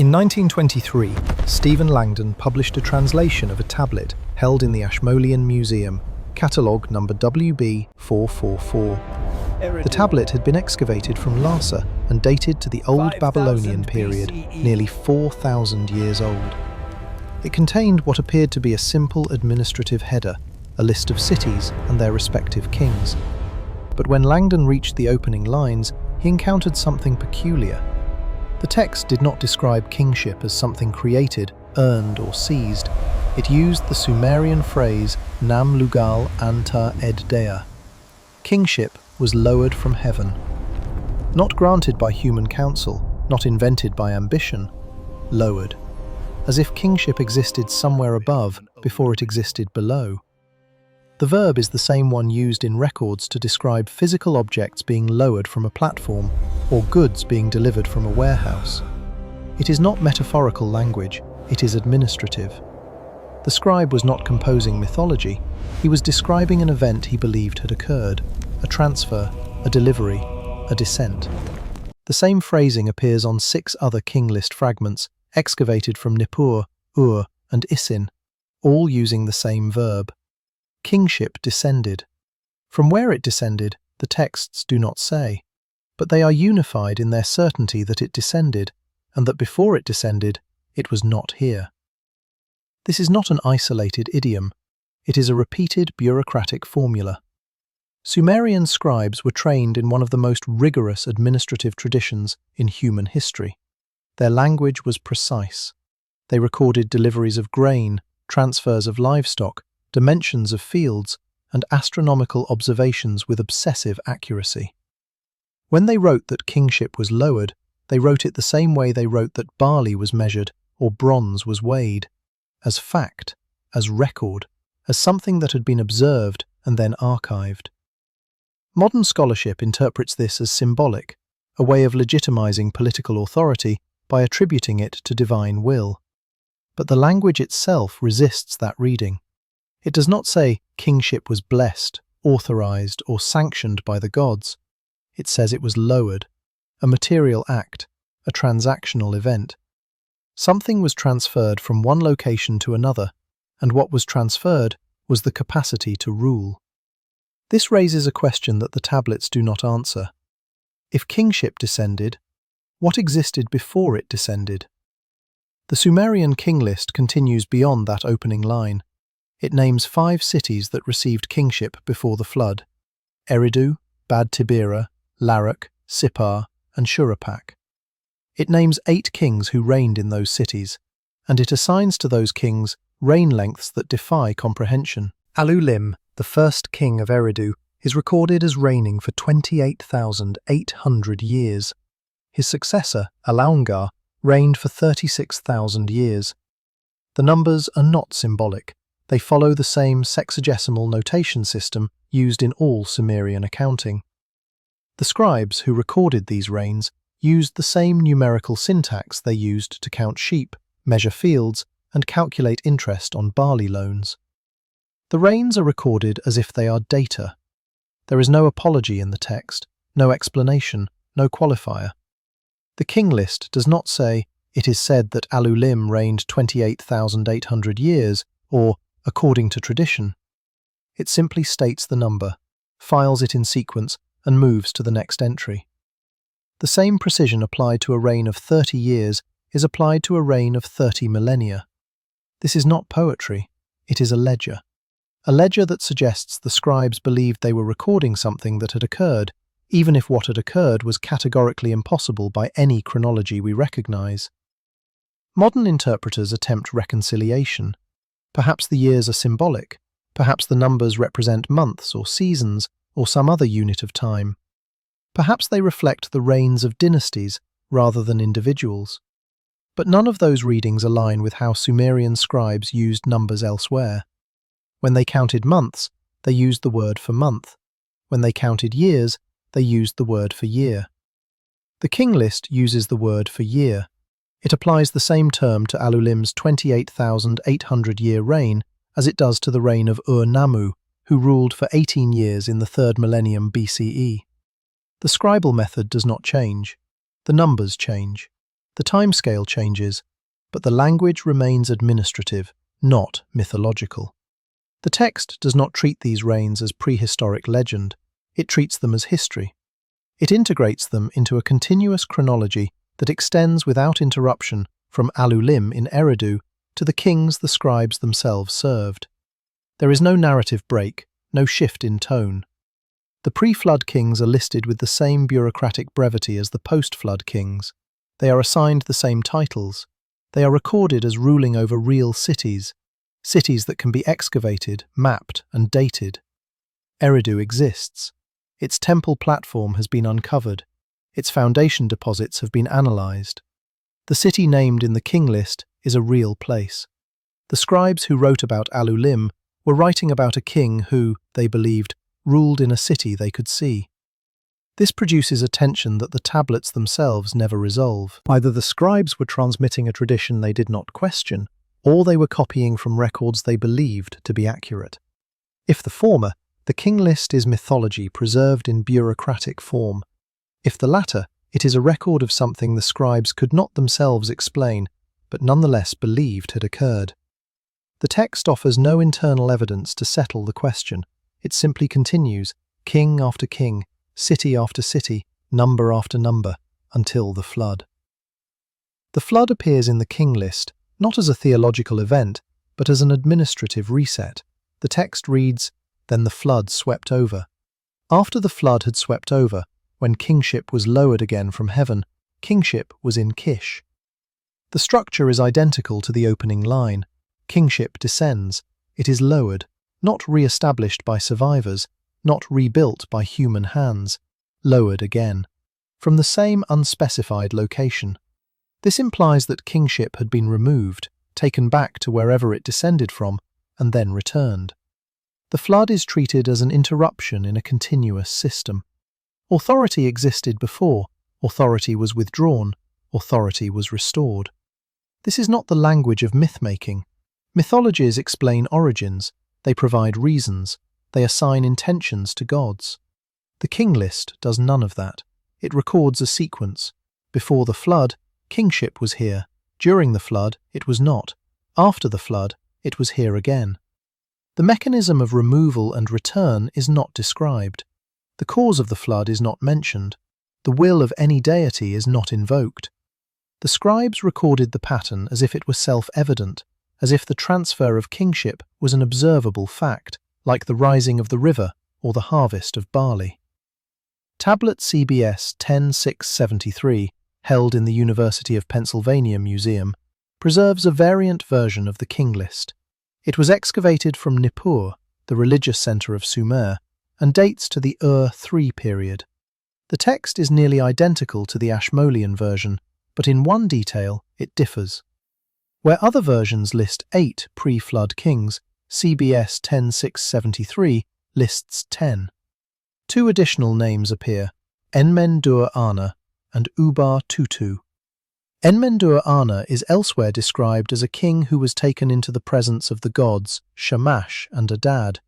In 1923, Stephen Langdon published a translation of a tablet held in the Ashmolean Museum, catalogue number WB444. The tablet had been excavated from Lhasa and dated to the Old Babylonian period, nearly 4,000 years old. It contained what appeared to be a simple administrative header, a list of cities and their respective kings. But when Langdon reached the opening lines, he encountered something peculiar. The text did not describe kingship as something created, earned, or seized. It used the Sumerian phrase Nam Lugal Anta Ed Dea. Kingship was lowered from heaven. Not granted by human counsel, not invented by ambition, lowered. As if kingship existed somewhere above before it existed below. The verb is the same one used in records to describe physical objects being lowered from a platform or goods being delivered from a warehouse. It is not metaphorical language, it is administrative. The scribe was not composing mythology, he was describing an event he believed had occurred, a transfer, a delivery, a descent. The same phrasing appears on 6 other King List fragments excavated from Nippur, Ur, and Isin, all using the same verb. Kingship descended. From where it descended, the texts do not say, but they are unified in their certainty that it descended, and that before it descended, it was not here. This is not an isolated idiom, it is a repeated bureaucratic formula. Sumerian scribes were trained in one of the most rigorous administrative traditions in human history. Their language was precise. They recorded deliveries of grain, transfers of livestock, dimensions of fields, and astronomical observations with obsessive accuracy. When they wrote that kingship was lowered, they wrote it the same way they wrote that barley was measured or bronze was weighed, as fact, as record, as something that had been observed and then archived. Modern scholarship interprets this as symbolic, a way of legitimizing political authority by attributing it to divine will. But the language itself resists that reading. It does not say kingship was blessed, authorized, or sanctioned by the gods. It says it was lowered, a material act, a transactional event. Something was transferred from one location to another, and what was transferred was the capacity to rule. This raises a question that the tablets do not answer. If kingship descended, what existed before it descended? The Sumerian King List continues beyond that opening line. It names 5 cities that received kingship before the flood: Eridu, Bad Tibera, Larak, Sippar, and Shuruppak. It names 8 kings who reigned in those cities, and it assigns to those kings reign lengths that defy comprehension. Alulim, the first king of Eridu, is recorded as reigning for 28,800 years. His successor, Alaungar, reigned for 36,000 years. The numbers are not symbolic. They follow the same sexagesimal notation system used in all Sumerian accounting. The scribes who recorded these reigns used the same numerical syntax they used to count sheep, measure fields, and calculate interest on barley loans. The reigns are recorded as if they are data. There is no apology in the text, no explanation, no qualifier. The King List does not say, "It is said that Alulim reigned 28,800 years," or "according to tradition." It simply states the number, files it in sequence, and moves to the next entry. The same precision applied to a reign of 30 years is applied to a reign of 30 millennia. This is not poetry, it is a ledger that suggests the scribes believed they were recording something that had occurred, even if what had occurred was categorically impossible by any chronology we recognize. Modern interpreters attempt reconciliation. Perhaps the years are symbolic, perhaps the numbers represent months or seasons or some other unit of time. Perhaps they reflect the reigns of dynasties rather than individuals. But none of those readings align with how Sumerian scribes used numbers elsewhere. When they counted months, they used the word for month. When they counted years, they used the word for year. The King List uses the word for year. It applies the same term to Alulim's 28,800-year reign as it does to the reign of Ur-Nammu, who ruled for 18 years in the 3rd millennium BCE. The scribal method does not change. The numbers change. The timescale changes, but the language remains administrative, not mythological. The text does not treat these reigns as prehistoric legend, it treats them as history. It integrates them into a continuous chronology that extends without interruption from Alulim in Eridu to the kings the scribes themselves served. There is no narrative break, no shift in tone. The pre-flood kings are listed with the same bureaucratic brevity as the post-flood kings. They are assigned the same titles. They are recorded as ruling over real cities, cities that can be excavated, mapped, and dated. Eridu exists. Its temple platform has been uncovered. Its foundation deposits have been analysed. The city named in the King List is a real place. The scribes who wrote about Alulim were writing about a king who, they believed, ruled in a city they could see. This produces a tension that the tablets themselves never resolve. Either the scribes were transmitting a tradition they did not question, or they were copying from records they believed to be accurate. If the former, the King List is mythology preserved in bureaucratic form. If the latter, it is a record of something the scribes could not themselves explain, but nonetheless believed had occurred. The text offers no internal evidence to settle the question. It simply continues, king after king, city after city, number after number, until the flood. The flood appears in the King List, not as a theological event, but as an administrative reset. The text reads, "Then the flood swept over." After the flood had swept over, when kingship was lowered again from heaven, kingship was in Kish. The structure is identical to the opening line. Kingship descends. It is lowered, not re-established by survivors, not rebuilt by human hands, lowered again, from the same unspecified location. This implies that kingship had been removed, taken back to wherever it descended from, and then returned. The flood is treated as an interruption in a continuous system. Authority existed before, authority was withdrawn, authority was restored. This is not the language of myth-making. Mythologies explain origins, they provide reasons, they assign intentions to gods. The King List does none of that. It records a sequence. Before the flood, kingship was here. During the flood, it was not. After the flood, it was here again. The mechanism of removal and return is not described. The cause of the flood is not mentioned. The will of any deity is not invoked. The scribes recorded the pattern as if it were self-evident, as if the transfer of kingship was an observable fact, like the rising of the river or the harvest of barley. Tablet CBS 10673, held in the University of Pennsylvania Museum, preserves a variant version of the King List. It was excavated from Nippur, the religious centre of Sumer, and dates to the Ur-III period. The text is nearly identical to the Ashmolean version, but in one detail it differs. Where other versions list 8 pre-flood kings, CBS 10673 lists 10. 2 additional names appear, Enmendur-Ana and Ubar-Tutu. Enmendur-Ana is elsewhere described as a king who was taken into the presence of the gods Shamash and Adad,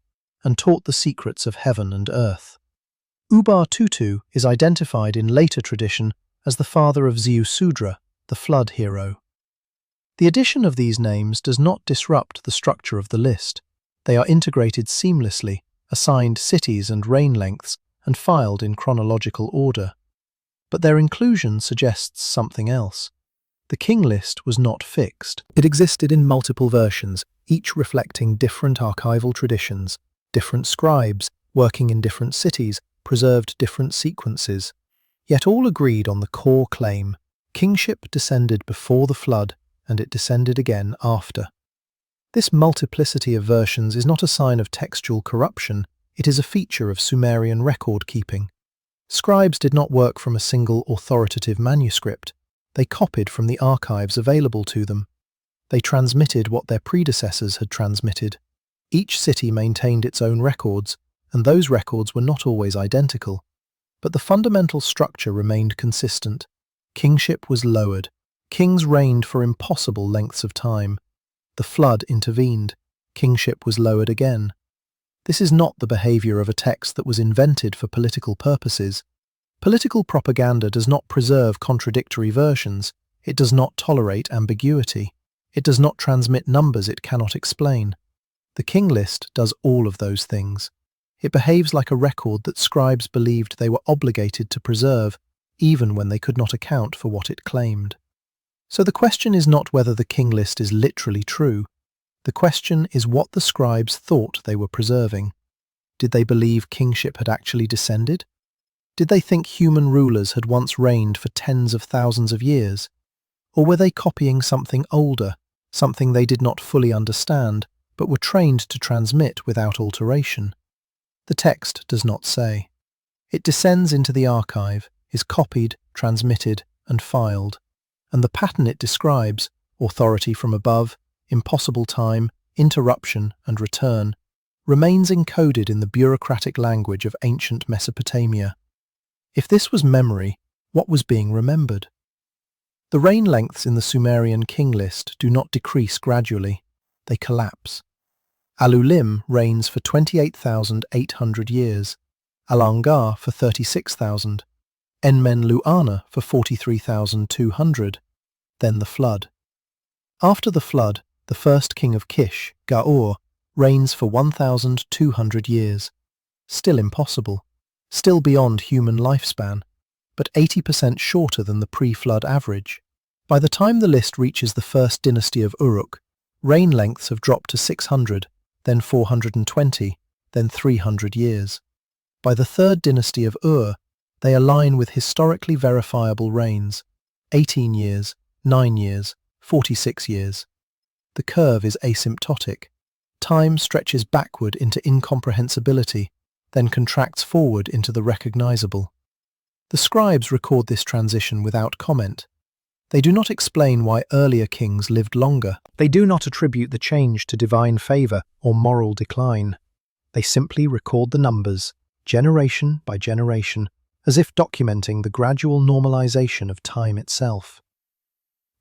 and taught the secrets of heaven and earth. Ubar-Tutu is identified in later tradition as the father of Ziusudra, the flood hero. The addition of these names does not disrupt the structure of the list. They are integrated seamlessly, assigned cities and reign lengths, and filed in chronological order. But their inclusion suggests something else. The King List was not fixed. It existed in multiple versions, each reflecting different archival traditions. Different scribes, working in different cities, preserved different sequences. Yet all agreed on the core claim: kingship descended before the flood, and it descended again after. This multiplicity of versions is not a sign of textual corruption, it is a feature of Sumerian record-keeping. Scribes did not work from a single authoritative manuscript. They copied from the archives available to them. They transmitted what their predecessors had transmitted. Each city maintained its own records, and those records were not always identical. But the fundamental structure remained consistent. Kingship was lowered. Kings reigned for impossible lengths of time. The flood intervened. Kingship was lowered again. This is not the behaviour of a text that was invented for political purposes. Political propaganda does not preserve contradictory versions, It does not tolerate ambiguity. It does not transmit numbers it cannot explain. The King List does all of those things. It behaves like a record that scribes believed they were obligated to preserve, even when they could not account for what it claimed. So the question is not whether the King List is literally true. The question is what the scribes thought they were preserving. Did they believe kingship had actually descended? Did they think human rulers had once reigned for tens of thousands of years? Or were they copying something older, something they did not fully understand, but were trained to transmit without alteration? The text does not say. It descends into the archive, is copied, transmitted, and filed, and the pattern it describes, authority from above, impossible time, interruption, and return, remains encoded in the bureaucratic language of ancient Mesopotamia. If this was memory, what was being remembered? The reign lengths in the Sumerian King List do not decrease gradually, they collapse. Alulim reigns for 28,800 years, Alangar for 36,000, Enmen-Luana for 43,200, then the flood. After the flood, the first king of Kish, Gaur, reigns for 1,200 years. Still impossible, still beyond human lifespan, but 80% shorter than the pre-flood average. By the time the list reaches the first dynasty of Uruk, reign lengths have dropped to 600, then 420, then 300 years. By the third dynasty of Ur, they align with historically verifiable reigns, 18 years, 9 years, 46 years. The curve is asymptotic. Time stretches backward into incomprehensibility, then contracts forward into the recognizable. The scribes record this transition without comment. They do not explain why earlier kings lived longer. They do not attribute the change to divine favor or moral decline. They simply record the numbers, generation by generation, as if documenting the gradual normalization of time itself.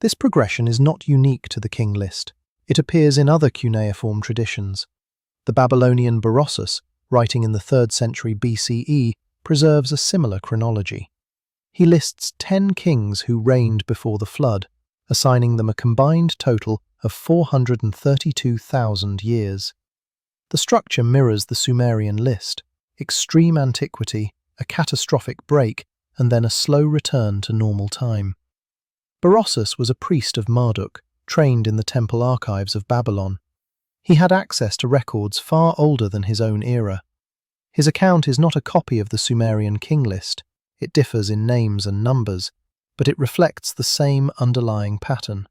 This progression is not unique to the King List. It appears in other cuneiform traditions. The Babylonian Berossus, writing in the 3rd century BCE, preserves a similar chronology. He lists 10 kings who reigned before the flood, assigning them a combined total of 432,000 years. The structure mirrors the Sumerian list: extreme antiquity, a catastrophic break, and then a slow return to normal time. Berossus was a priest of Marduk, trained in the temple archives of Babylon. He had access to records far older than his own era. His account is not a copy of the Sumerian King List. It differs in names and numbers, but it reflects the same underlying pattern.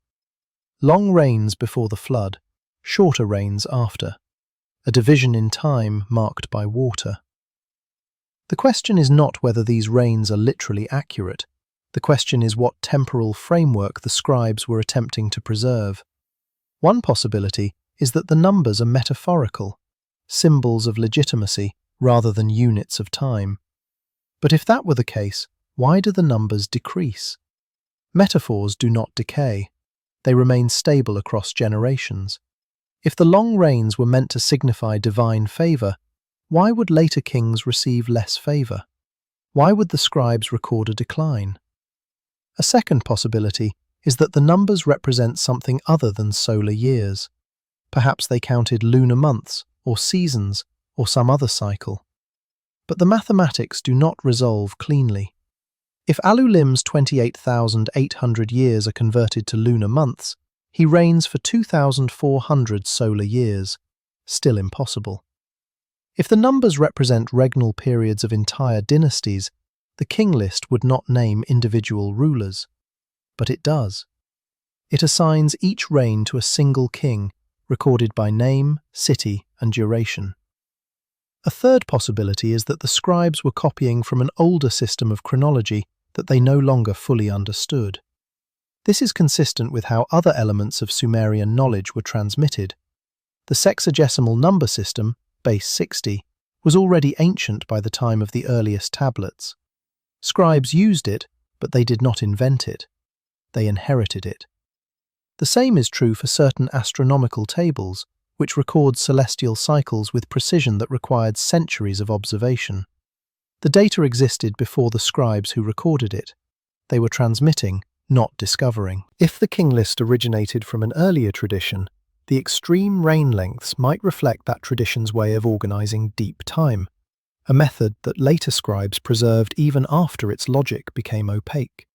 Long reigns before the flood, shorter reigns after. A division in time marked by water. The question is not whether these reigns are literally accurate. The question is what temporal framework the scribes were attempting to preserve. One possibility is that the numbers are metaphorical, symbols of legitimacy rather than units of time. But if that were the case, why do the numbers decrease? Metaphors do not decay. They remain stable across generations. If the long reigns were meant to signify divine favor, why would later kings receive less favor? Why would the scribes record a decline? A second possibility is that the numbers represent something other than solar years. Perhaps they counted lunar months, or seasons, or some other cycle. But the mathematics do not resolve cleanly. If Alulim's 28,800 years are converted to lunar months, he reigns for 2,400 solar years, still impossible. If the numbers represent regnal periods of entire dynasties, the King List would not name individual rulers. But it does. It assigns each reign to a single king, recorded by name, city, and duration. A third possibility is that the scribes were copying from an older system of chronology that they no longer fully understood. This is consistent with how other elements of Sumerian knowledge were transmitted. The sexagesimal number system, base 60, was already ancient by the time of the earliest tablets. Scribes used it, but they did not invent it. They inherited it. The same is true for certain astronomical tables, which record celestial cycles with precision that required centuries of observation. The data existed before the scribes who recorded it. They were transmitting, not discovering. If the king list originated from an earlier tradition, the extreme reign lengths might reflect that tradition's way of organizing deep time, a method that later scribes preserved even after its logic became opaque.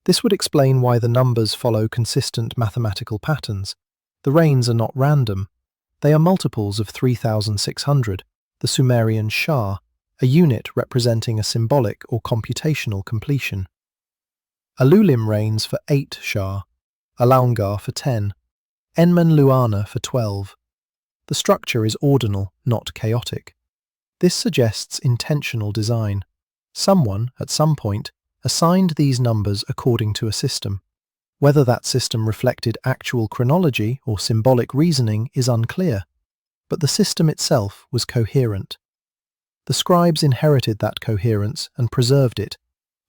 This would explain why the numbers follow consistent mathematical patterns. The reigns are not random. They are multiples of 3,600, the Sumerian Shah, a unit representing a symbolic or computational completion. Alulim reigns for 8 Shah, Alaungar for 10, Enmenluana for 12. The structure is ordinal, not chaotic. This suggests intentional design. Someone, at some point, assigned these numbers according to a system. Whether that system reflected actual chronology or symbolic reasoning is unclear, but the system itself was coherent. The scribes inherited that coherence and preserved it,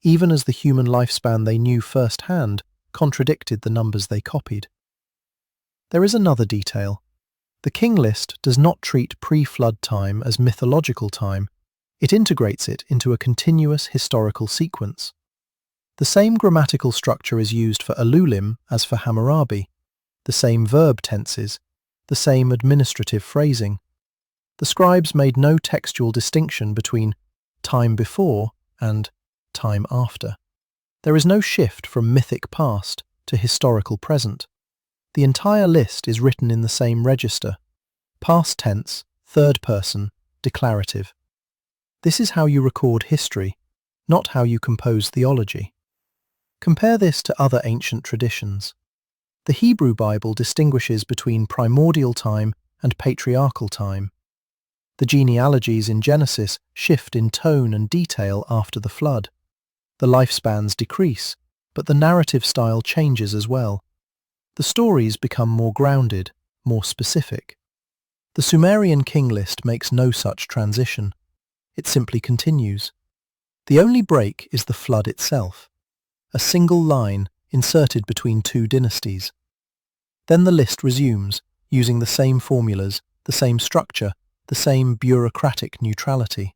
even as the human lifespan they knew firsthand contradicted the numbers they copied. There is another detail. The king list does not treat pre-flood time as mythological time. It integrates it into a continuous historical sequence. The same grammatical structure is used for Alulim as for Hammurabi, the same verb tenses, the same administrative phrasing. The scribes made no textual distinction between time before and time after. There is no shift from mythic past to historical present. The entire list is written in the same register, past tense, third person, declarative. This is how you record history, not how you compose theology. Compare this to other ancient traditions. The Hebrew Bible distinguishes between primordial time and patriarchal time. The genealogies in Genesis shift in tone and detail after the flood. The lifespans decrease, but the narrative style changes as well. The stories become more grounded, more specific. The Sumerian King List makes no such transition. It simply continues. The only break is the flood itself, a single line inserted between two dynasties. Then the list resumes, using the same formulas, the same structure, the same bureaucratic neutrality.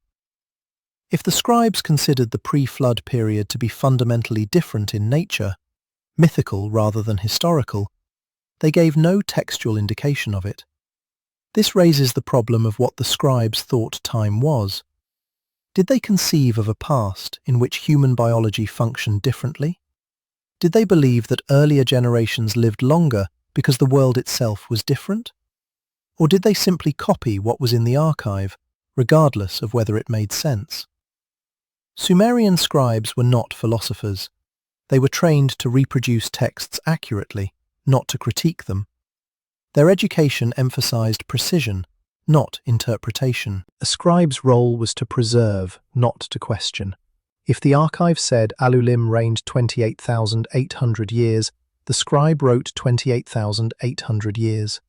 If the scribes considered the pre-flood period to be fundamentally different in nature, mythical rather than historical, they gave no textual indication of it. This raises the problem of what the scribes thought time was. Did they conceive of a past in which human biology functioned differently? Did they believe that earlier generations lived longer because the world itself was different? Or did they simply copy what was in the archive, regardless of whether it made sense? Sumerian scribes were not philosophers. They were trained to reproduce texts accurately, not to critique them. Their education emphasized precision, not interpretation. A scribe's role was to preserve, not to question. If the archive said Alulim reigned 28,800 years, the scribe wrote 28,800 years.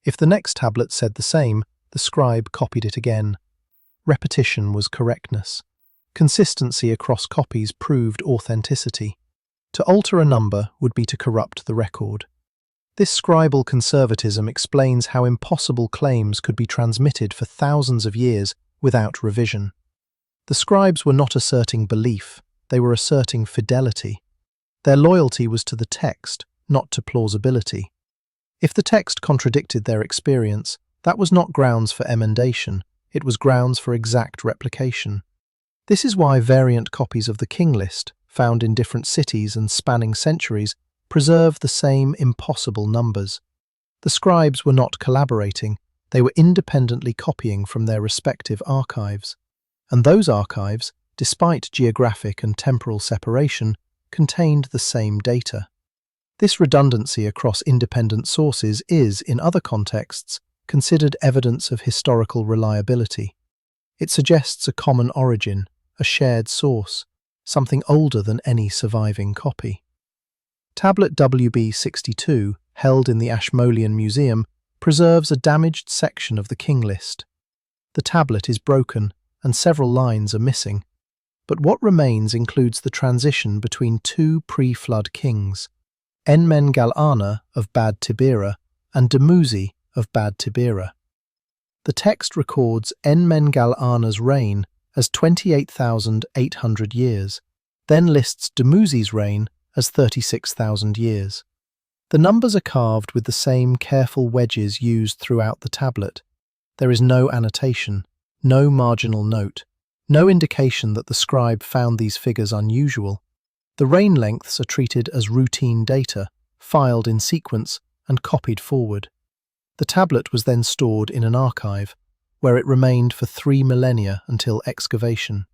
If the next tablet said the same, the scribe copied it again. Repetition was correctness. Consistency across copies proved authenticity. To alter a number would be to corrupt the record. This scribal conservatism explains how impossible claims could be transmitted for thousands of years without revision. The scribes were not asserting belief, they were asserting fidelity. Their loyalty was to the text, not to plausibility. If the text contradicted their experience, that was not grounds for emendation, it was grounds for exact replication. This is why variant copies of the King List, found in different cities and spanning centuries, preserve the same impossible numbers. The scribes were not collaborating, they were independently copying from their respective archives. And those archives, despite geographic and temporal separation, contained the same data. This redundancy across independent sources is, in other contexts, considered evidence of historical reliability. It suggests a common origin, a shared source, something older than any surviving copy. Tablet WB62, held in the Ashmolean Museum, preserves a damaged section of the King List. The tablet is broken, and several lines are missing. But what remains includes the transition between two pre-flood kings, Enmengal-Ana of Bad Tibera and Dumuzi of Bad Tibera. The text records Enmengal-Ana's reign as 28,800 years, then lists Dumuzi's reign as 36,000 years. The numbers are carved with the same careful wedges used throughout the tablet. There is no annotation, no marginal note, no indication that the scribe found these figures unusual. The reign lengths are treated as routine data, filed in sequence and copied forward. The tablet was then stored in an archive, where it remained for 3 millennia until excavation.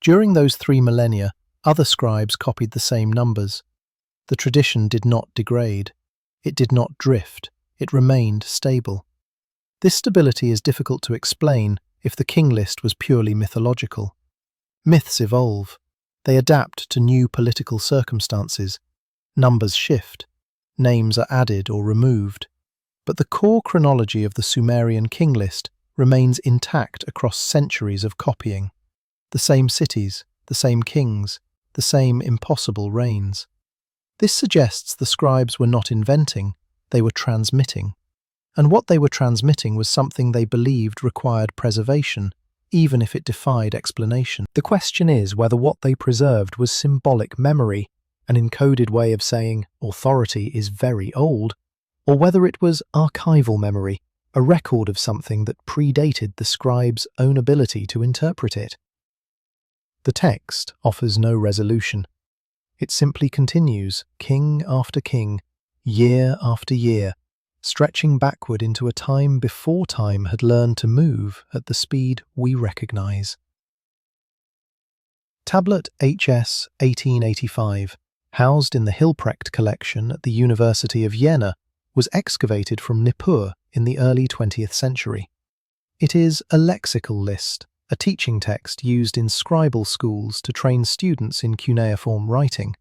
During those 3 millennia, other scribes copied the same numbers. The tradition did not degrade. It did not drift. It remained stable. This stability is difficult to explain if the King List was purely mythological. Myths evolve. They adapt to new political circumstances. Numbers shift. Names are added or removed. But the core chronology of the Sumerian King List remains intact across centuries of copying. The same cities, the same kings, the same impossible reigns. This suggests the scribes were not inventing, they were transmitting. And what they were transmitting was something they believed required preservation, even if it defied explanation. The question is whether what they preserved was symbolic memory, an encoded way of saying authority is very old, or whether it was archival memory, a record of something that predated the scribe's own ability to interpret it. The text offers no resolution. It simply continues, king after king, year after year, stretching backward into a time before time had learned to move at the speed we recognize. Tablet HS 1885, housed in the Hilprecht collection at the University of Jena, was excavated from Nippur in the early 20th century. It is a lexical list, a teaching text used in scribal schools to train students in cuneiform writing.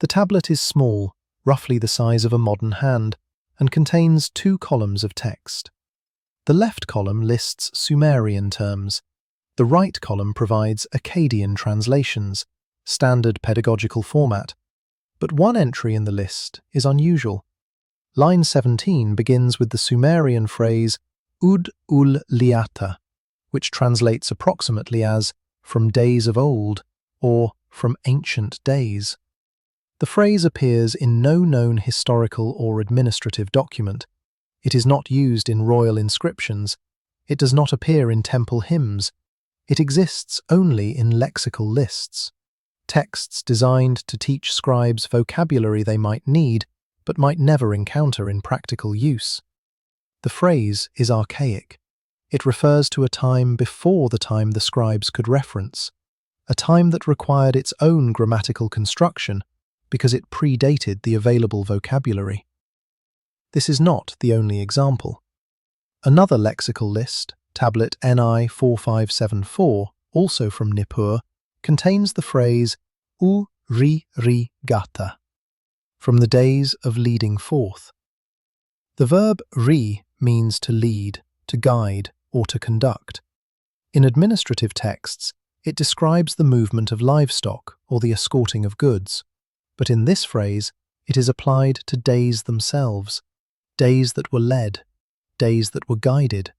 The tablet is small, roughly the size of a modern hand, and contains 2 columns of text. The left column lists Sumerian terms. The right column provides Akkadian translations, standard pedagogical format. But one entry in the list is unusual. Line 17 begins with the Sumerian phrase Ud ul liata, which translates approximately as from days of old or from ancient days. The phrase appears in no known historical or administrative document. It is not used in royal inscriptions. It does not appear in temple hymns. It exists only in lexical lists, texts designed to teach scribes vocabulary they might need but might never encounter in practical use. The phrase is archaic. It refers to a time before the time the scribes could reference, a time that required its own grammatical construction because it predated the available vocabulary. This is not the only example. Another lexical list, tablet NI 4574, also from Nippur, contains the phrase U ri ri gata, from the days of leading forth. The verb ri means to lead, to guide, or to conduct. In administrative texts, it describes the movement of livestock or the escorting of goods. But in this phrase, it is applied to days themselves, days that were led, days that were guided,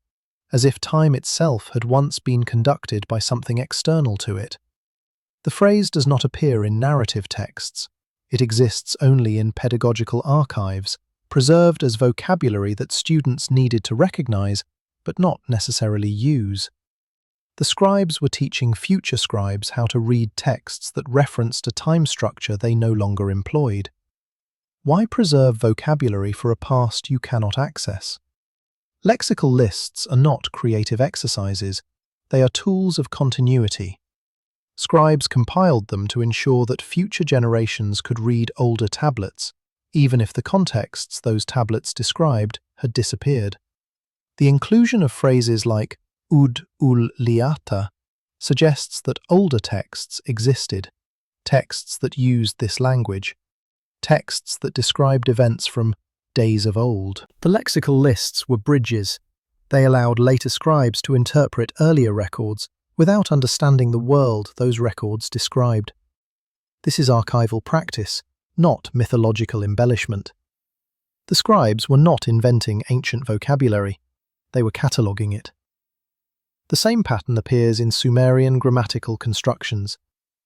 as if time itself had once been conducted by something external to it. The phrase does not appear in narrative texts. It exists only in pedagogical archives, preserved as vocabulary that students needed to recognize, but not necessarily use. The scribes were teaching future scribes how to read texts that referenced a time structure they no longer employed. Why preserve vocabulary for a past you cannot access? Lexical lists are not creative exercises, they are tools of continuity. Scribes compiled them to ensure that future generations could read older tablets, even if the contexts those tablets described had disappeared. The inclusion of phrases like Ud ul liata suggests that older texts existed, texts that used this language, texts that described events from days of old. The lexical lists were bridges. They allowed later scribes to interpret earlier records without understanding the world those records described. This is archival practice, not mythological embellishment. The scribes were not inventing ancient vocabulary, they were cataloguing it. The same pattern appears in Sumerian grammatical constructions.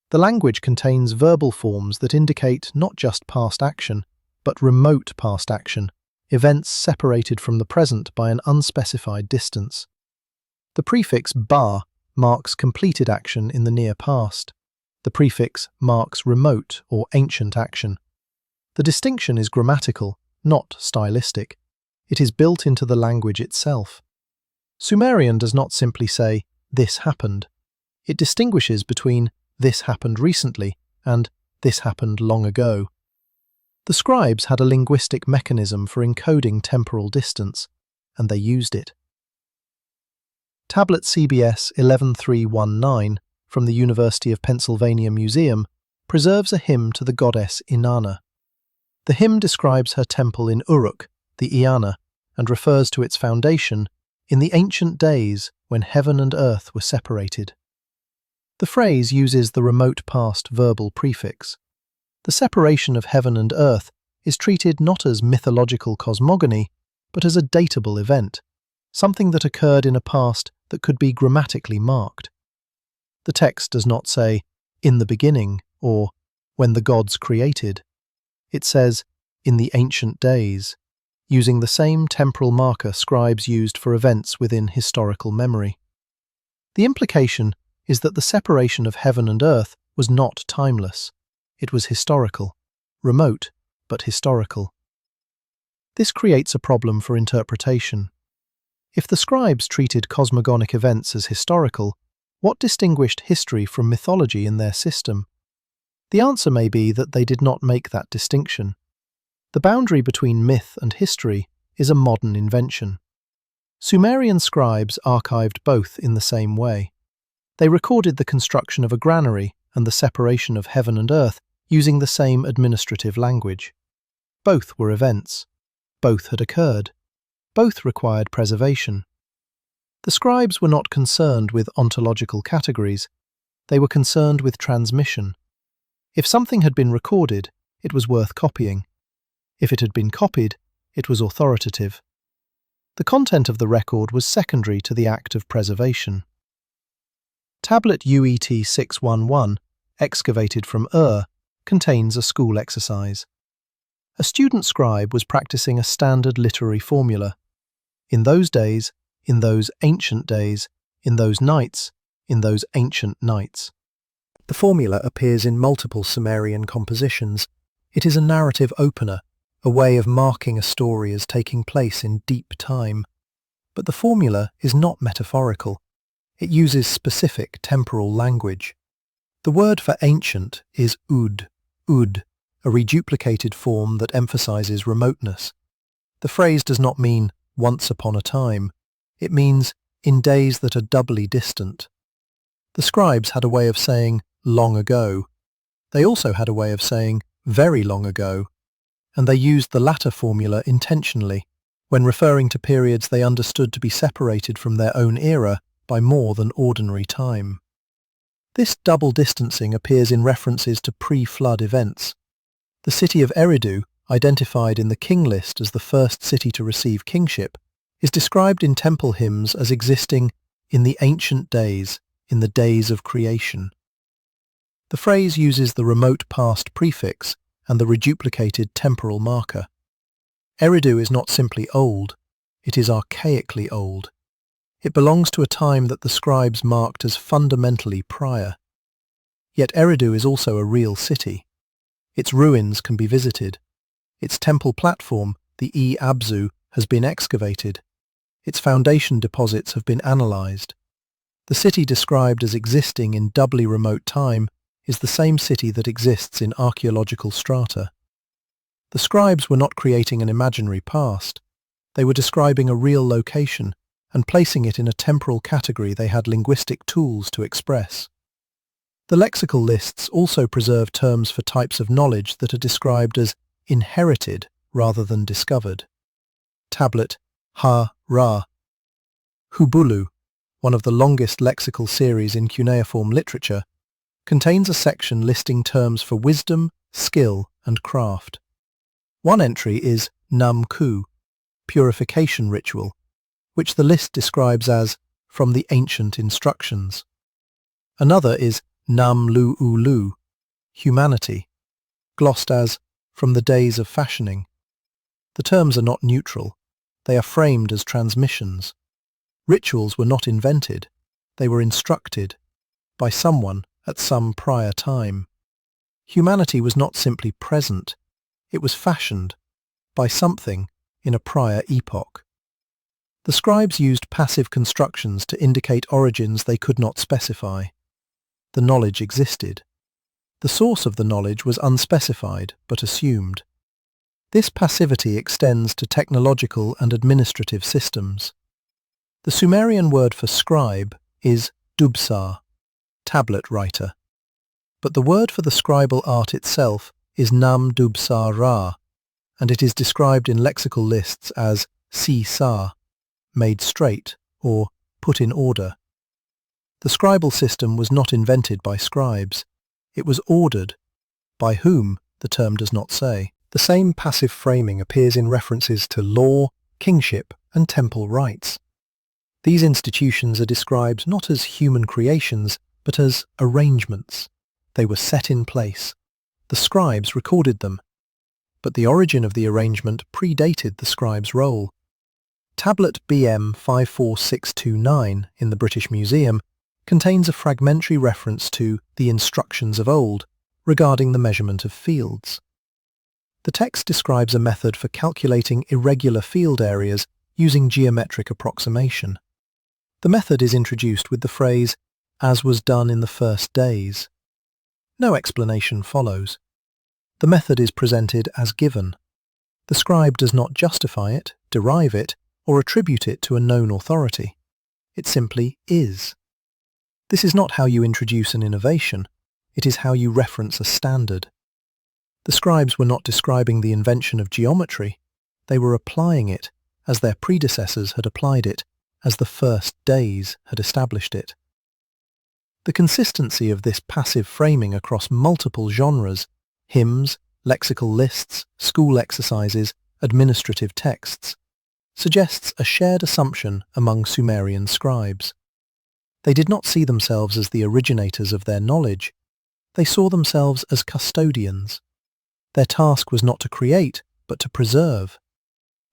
The language contains verbal forms that indicate not just past action, but remote past action, events separated from the present by an unspecified distance. The prefix ba marks completed action in the near past. The prefix marks remote or ancient action. The distinction is grammatical, not stylistic. It is built into the language itself. Sumerian does not simply say, "this happened." It distinguishes between "this happened recently" and "this happened long ago." The scribes had a linguistic mechanism for encoding temporal distance, and they used it. Tablet CBS 11319 from the University of Pennsylvania Museum preserves a hymn to the goddess Inanna. The hymn describes her temple in Uruk, the Eanna, and refers to its foundation in the ancient days when heaven and earth were separated. The phrase uses the remote past verbal prefix. The separation of heaven and earth is treated not as mythological cosmogony, but as a datable event, something that occurred in a past that could be grammatically marked. The text does not say, "in the beginning," or "when the gods created." It says, "in the ancient days," using the same temporal marker scribes used for events within historical memory. The implication is that the separation of heaven and earth was not timeless. It was historical, remote, but historical. This creates a problem for interpretation. If the scribes treated cosmogonic events as historical, what distinguished history from mythology in their system? The answer may be that they did not make that distinction. The boundary between myth and history is a modern invention. Sumerian scribes archived both in the same way. They recorded the construction of a granary and the separation of heaven and earth using the same administrative language. Both were events. Both had occurred. Both required preservation. The scribes were not concerned with ontological categories. They were concerned with transmission. If something had been recorded, it was worth copying. If it had been copied, it was authoritative. The content of the record was secondary to the act of preservation. Tablet UET 611, excavated from contains a school exercise. A student scribe was practicing a standard literary formula. In those days, in those ancient days, in those nights, in those ancient nights. The formula appears in multiple Sumerian compositions. It is a narrative opener, a way of marking a story as taking place in deep time. But the formula is not metaphorical. It uses specific temporal language. The word for ancient is ud, a reduplicated form that emphasizes remoteness. The phrase does not mean once upon a time. It means in days that are doubly distant. The scribes had a way of saying long ago. They also had a way of saying very long ago, and they used the latter formula intentionally when referring to periods they understood to be separated from their own era by more than ordinary time. This double distancing appears in references to pre-flood events. The city of Eridu, identified in the King List as the first city to receive kingship, is described in temple hymns as existing in the ancient days, in the days of creation. The phrase uses the remote past prefix and the reduplicated temporal marker. Eridu is not simply old, it is archaically old. It belongs to a time that the scribes marked as fundamentally prior. Yet Eridu is also a real city. Its ruins can be visited. Its temple platform, the Abzu, has been excavated. Its foundation deposits have been analysed. The city described as existing in doubly remote time is the same city that exists in archaeological strata. The scribes were not creating an imaginary past. They were describing a real location and placing it in a temporal category they had linguistic tools to express. The lexical lists also preserve terms for types of knowledge that are described as inherited rather than discovered. Tablet Ha-Ra. Hubulu, one of the longest lexical series in cuneiform literature, contains a section listing terms for wisdom, skill, and craft. One entry is Nam-Ku, purification ritual, which the list describes as from the ancient instructions. Another is Nam Lu Ulu, humanity, glossed as from the days of fashioning. The terms are not neutral. They are framed as transmissions. Rituals were not invented. They were instructed by someone at some prior time. Humanity was not simply present. It was fashioned by something in a prior epoch. The scribes used passive constructions to indicate origins they could not specify. The knowledge existed. The source of the knowledge was unspecified but assumed. This passivity extends to technological and administrative systems. The Sumerian word for scribe is dubsar, tablet writer. But the word for the scribal art itself is nam dubsar ra, and it is described in lexical lists as si-sa, made straight, or put in order. The scribal system was not invented by scribes. It was ordered. By whom, the term does not say. The same passive framing appears in references to law, kingship, and temple rites. These institutions are described not as human creations, but as arrangements. They were set in place. The scribes recorded them. But the origin of the arrangement predated the scribe's role. Tablet BM 54629 in the British Museum contains a fragmentary reference to the instructions of old regarding the measurement of fields. The text describes a method for calculating irregular field areas using geometric approximation. The method is introduced with the phrase, "as was done in the first days." No explanation follows. The method is presented as given. The scribe does not justify it, derive it, or attribute it to a known authority. It simply is. This is not how you introduce an innovation. It is how you reference a standard. The scribes were not describing the invention of geometry. They were applying it as their predecessors had applied it, as the first days had established it. The consistency of this passive framing across multiple genres, hymns, lexical lists, school exercises, administrative texts, suggests a shared assumption among Sumerian scribes. They did not see themselves as the originators of their knowledge. They saw themselves as custodians. Their task was not to create, but to preserve.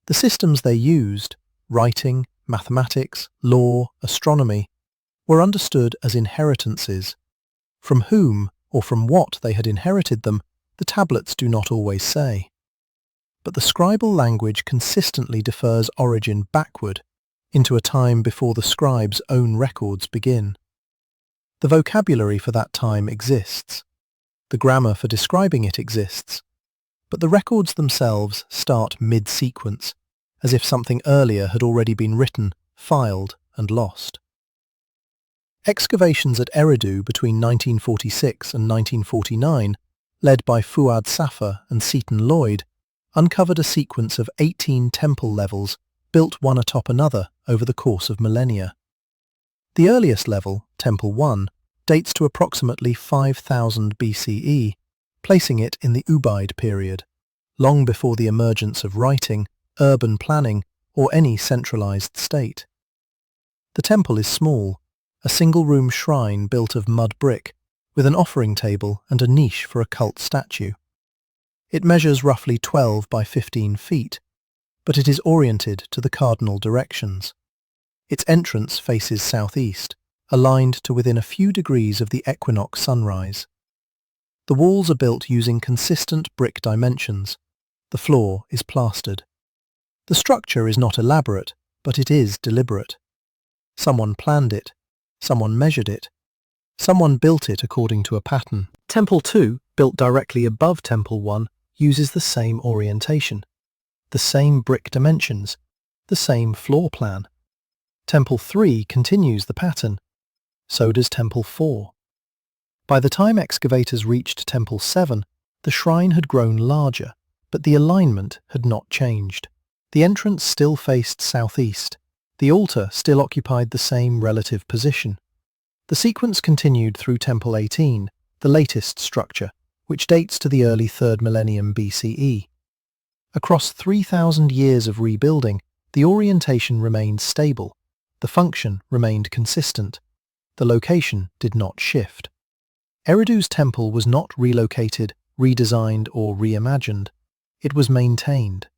The systems they used, writing, mathematics, law, astronomy, were understood as inheritances. From whom or from what they had inherited them, the tablets do not always say. But the scribal language consistently defers origin backward, into a time before the scribe's own records begin. The vocabulary for that time exists. The grammar for describing it exists. But the records themselves start mid-sequence, as if something earlier had already been written, filed, and lost. Excavations at Eridu between 1946 and 1949, led by Fuad Safar and Seton Lloyd, uncovered a sequence of 18 temple levels built one atop another over the course of millennia. The earliest level, Temple 1, dates to approximately 5000 BCE, placing it in the Ubaid period, long before the emergence of writing, urban planning, or any centralized state. The temple is small, a single-room shrine built of mud brick, with an offering table and a niche for a cult statue. It measures roughly 12 by 15 feet, but it is oriented to the cardinal directions. Its entrance faces southeast, aligned to within a few degrees of the equinox sunrise. The walls are built using consistent brick dimensions. The floor is plastered. The structure is not elaborate, but it is deliberate. Someone planned it. Someone measured it. Someone built it according to a pattern. Temple 2, built directly above Temple 1, uses the same orientation, the same brick dimensions, the same floor plan. Temple 3 continues the pattern. So does Temple 4. By the time excavators reached Temple 7, the shrine had grown larger, but the alignment had not changed. The entrance still faced southeast. The altar still occupied the same relative position. The sequence continued through Temple 18, the latest structure, which dates to the early 3rd millennium BCE. Across 3,000 years of rebuilding, the orientation remained stable. The function remained consistent. The location did not shift. Eridu's temple was not relocated, redesigned, or reimagined. It was maintained.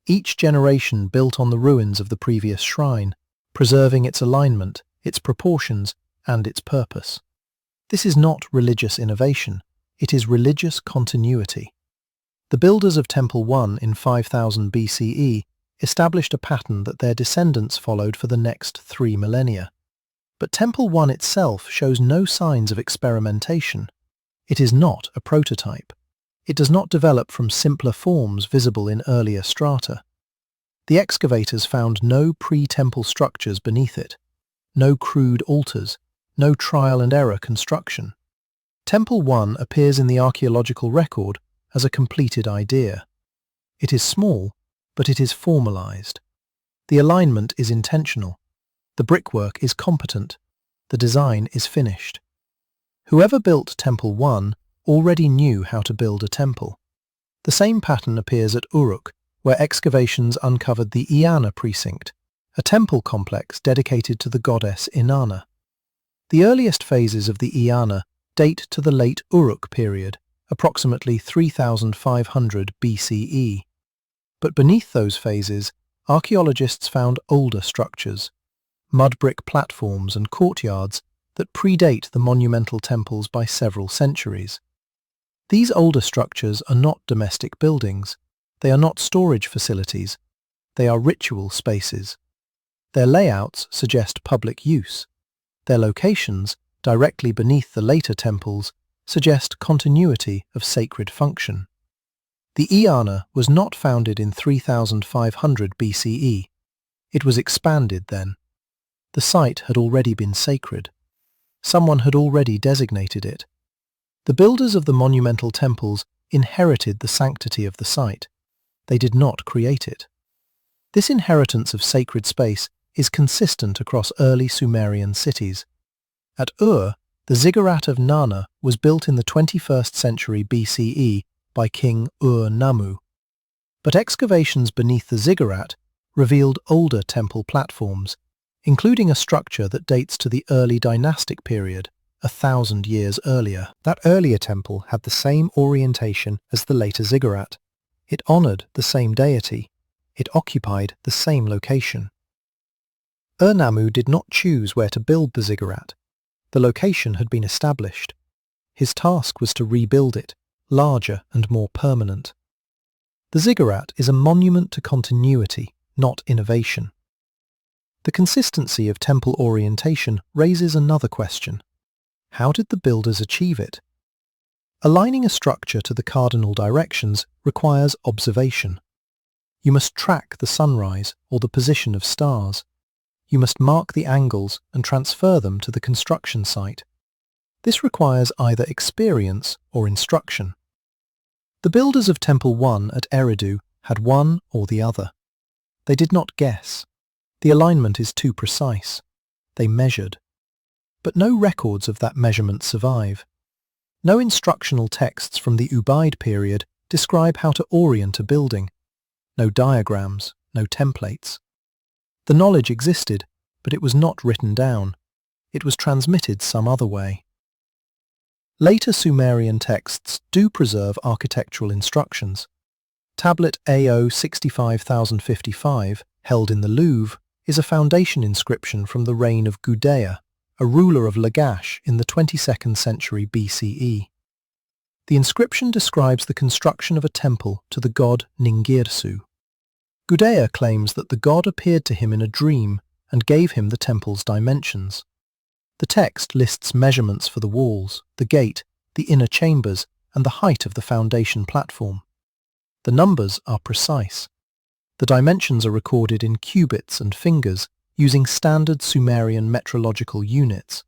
Each generation built on the ruins of the previous shrine, preserving its alignment, its proportions, and its purpose. This is not religious innovation, it is religious continuity. The builders of Temple 1 in 5000 BCE established a pattern that their descendants followed for the next 3 millennia. But Temple 1 itself shows no signs of experimentation. It is not a prototype. It does not develop from simpler forms visible in earlier strata. The excavators found no pre-temple structures beneath it, no crude altars, no trial and error construction. Temple 1 appears in the archaeological record as a completed idea. It is small, but it is formalized. The alignment is intentional. The brickwork is competent. The design is finished. Whoever built Temple 1 already knew how to build a temple. The same pattern appears at Uruk, where excavations uncovered the Inanna precinct, a temple complex dedicated to the goddess Inanna. The earliest phases of the Inanna date to the late Uruk period, approximately 3500 BCE. But beneath those phases, archaeologists found older structures, mud brick platforms and courtyards that predate the monumental temples by several centuries. These older structures are not domestic buildings. They are not storage facilities. They are ritual spaces. Their layouts suggest public use. Their locations, directly beneath the later temples, suggest continuity of sacred function. The Inanna was not founded in 3500 BCE. It was expanded then. The site had already been sacred. Someone had already designated it. The builders of the monumental temples inherited the sanctity of the site. They did not create it. This inheritance of sacred space is consistent across early Sumerian cities. At Ur, the ziggurat of Nana was built in the 21st century BCE by King Ur-Nammu. But excavations beneath the ziggurat revealed older temple platforms, including a structure that dates to the early dynastic period, 1,000 years earlier. That earlier temple had the same orientation as the later ziggurat. It honored the same deity. It occupied the same location. Ur-Nammu did not choose where to build the ziggurat. The location had been established. His task was to rebuild it, larger and more permanent. The ziggurat is a monument to continuity, not innovation. The consistency of temple orientation raises another question. How did the builders achieve it? Aligning a structure to the cardinal directions requires observation. You must track the sunrise or the position of stars. You must mark the angles and transfer them to the construction site. This requires either experience or instruction. The builders of Temple 1 at Eridu had one or the other. They did not guess. The alignment is too precise. They measured. But no records of that measurement survive. No instructional texts from the Ubaid period describe how to orient a building. No diagrams, no templates. The knowledge existed, but it was not written down. It was transmitted some other way. Later Sumerian texts do preserve architectural instructions. Tablet AO 65055, held in the Louvre, is a foundation inscription from the reign of Gudea, a ruler of Lagash in the 22nd century BCE. The inscription describes the construction of a temple to the god Ningirsu. Gudea claims that the god appeared to him in a dream and gave him the temple's dimensions. The text lists measurements for the walls, the gate, the inner chambers, and the height of the foundation platform. The numbers are precise. The dimensions are recorded in cubits and fingers, using standard Sumerian metrological units.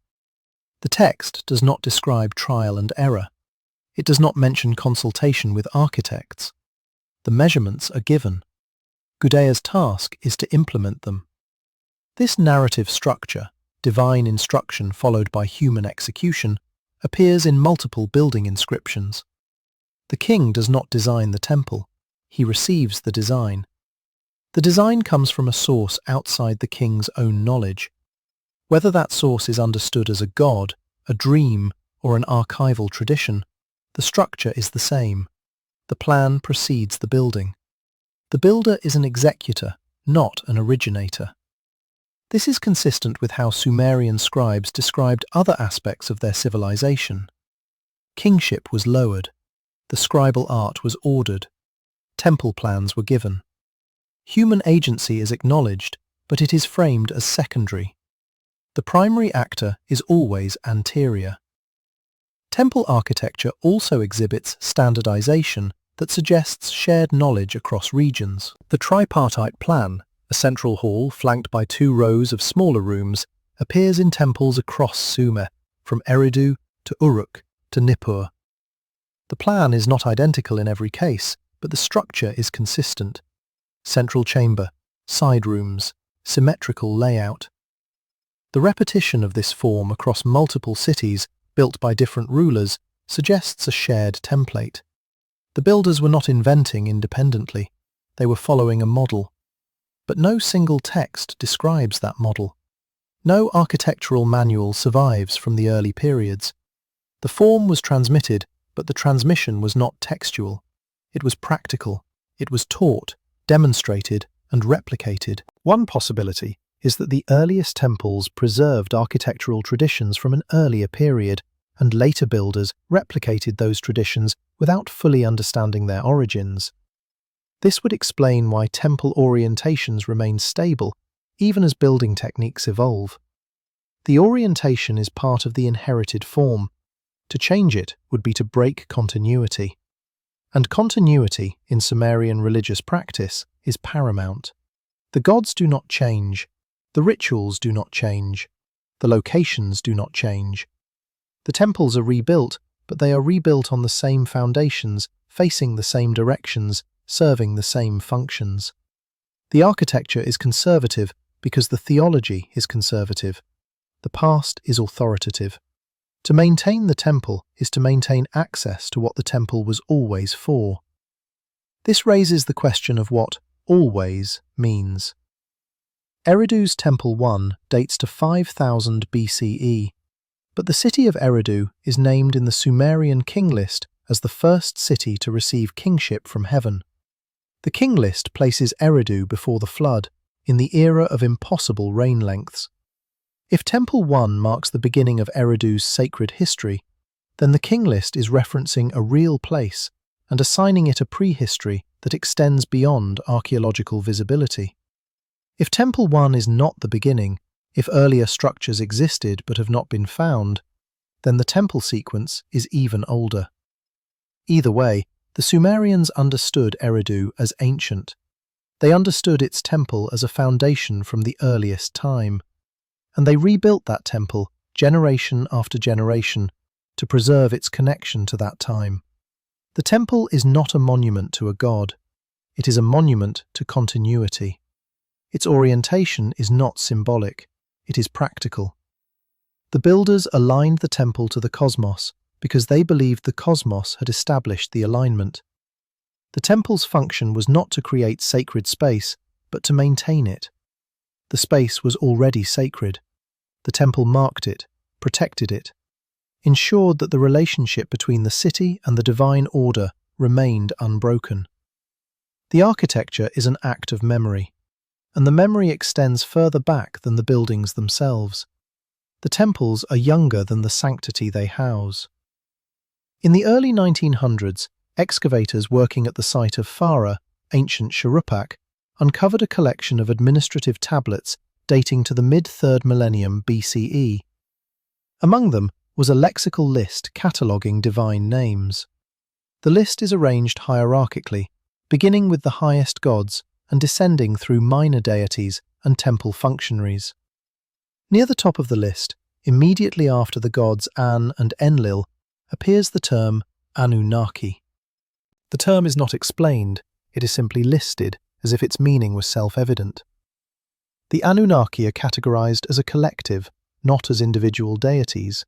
The text does not describe trial and error. It does not mention consultation with architects. The measurements are given. Gudea's task is to implement them. This narrative structure, divine instruction followed by human execution, appears in multiple building inscriptions. The king does not design the temple. He receives the design. The design comes from a source outside the king's own knowledge. Whether that source is understood as a god, a dream, or an archival tradition, the structure is the same. The plan precedes the building. The builder is an executor, not an originator. This is consistent with how Sumerian scribes described other aspects of their civilization. Kingship was lowered. The scribal art was ordered. Temple plans were given. Human agency is acknowledged, but it is framed as secondary. The primary actor is always anterior. Temple architecture also exhibits standardization that suggests shared knowledge across regions. The tripartite plan, a central hall flanked by 2 rows of smaller rooms, appears in temples across Sumer, from Eridu to Uruk to Nippur. The plan is not identical in every case, but the structure is consistent. Central chamber, side rooms, symmetrical layout. The repetition of this form across multiple cities, built by different rulers, suggests a shared template. The builders were not inventing independently. They were following a model. But no single text describes that model. No architectural manual survives from the early periods. The form was transmitted, but the transmission was not textual. It was practical. It was taught, demonstrated, and replicated. One possibility is that the earliest temples preserved architectural traditions from an earlier period, and later builders replicated those traditions without fully understanding their origins. This would explain why temple orientations remain stable, even as building techniques evolve. The orientation is part of the inherited form. To change it would be to break continuity. And continuity, in Sumerian religious practice, is paramount. The gods do not change. The rituals do not change. The locations do not change. The temples are rebuilt, but they are rebuilt on the same foundations, facing the same directions, serving the same functions. The architecture is conservative because the theology is conservative. The past is authoritative. To maintain the temple is to maintain access to what the temple was always for. This raises the question of what always means. Eridu's Temple 1 dates to 5000 BCE, but the city of Eridu is named in the Sumerian King List as the first city to receive kingship from heaven. The King List places Eridu before the flood, in the era of impossible reign lengths. If Temple 1 marks the beginning of Eridu's sacred history, then the King List is referencing a real place and assigning it a prehistory that extends beyond archaeological visibility. If Temple 1 is not the beginning, if earlier structures existed but have not been found, then the temple sequence is even older. Either way, the Sumerians understood Eridu as ancient. They understood its temple as a foundation from the earliest time, and they rebuilt that temple generation after generation to preserve its connection to that time. The temple is not a monument to a god. It is a monument to continuity. Its orientation is not symbolic. It is practical. The builders aligned the temple to the cosmos because they believed the cosmos had established the alignment. The temple's function was not to create sacred space, but to maintain it. The space was already sacred. The temple marked it, protected it, ensured that the relationship between the city and the divine order remained unbroken. The architecture is an act of memory, and the memory extends further back than the buildings themselves. The temples are younger than the sanctity they house. In the early 1900s, excavators working at the site of Farah, ancient Shuruppak, uncovered a collection of administrative tablets dating to the mid-3rd millennium BCE. Among them was a lexical list cataloguing divine names. The list is arranged hierarchically, beginning with the highest gods and descending through minor deities and temple functionaries. Near the top of the list, immediately after the gods An and Enlil, appears the term Anunnaki. The term is not explained, it is simply listed as if its meaning was self-evident. The Anunnaki are categorized as a collective, not as individual deities.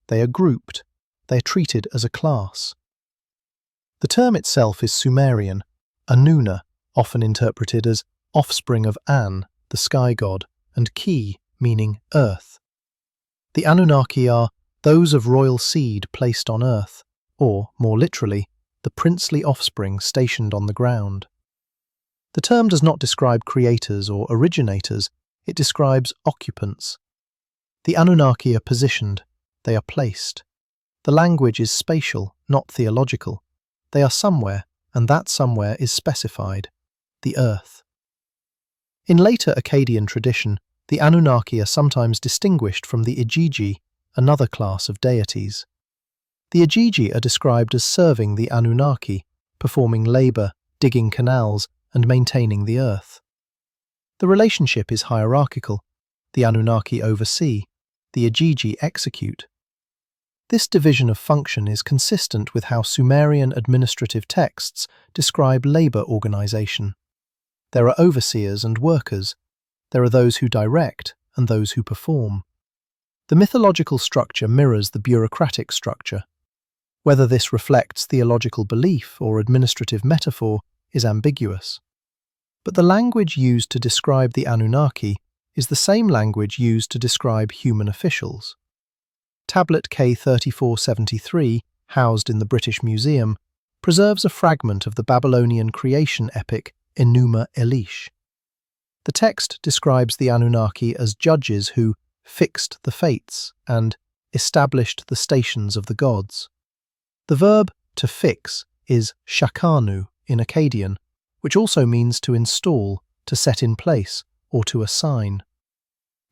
They are grouped. They are treated as a class. The term itself is Sumerian, Anuna, often interpreted as offspring of An, the sky god, and Ki, meaning earth. The Anunnaki are those of royal seed placed on earth, or, more literally, the princely offspring stationed on the ground. The term does not describe creators or originators, it describes occupants. The Anunnaki are positioned, they are placed. The language is spatial, not theological. They are somewhere, and that somewhere is specified: the earth. In later Akkadian tradition, the Anunnaki are sometimes distinguished from the Igigi, another class of deities. The Igigi are described as serving the Anunnaki, performing labour, digging canals, and maintaining the earth. The relationship is hierarchical. The Anunnaki oversee, the Igigi execute. This division of function is consistent with how Sumerian administrative texts describe labour organisation. There are overseers and workers. There are those who direct and those who perform. The mythological structure mirrors the bureaucratic structure. Whether this reflects theological belief or administrative metaphor is ambiguous. But the language used to describe the Anunnaki is the same language used to describe human officials. Tablet K3473, housed in the British Museum, preserves a fragment of the Babylonian creation epic Enuma Elish. The text describes the Anunnaki as judges who fixed the fates and established the stations of the gods. The verb to fix is shakanu in Akkadian, which also means to install, to set in place, or to assign.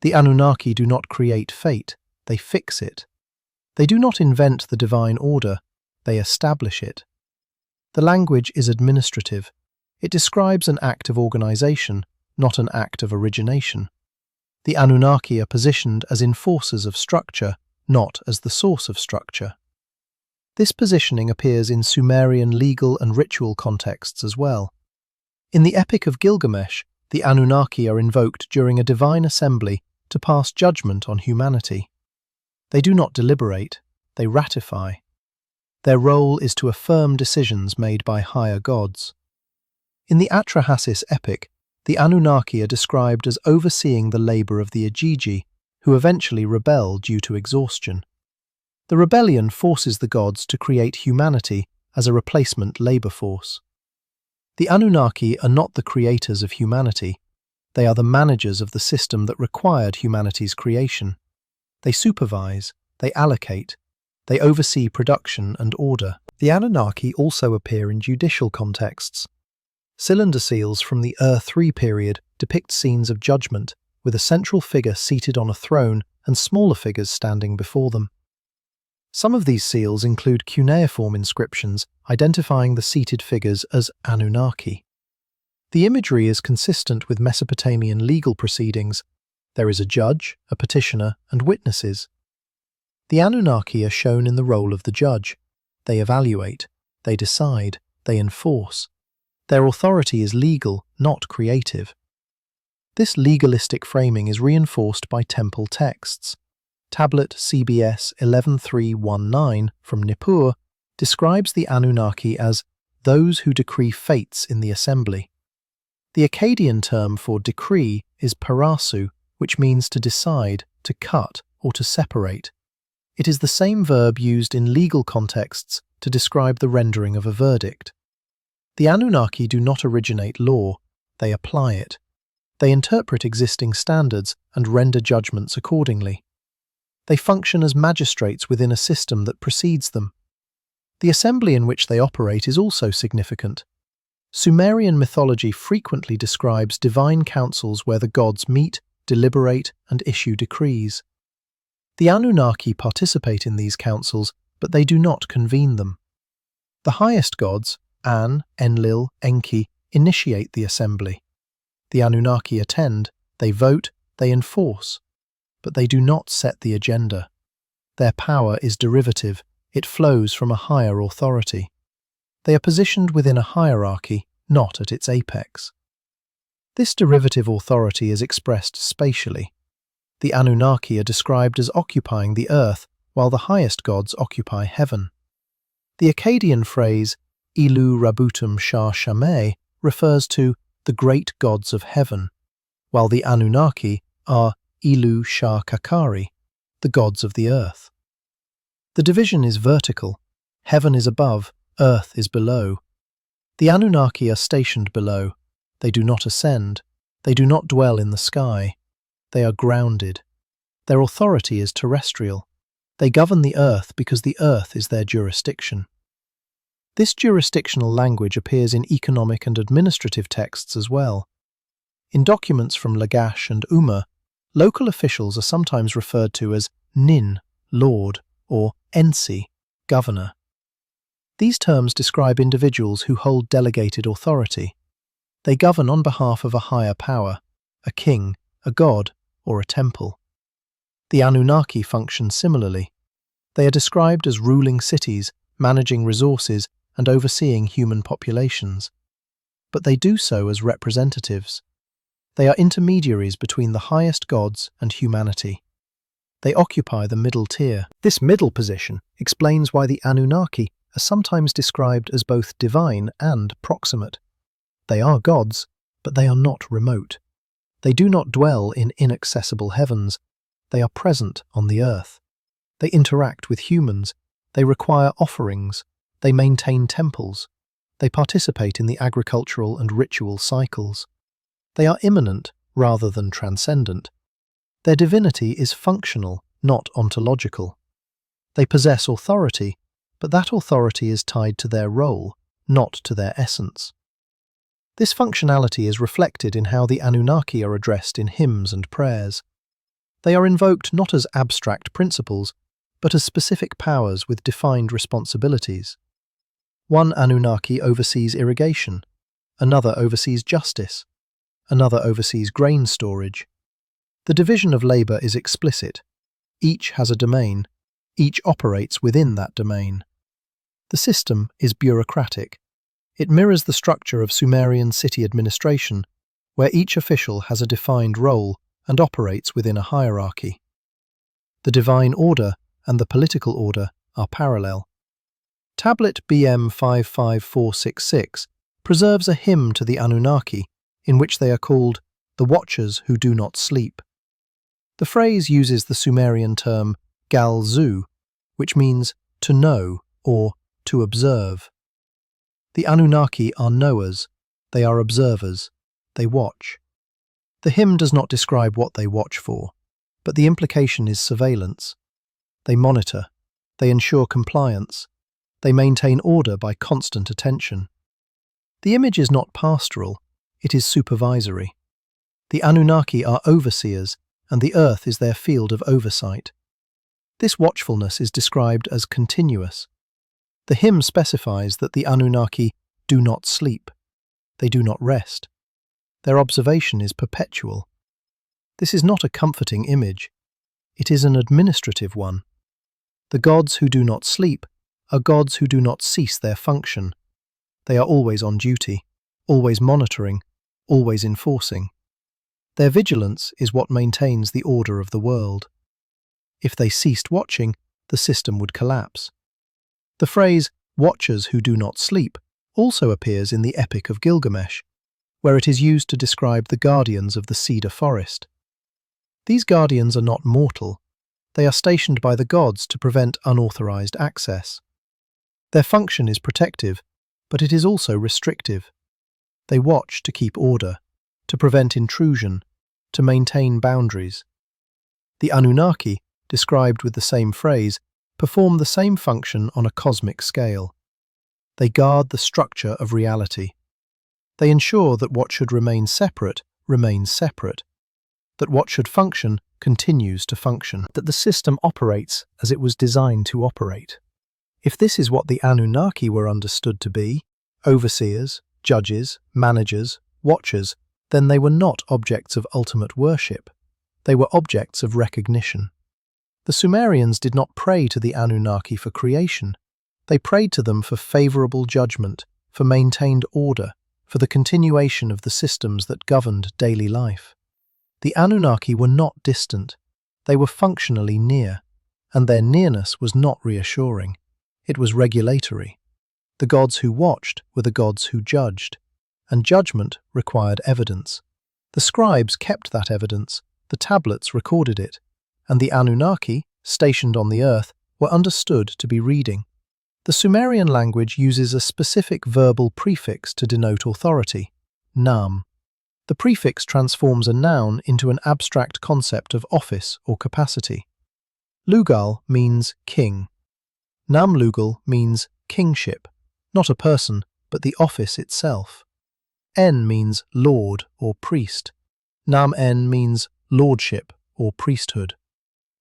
The Anunnaki do not create fate, they fix it. They do not invent the divine order, they establish it. The language is administrative. It describes an act of organization, not an act of origination. The Anunnaki are positioned as enforcers of structure, not as the source of structure. This positioning appears in Sumerian legal and ritual contexts as well. In the Epic of Gilgamesh, the Anunnaki are invoked during a divine assembly to pass judgment on humanity. They do not deliberate, they ratify. Their role is to affirm decisions made by higher gods. In the Atrahasis epic, the Anunnaki are described as overseeing the labour of the Igigi, who eventually rebel due to exhaustion. The rebellion forces the gods to create humanity as a replacement labour force. The Anunnaki are not the creators of humanity, they are the managers of the system that required humanity's creation. They supervise, they allocate, they oversee production and order. The Anunnaki also appear in judicial contexts. Cylinder seals from the Ur-3 period depict scenes of judgment, with a central figure seated on a throne and smaller figures standing before them. Some of these seals include cuneiform inscriptions identifying the seated figures as Anunnaki. The imagery is consistent with Mesopotamian legal proceedings. There is a judge, a petitioner, and witnesses. The Anunnaki are shown in the role of the judge. They evaluate, they decide, they enforce. Their authority is legal, not creative. This legalistic framing is reinforced by temple texts. Tablet CBS 11319 from Nippur describes the Anunnaki as those who decree fates in the assembly. The Akkadian term for decree is parasu, which means to decide, to cut, or to separate. It is the same verb used in legal contexts to describe the rendering of a verdict. The Anunnaki do not originate law, they apply it. They interpret existing standards and render judgments accordingly. They function as magistrates within a system that precedes them. The assembly in which they operate is also significant. Sumerian mythology frequently describes divine councils where the gods meet, deliberate, and issue decrees. The Anunnaki participate in these councils, but they do not convene them. The highest gods, An, Enlil, Enki, initiate the assembly. The Anunnaki attend, they vote, they enforce, but they do not set the agenda. Their power is derivative, it flows from a higher authority. They are positioned within a hierarchy, not at its apex. This derivative authority is expressed spatially. The Anunnaki are described as occupying the earth, while the highest gods occupy heaven. The Akkadian phrase, Ilu Rabutum Shah Shamay, refers to the great gods of heaven, while the Anunnaki are Ilu Shah Kakari, the gods of the earth. The division is vertical. Heaven is above, earth is below. The Anunnaki are stationed below. They do not ascend. They do not dwell in the sky. They are grounded. Their authority is terrestrial. They govern the earth because the earth is their jurisdiction. This jurisdictional language appears in economic and administrative texts as well. In documents from Lagash and Umma, local officials are sometimes referred to as Nin, Lord, or Ensi, Governor. These terms describe individuals who hold delegated authority. They govern on behalf of a higher power, a king, a god, or a temple. The Anunnaki function similarly. They are described as ruling cities, managing resources, and overseeing human populations. But they do so as representatives. They are intermediaries between the highest gods and humanity. They occupy the middle tier. This middle position explains why the Anunnaki are sometimes described as both divine and proximate. They are gods, but they are not remote. They do not dwell in inaccessible heavens. They are present on the earth. They interact with humans. They require offerings. They maintain temples. They participate in the agricultural and ritual cycles. They are immanent rather than transcendent. Their divinity is functional, not ontological. They possess authority, but that authority is tied to their role, not to their essence. This functionality is reflected in how the Anunnaki are addressed in hymns and prayers. They are invoked not as abstract principles, but as specific powers with defined responsibilities. One Anunnaki oversees irrigation, another oversees justice, another oversees grain storage. The division of labour is explicit. Each has a domain. Each operates within that domain. The system is bureaucratic. It mirrors the structure of Sumerian city administration, where each official has a defined role and operates within a hierarchy. The divine order and the political order are parallel. Tablet BM 55466 preserves a hymn to the Anunnaki, in which they are called the Watchers Who Do Not Sleep. The phrase uses the Sumerian term gal-zu, which means to know or to observe. The Anunnaki are knowers, they are observers, they watch. The hymn does not describe what they watch for, but the implication is surveillance. They monitor, they ensure compliance, they maintain order by constant attention. The image is not pastoral, it is supervisory. The Anunnaki are overseers, and the earth is their field of oversight. This watchfulness is described as continuous. The hymn specifies that the Anunnaki do not sleep. They do not rest. Their observation is perpetual. This is not a comforting image. It is an administrative one. The gods who do not sleep are gods who do not cease their function. They are always on duty, always monitoring, always enforcing. Their vigilance is what maintains the order of the world. If they ceased watching, the system would collapse. The phrase, "watchers who do not sleep," also appears in the Epic of Gilgamesh, where it is used to describe the guardians of the cedar forest. These guardians are not mortal. They are stationed by the gods to prevent unauthorized access. Their function is protective, but it is also restrictive. They watch to keep order, to prevent intrusion, to maintain boundaries. The Anunnaki, described with the same phrase, perform the same function on a cosmic scale. They guard the structure of reality. They ensure that what should remain separate remains separate, that what should function continues to function, that the system operates as it was designed to operate. If this is what the Anunnaki were understood to be, overseers, judges, managers, watchers, then they were not objects of ultimate worship. They were objects of recognition. The Sumerians did not pray to the Anunnaki for creation. They prayed to them for favorable judgment, for maintained order, for the continuation of the systems that governed daily life. The Anunnaki were not distant. They were functionally near, and their nearness was not reassuring. It was regulatory. The gods who watched were the gods who judged, and judgment required evidence. The scribes kept that evidence, the tablets recorded it, and the Anunnaki, stationed on the earth, were understood to be reading. The Sumerian language uses a specific verbal prefix to denote authority, nam. The prefix transforms a noun into an abstract concept of office or capacity. Lugal means king. Nam Lugal means kingship, not a person, but the office itself. En means lord or priest. Nam En means lordship or priesthood.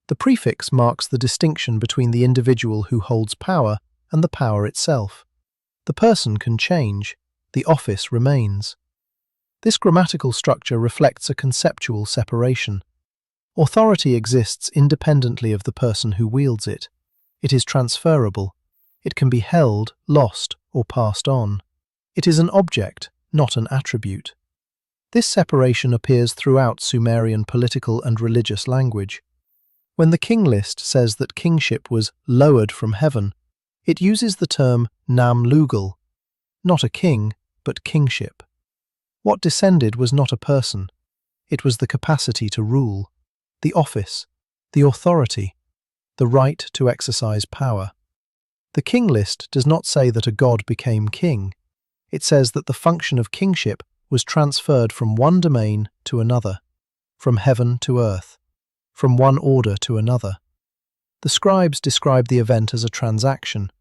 The prefix marks the distinction between the individual who holds power and the power itself. The person can change, the office remains. This grammatical structure reflects a conceptual separation. Authority exists independently of the person who wields it. It is transferable. It can be held, lost, or passed on. It is an object, not an attribute. This separation appears throughout Sumerian political and religious language. When the King List says that kingship was lowered from heaven, it uses the term Nam Lugal, not a king, but kingship. What descended was not a person. It was the capacity to rule, the office, the authority, the right to exercise power. The King List does not say that a god became king. It says that the function of kingship was transferred from one domain to another, from heaven to earth, from one order to another. The scribes describe the event as a transaction.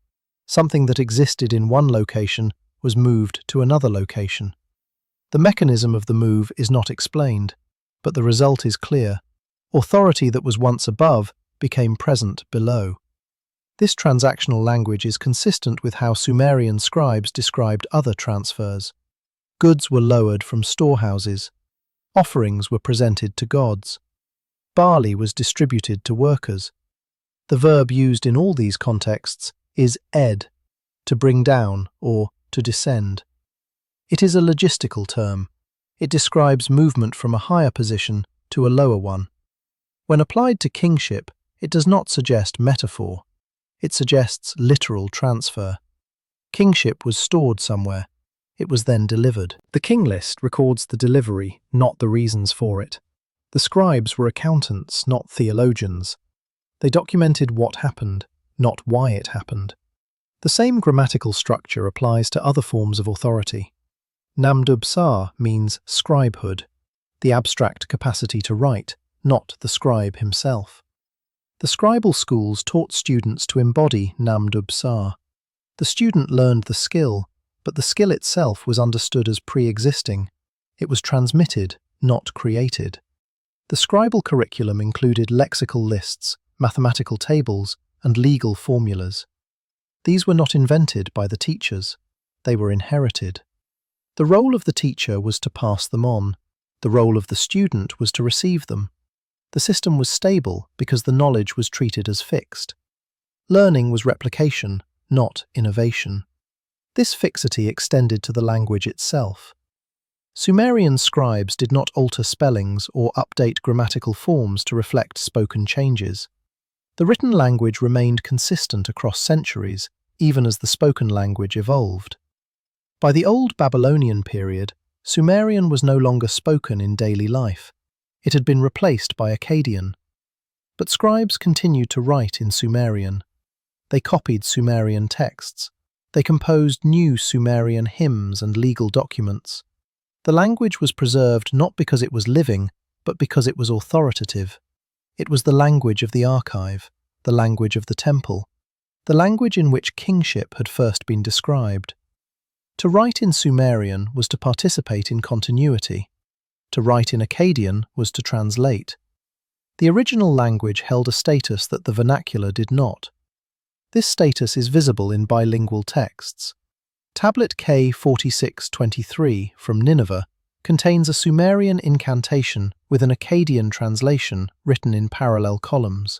Something that existed in one location was moved to another location. The mechanism of the move is not explained, but the result is clear. Authority that was once above became present below. This transactional language is consistent with how Sumerian scribes described other transfers. Goods were lowered from storehouses. Offerings were presented to gods. Barley was distributed to workers. The verb used in all these contexts is ed, to bring down or to descend. It is a logistical term. It describes movement from a higher position to a lower one. When applied to kingship, it does not suggest metaphor. It suggests literal transfer. Kingship was stored somewhere. It was then delivered. The King List records the delivery, not the reasons for it. The scribes were accountants, not theologians. They documented what happened, not why it happened. The same grammatical structure applies to other forms of authority. Namdub-Sar means scribehood, the abstract capacity to write, not the scribe himself. The scribal schools taught students to embody Namdub-Sar. The student learned the skill, but the skill itself was understood as pre-existing. It was transmitted, not created. The scribal curriculum included lexical lists, mathematical tables, and legal formulas. These were not invented by the teachers. They were inherited. The role of the teacher was to pass them on. The role of the student was to receive them. The system was stable because the knowledge was treated as fixed. Learning was replication, not innovation. This fixity extended to the language itself. Sumerian scribes did not alter spellings or update grammatical forms to reflect spoken changes. The written language remained consistent across centuries, even as the spoken language evolved. By the Old Babylonian period, Sumerian was no longer spoken in daily life. It had been replaced by Akkadian. But scribes continued to write in Sumerian. They copied Sumerian texts. They composed new Sumerian hymns and legal documents. The language was preserved not because it was living, but because it was authoritative. It was the language of the archive, the language of the temple, the language in which kingship had first been described. To write in Sumerian was to participate in continuity. To write in Akkadian was to translate. The original language held a status that the vernacular did not. This status is visible in bilingual texts. Tablet K4623 from Nineveh contains a Sumerian incantation with an Akkadian translation written in parallel columns.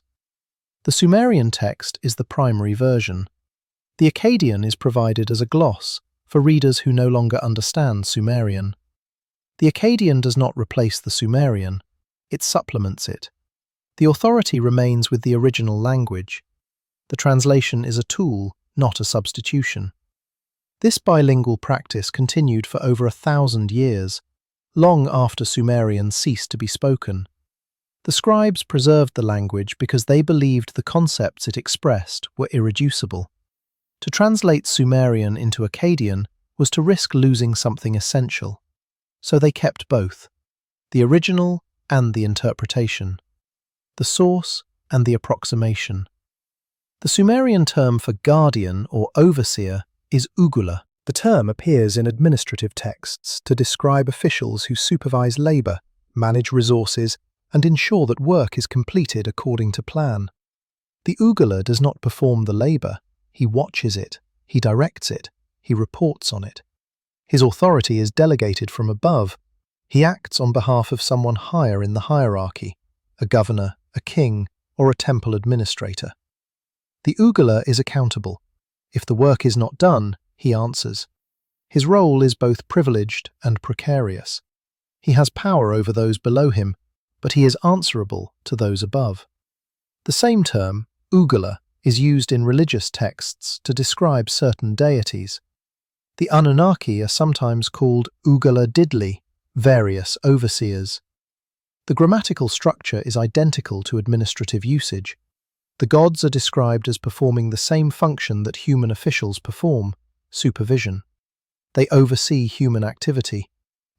The Sumerian text is the primary version. The Akkadian is provided as a gloss for readers who no longer understand Sumerian. The Akkadian does not replace the Sumerian, it supplements it. The authority remains with the original language. The translation is a tool, not a substitution. This bilingual practice continued for over 1,000 years, long after Sumerian ceased to be spoken. The scribes preserved the language because they believed the concepts it expressed were irreducible. To translate Sumerian into Akkadian was to risk losing something essential. So they kept both, the original and the interpretation, the source and the approximation. The Sumerian term for guardian or overseer is ugula. The term appears in administrative texts to describe officials who supervise labor, manage resources, and ensure that work is completed according to plan. The ugula does not perform the labor, he watches it, he directs it, he reports on it. His authority is delegated from above. He acts on behalf of someone higher in the hierarchy, a governor, a king, or a temple administrator. The ugula is accountable. If the work is not done, he answers. His role is both privileged and precarious. He has power over those below him, but he is answerable to those above. The same term, ugula, is used in religious texts to describe certain deities. The Anunnaki are sometimes called ugala didli, various overseers. The grammatical structure is identical to administrative usage. The gods are described as performing the same function that human officials perform, supervision. They oversee human activity.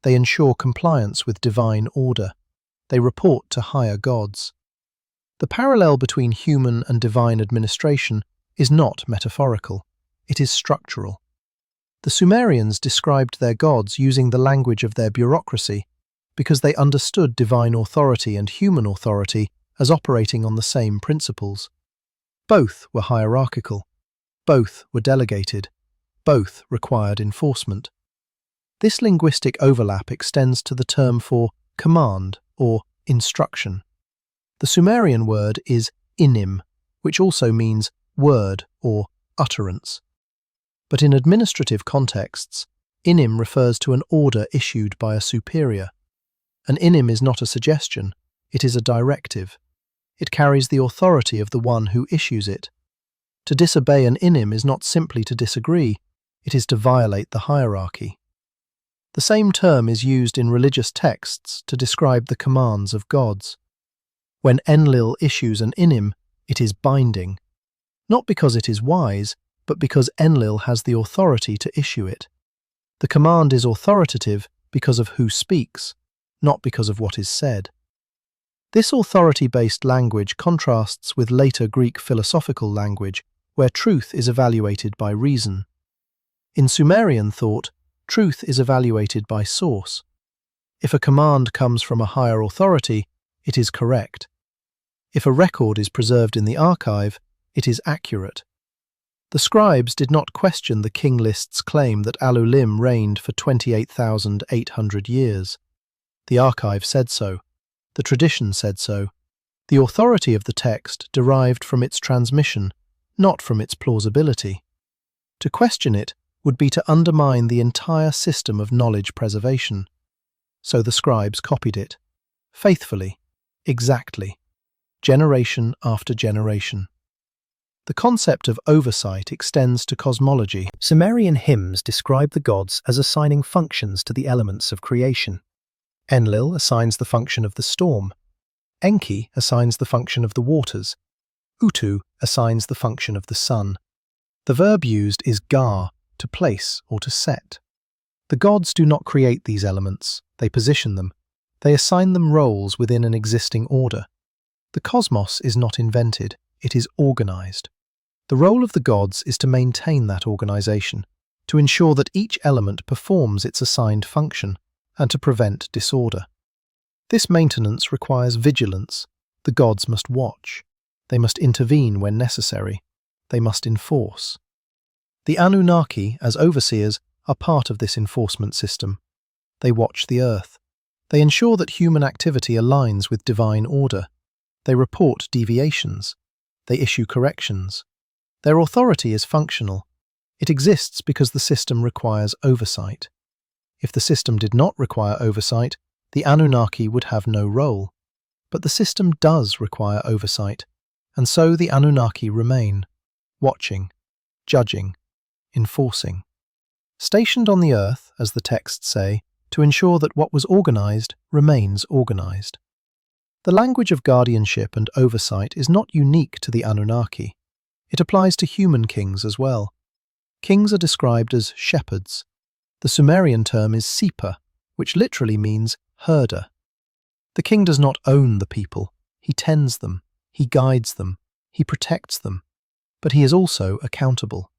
They ensure compliance with divine order. They report to higher gods. The parallel between human and divine administration is not metaphorical, it is structural. The Sumerians described their gods using the language of their bureaucracy because they understood divine authority and human authority as operating on the same principles. Both were hierarchical, both were delegated, both required enforcement. This linguistic overlap extends to the term for command or instruction. The Sumerian word is inim, which also means word or utterance. But in administrative contexts, inim refers to an order issued by a superior. An inim is not a suggestion, it is a directive. It carries the authority of the one who issues it. To disobey an inim is not simply to disagree, it is to violate the hierarchy. The same term is used in religious texts to describe the commands of gods. When Enlil issues an inim, it is binding, not because it is wise, but because Enlil has the authority to issue it. The command is authoritative because of who speaks, not because of what is said. This authority-based language contrasts with later Greek philosophical language, where truth is evaluated by reason. In Sumerian thought, truth is evaluated by source. If a command comes from a higher authority, it is correct. If a record is preserved in the archive, it is accurate. The scribes did not question the King List's claim that Alulim reigned for 28,800 years. The archive said so. The tradition said so. The authority of the text derived from its transmission, not from its plausibility. To question it would be to undermine the entire system of knowledge preservation. So the scribes copied it, faithfully, exactly, generation after generation. The concept of oversight extends to cosmology. Sumerian hymns describe the gods as assigning functions to the elements of creation. Enlil assigns the function of the storm. Enki assigns the function of the waters. Utu assigns the function of the sun. The verb used is gar, to place or to set. The gods do not create these elements, they position them. They assign them roles within an existing order. The cosmos is not invented, it is organized. The role of the gods is to maintain that organization, to ensure that each element performs its assigned function, and to prevent disorder. This maintenance requires vigilance. The gods must watch. They must intervene when necessary. They must enforce. The Anunnaki, as overseers, are part of this enforcement system. They watch the earth. They ensure that human activity aligns with divine order. They report deviations. They issue corrections. Their authority is functional. It exists because the system requires oversight. If the system did not require oversight, the Anunnaki would have no role. But the system does require oversight, and so the Anunnaki remain, watching, judging, enforcing. Stationed on the earth, as the texts say, to ensure that what was organized remains organized. The language of guardianship and oversight is not unique to the Anunnaki. It applies to human kings as well. Kings are described as shepherds. The Sumerian term is sepa, which literally means herder. The king does not own the people. He tends them, he guides them, he protects them. But he is also accountable.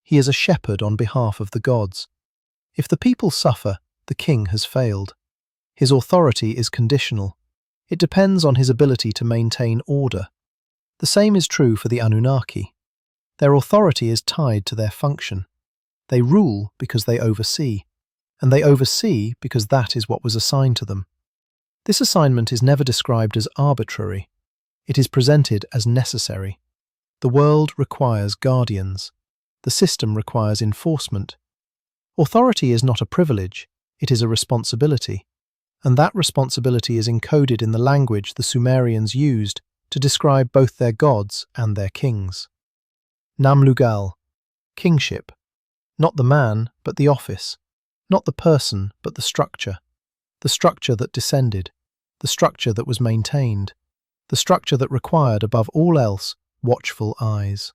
He is a shepherd on behalf of the gods. If the people suffer, the king has failed. His authority is conditional. It depends on his ability to maintain order. The same is true for the Anunnaki. Their authority is tied to their function. They rule because they oversee, and they oversee because that is what was assigned to them. This assignment is never described as arbitrary. It is presented as necessary. The world requires guardians. The system requires enforcement. Authority is not a privilege, it is a responsibility, and that responsibility is encoded in the language the Sumerians used to describe both their gods and their kings. Namlugal, kingship, not the man but the office, not the person but the structure that descended, the structure that was maintained, the structure that required above all else watchful eyes.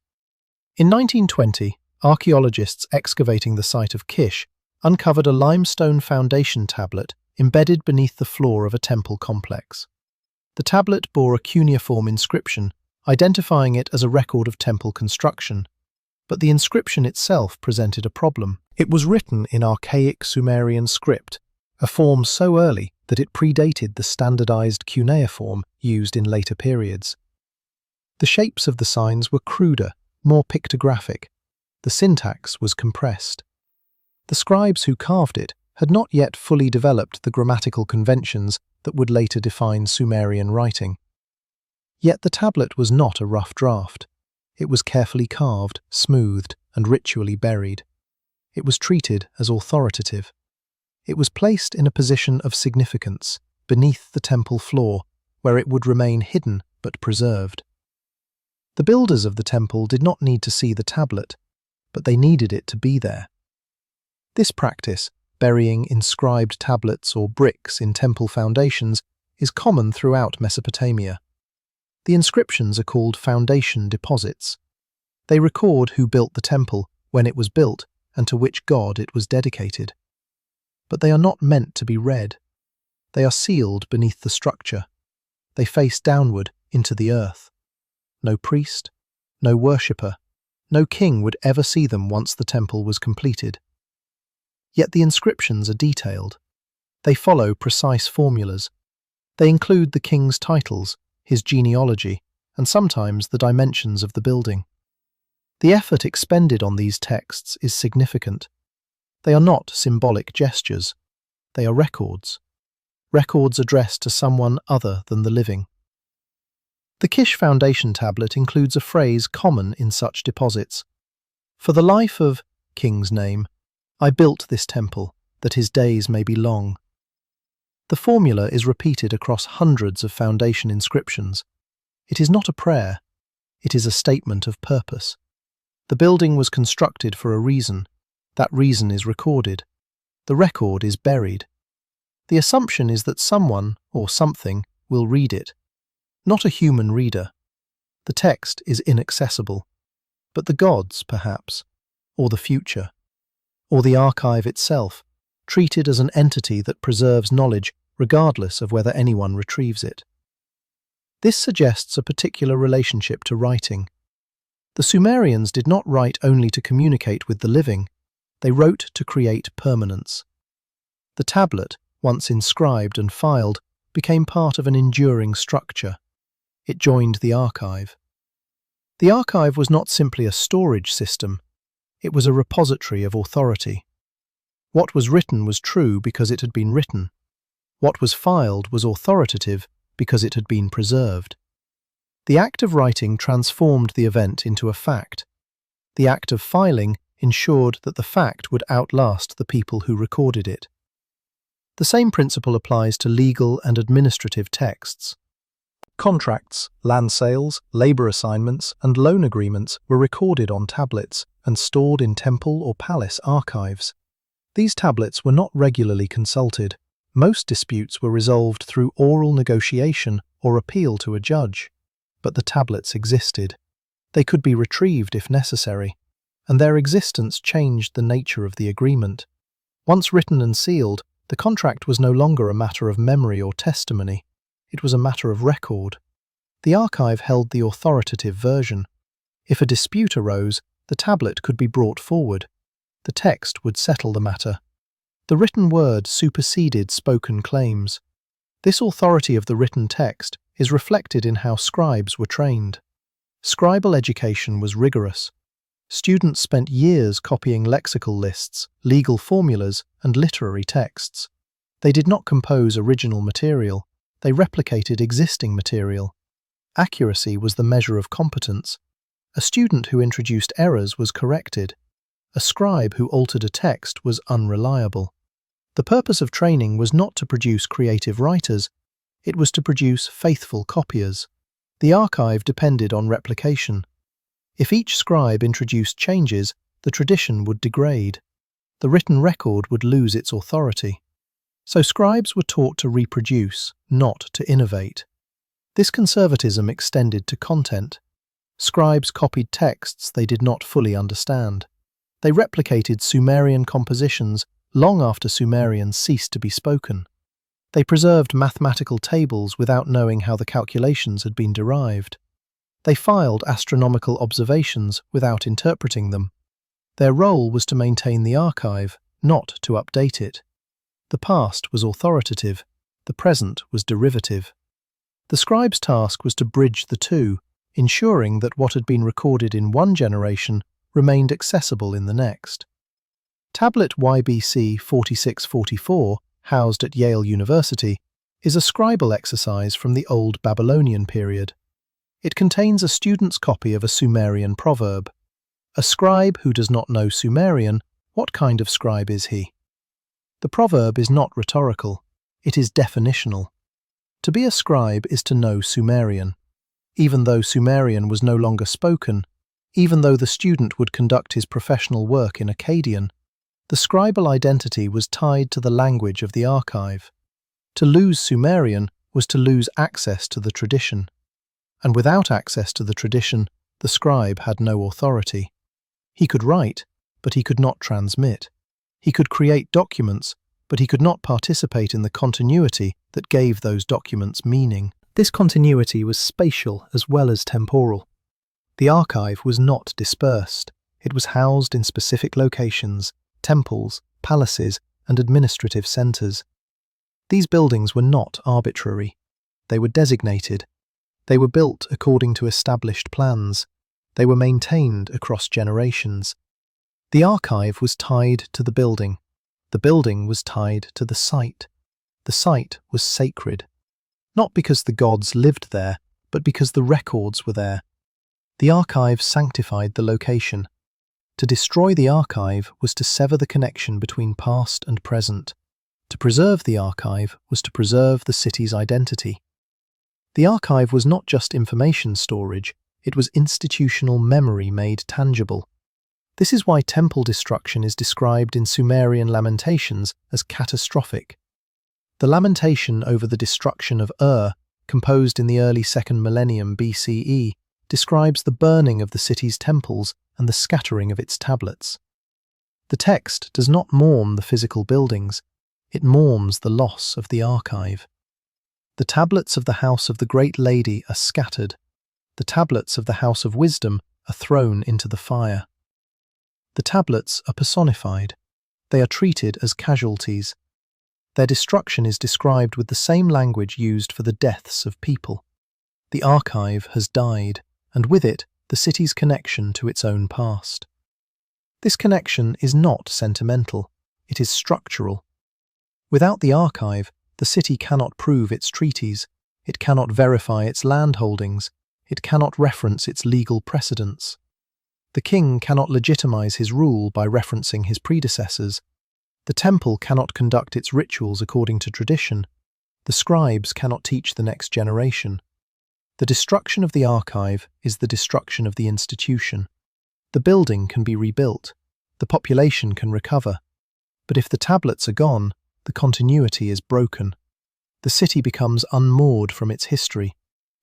In 1920, archaeologists excavating the site of Kish uncovered a limestone foundation tablet embedded beneath the floor of a temple complex. The tablet bore a cuneiform inscription, identifying it as a record of temple construction, but the inscription itself presented a problem. It was written in archaic Sumerian script, a form so early that it predated the standardized cuneiform used in later periods. The shapes of the signs were cruder, more pictographic. The syntax was compressed. The scribes who carved it had not yet fully developed the grammatical conventions that would later define Sumerian writing. Yet the tablet was not a rough draft. It was carefully carved, smoothed, and ritually buried. It was treated as authoritative. It was placed in a position of significance, beneath the temple floor, where it would remain hidden but preserved. The builders of the temple did not need to see the tablet, but they needed it to be there. This practice, burying inscribed tablets or bricks in temple foundations, is common throughout Mesopotamia. The inscriptions are called foundation deposits. They record who built the temple, when it was built, and to which god it was dedicated. But they are not meant to be read. They are sealed beneath the structure. They face downward into the earth. No priest, no worshipper, no king would ever see them once the temple was completed. Yet the inscriptions are detailed. They follow precise formulas. They include the king's titles, his genealogy, and sometimes the dimensions of the building. The effort expended on these texts is significant. They are not symbolic gestures. They are records. Records addressed to someone other than the living. The Kish foundation tablet includes a phrase common in such deposits. For the life of king's name, I built this temple, that his days may be long. The formula is repeated across hundreds of foundation inscriptions. It is not a prayer. It is a statement of purpose. The building was constructed for a reason. That reason is recorded. The record is buried. The assumption is that someone, or something, will read it. Not a human reader. The text is inaccessible. But the gods, perhaps, or the future, or the archive itself, treated as an entity that preserves knowledge regardless of whether anyone retrieves it. This suggests a particular relationship to writing. The Sumerians did not write only to communicate with the living, they wrote to create permanence. The tablet, once inscribed and filed, became part of an enduring structure. It joined the archive. The archive was not simply a storage system, it was a repository of authority. What was written was true because it had been written. What was filed was authoritative because it had been preserved. The act of writing transformed the event into a fact. The act of filing ensured that the fact would outlast the people who recorded it. The same principle applies to legal and administrative texts. Contracts, land sales, labour assignments, and loan agreements were recorded on tablets and stored in temple or palace archives. These tablets were not regularly consulted. Most disputes were resolved through oral negotiation or appeal to a judge. But the tablets existed. They could be retrieved if necessary, and their existence changed the nature of the agreement. Once written and sealed, the contract was no longer a matter of memory or testimony. It was a matter of record. The archive held the authoritative version. If a dispute arose, the tablet could be brought forward. The text would settle the matter. The written word superseded spoken claims. This authority of the written text is reflected in how scribes were trained. Scribal education was rigorous. Students spent years copying lexical lists, legal formulas, and literary texts. They did not compose original material, they replicated existing material. Accuracy was the measure of competence. A student who introduced errors was corrected. A scribe who altered a text was unreliable. The purpose of training was not to produce creative writers, it was to produce faithful copiers. The archive depended on replication. If each scribe introduced changes, the tradition would degrade. The written record would lose its authority. So scribes were taught to reproduce, not to innovate. This conservatism extended to content. Scribes copied texts they did not fully understand. They replicated Sumerian compositions long after Sumerian ceased to be spoken. They preserved mathematical tables without knowing how the calculations had been derived. They filed astronomical observations without interpreting them. Their role was to maintain the archive, not to update it. The past was authoritative, the present was derivative. The scribe's task was to bridge the two, ensuring that what had been recorded in one generation remained accessible in the next. Tablet YBC 4644, housed at Yale University, is a scribal exercise from the Old Babylonian period. It contains a student's copy of a Sumerian proverb. A scribe who does not know Sumerian, what kind of scribe is he? The proverb is not rhetorical, it is definitional. To be a scribe is to know Sumerian. Even though Sumerian was no longer spoken, even though the student would conduct his professional work in Akkadian, the scribal identity was tied to the language of the archive. To lose Sumerian was to lose access to the tradition. And without access to the tradition, the scribe had no authority. He could write, but he could not transmit. He could create documents, but he could not participate in the continuity that gave those documents meaning. This continuity was spatial as well as temporal. The archive was not dispersed. It was housed in specific locations, temples, palaces, and administrative centres. These buildings were not arbitrary. They were designated. They were built according to established plans. They were maintained across generations. The archive was tied to the building. The building was tied to the site. The site was sacred. Not because the gods lived there, but because the records were there. The archive sanctified the location. To destroy the archive was to sever the connection between past and present. To preserve the archive was to preserve the city's identity. The archive was not just information storage, it was institutional memory made tangible. This is why temple destruction is described in Sumerian lamentations as catastrophic. The lamentation over the destruction of Ur, composed in the early 2nd millennium BCE, describes the burning of the city's temples and the scattering of its tablets. The text does not mourn the physical buildings, it mourns the loss of the archive. The tablets of the house of the Great Lady are scattered. The tablets of the house of wisdom are thrown into the fire. The tablets are personified. They are treated as casualties. Their destruction is described with the same language used for the deaths of people. The archive has died, and with it, the city's connection to its own past. This connection is not sentimental, it is structural. Without the archive, the city cannot prove its treaties, it cannot verify its land holdings, it cannot reference its legal precedents. The king cannot legitimize his rule by referencing his predecessors. The temple cannot conduct its rituals according to tradition. The scribes cannot teach the next generation. The destruction of the archive is the destruction of the institution. The building can be rebuilt. The population can recover. But if the tablets are gone, the continuity is broken. The city becomes unmoored from its history.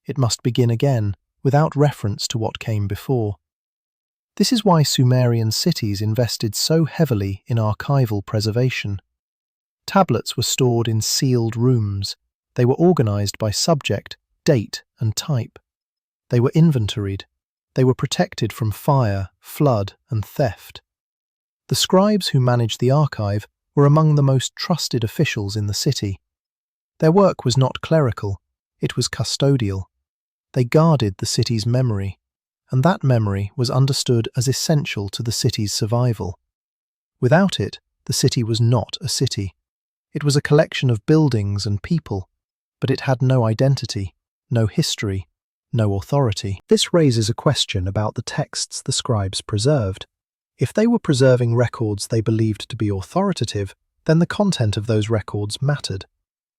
It must begin again, without reference to what came before. This is why Sumerian cities invested so heavily in archival preservation. Tablets were stored in sealed rooms. They were organized by subject, date, and type. They were inventoried. They were protected from fire, flood, and theft. The scribes who managed the archive were among the most trusted officials in the city. Their work was not clerical, it was custodial. They guarded the city's memory, and that memory was understood as essential to the city's survival. Without it, the city was not a city. It was a collection of buildings and people, but it had no identity, no history, no authority. This raises a question about the texts the scribes preserved. If they were preserving records they believed to be authoritative, then the content of those records mattered.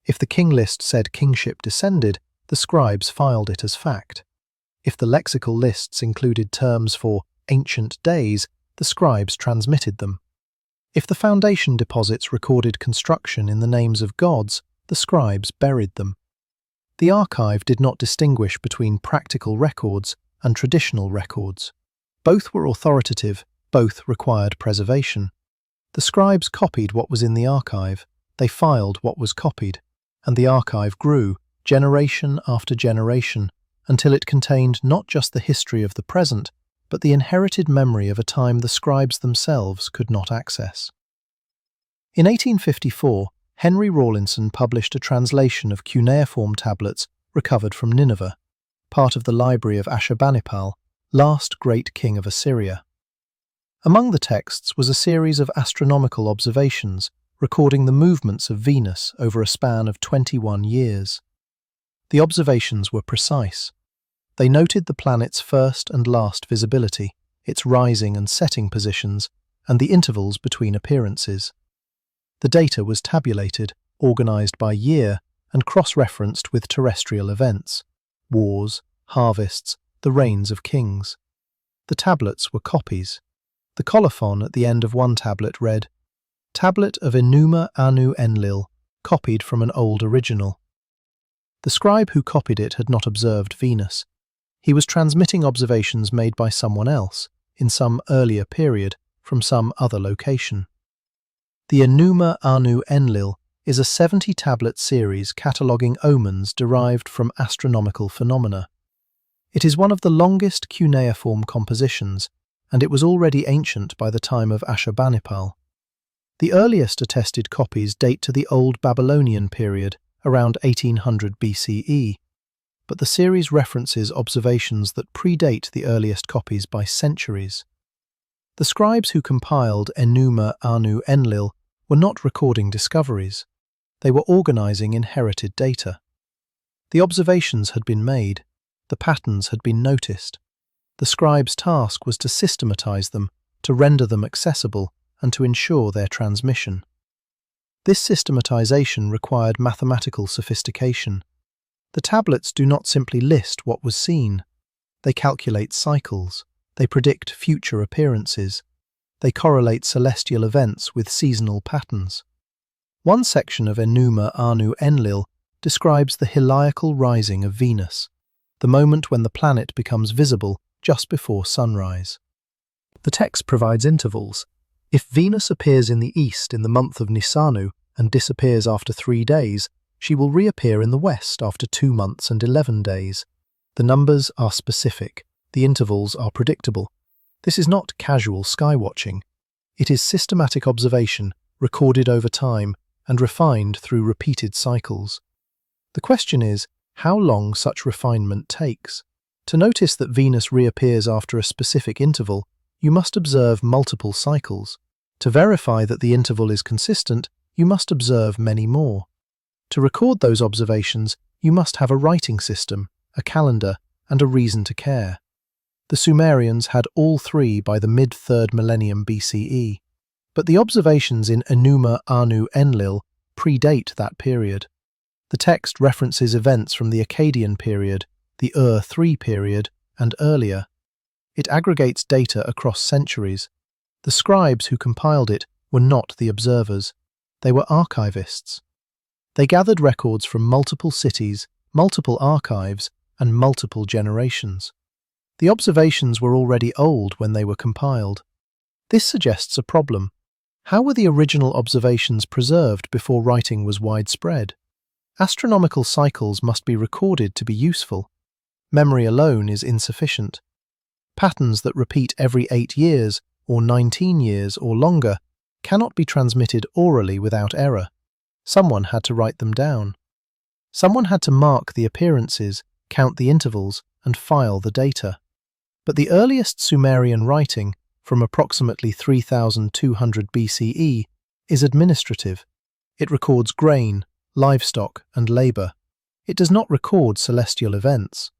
If the King List said kingship descended, the scribes filed it as fact. If the lexical lists included terms for ancient days, the scribes transmitted them. If the foundation deposits recorded construction in the names of gods, the scribes buried them. The archive did not distinguish between practical records and traditional records. Both were authoritative, both required preservation. The scribes copied what was in the archive, they filed what was copied, and the archive grew, generation after generation, until it contained not just the history of the present, but the inherited memory of a time the scribes themselves could not access. In 1854, Henry Rawlinson published a translation of cuneiform tablets recovered from Nineveh, part of the library of Ashurbanipal, last great king of Assyria. Among the texts was a series of astronomical observations recording the movements of Venus over a span of 21 years. The observations were precise. They noted the planet's first and last visibility, its rising and setting positions, and the intervals between appearances. The data was tabulated, organized by year, and cross-referenced with terrestrial events, wars, harvests, the reigns of kings. The tablets were copies. The colophon at the end of one tablet read, "Tablet of Enuma Anu Enlil, copied from an old original." The scribe who copied it had not observed Venus. He was transmitting observations made by someone else, in some earlier period, from some other location. The Enuma Anu Enlil is a 70-tablet series cataloguing omens derived from astronomical phenomena. It is one of the longest cuneiform compositions, and it was already ancient by the time of Ashurbanipal. The earliest attested copies date to the Old Babylonian period, around 1800 BCE, but the series references observations that predate the earliest copies by centuries. The scribes who compiled Enuma Anu Enlil were not recording discoveries. They were organizing inherited data. The observations had been made. The patterns had been noticed. The scribe's task was to systematize them, to render them accessible, and to ensure their transmission. This systematization required mathematical sophistication. The tablets do not simply list what was seen. They calculate cycles. They predict future appearances. They correlate celestial events with seasonal patterns. One section of Enuma Anu Enlil describes the heliacal rising of Venus, the moment when the planet becomes visible just before sunrise. The text provides intervals. If Venus appears in the east in the month of Nisanu and disappears after 3 days, she will reappear in the west after 2 months and 11 days. The numbers are specific. The intervals are predictable. This is not casual skywatching. It is systematic observation, recorded over time and refined through repeated cycles. The question is, how long such refinement takes? To notice that Venus reappears after a specific interval, you must observe multiple cycles. To verify that the interval is consistent, you must observe many more. To record those observations, you must have a writing system, a calendar, and a reason to care. The Sumerians had all three by the mid-3rd millennium BCE, but the observations in Enuma Anu Enlil predate that period. The text references events from the Akkadian period, the Ur-3 period, and earlier. It aggregates data across centuries. The scribes who compiled it were not the observers. They were archivists. They gathered records from multiple cities, multiple archives, and multiple generations. The observations were already old when they were compiled. This suggests a problem. How were the original observations preserved before writing was widespread? Astronomical cycles must be recorded to be useful. Memory alone is insufficient. Patterns that repeat every 8 years, or 19 years, or longer, cannot be transmitted orally without error. Someone had to write them down. Someone had to mark the appearances, count the intervals, and file the data. But the earliest Sumerian writing, from approximately 3200 BCE, is administrative. It records grain, livestock, and labour. It does not record celestial events.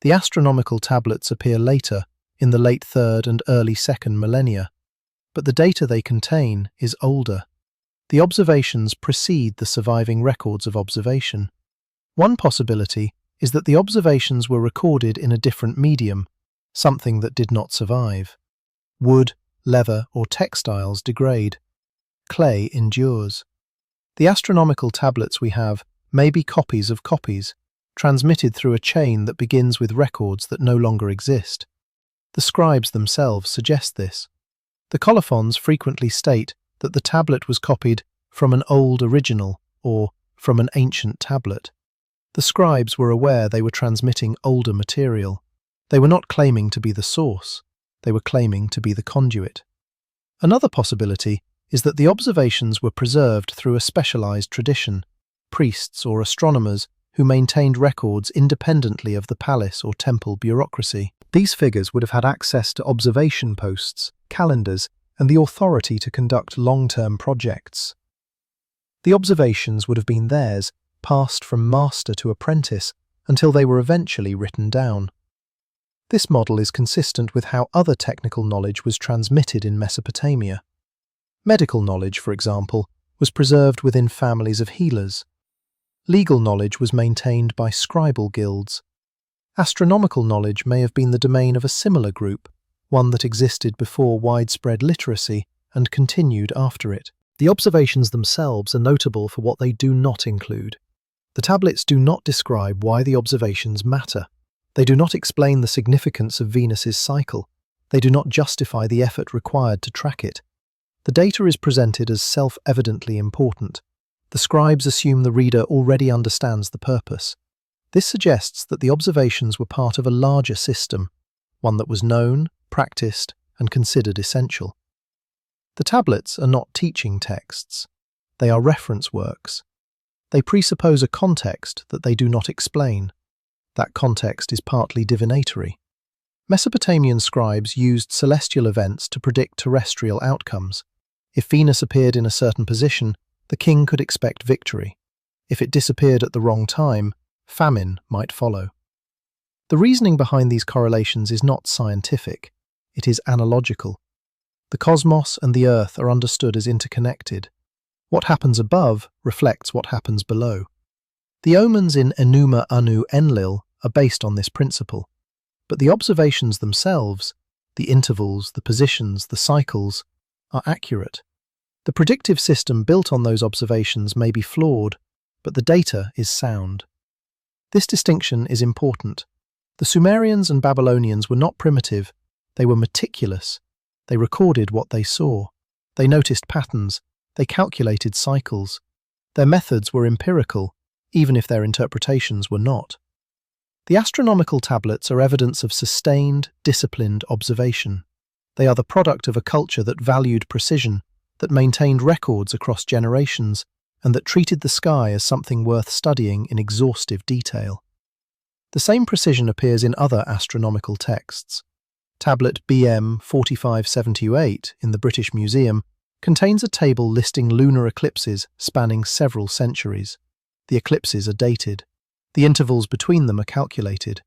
The astronomical tablets appear later, in the late 3rd and early 2nd millennia, but the data they contain is older. The observations precede the surviving records of observation. One possibility is that the observations were recorded in a different medium, something that did not survive. Wood, leather, or textiles degrade. Clay endures. The astronomical tablets we have may be copies of copies, transmitted through a chain that begins with records that no longer exist. The scribes themselves suggest this. The colophons frequently state that the tablet was copied from an old original or from an ancient tablet. The scribes were aware they were transmitting older material. They were not claiming to be the source. They were claiming to be the conduit. Another possibility is that the observations were preserved through a specialized tradition, priests or astronomers who maintained records independently of the palace or temple bureaucracy. These figures would have had access to observation posts, calendars, and the authority to conduct long-term projects. The observations would have been theirs, passed from master to apprentice, until they were eventually written down. This model is consistent with how other technical knowledge was transmitted in Mesopotamia. Medical knowledge, for example, was preserved within families of healers. Legal knowledge was maintained by scribal guilds. Astronomical knowledge may have been the domain of a similar group, one that existed before widespread literacy and continued after it. The observations themselves are notable for what they do not include. The tablets do not describe why the observations matter. They do not explain the significance of Venus's cycle. They do not justify the effort required to track it. The data is presented as self-evidently important. The scribes assume the reader already understands the purpose. This suggests that the observations were part of a larger system, one that was known, practiced, and considered essential. The tablets are not teaching texts. They are reference works. They presuppose a context that they do not explain. That context is partly divinatory. Mesopotamian scribes used celestial events to predict terrestrial outcomes. If Venus appeared in a certain position, the king could expect victory. If it disappeared at the wrong time, famine might follow. The reasoning behind these correlations is not scientific. It is analogical. The cosmos and the earth are understood as interconnected. What happens above reflects what happens below. The omens in Enuma Anu Enlil are based on this principle. But the observations themselves, the intervals, the positions, the cycles, are accurate. The predictive system built on those observations may be flawed, but the data is sound. This distinction is important. The Sumerians and Babylonians were not primitive, they were meticulous. They recorded what they saw. They noticed patterns. They calculated cycles. Their methods were empirical, even if their interpretations were not. The astronomical tablets are evidence of sustained, disciplined observation. They are the product of a culture that valued precision, that maintained records across generations, and that treated the sky as something worth studying in exhaustive detail. The same precision appears in other astronomical texts. Tablet BM 4578 in the British Museum contains a table listing lunar eclipses spanning several centuries. The eclipses are dated. The intervals between them are calculated.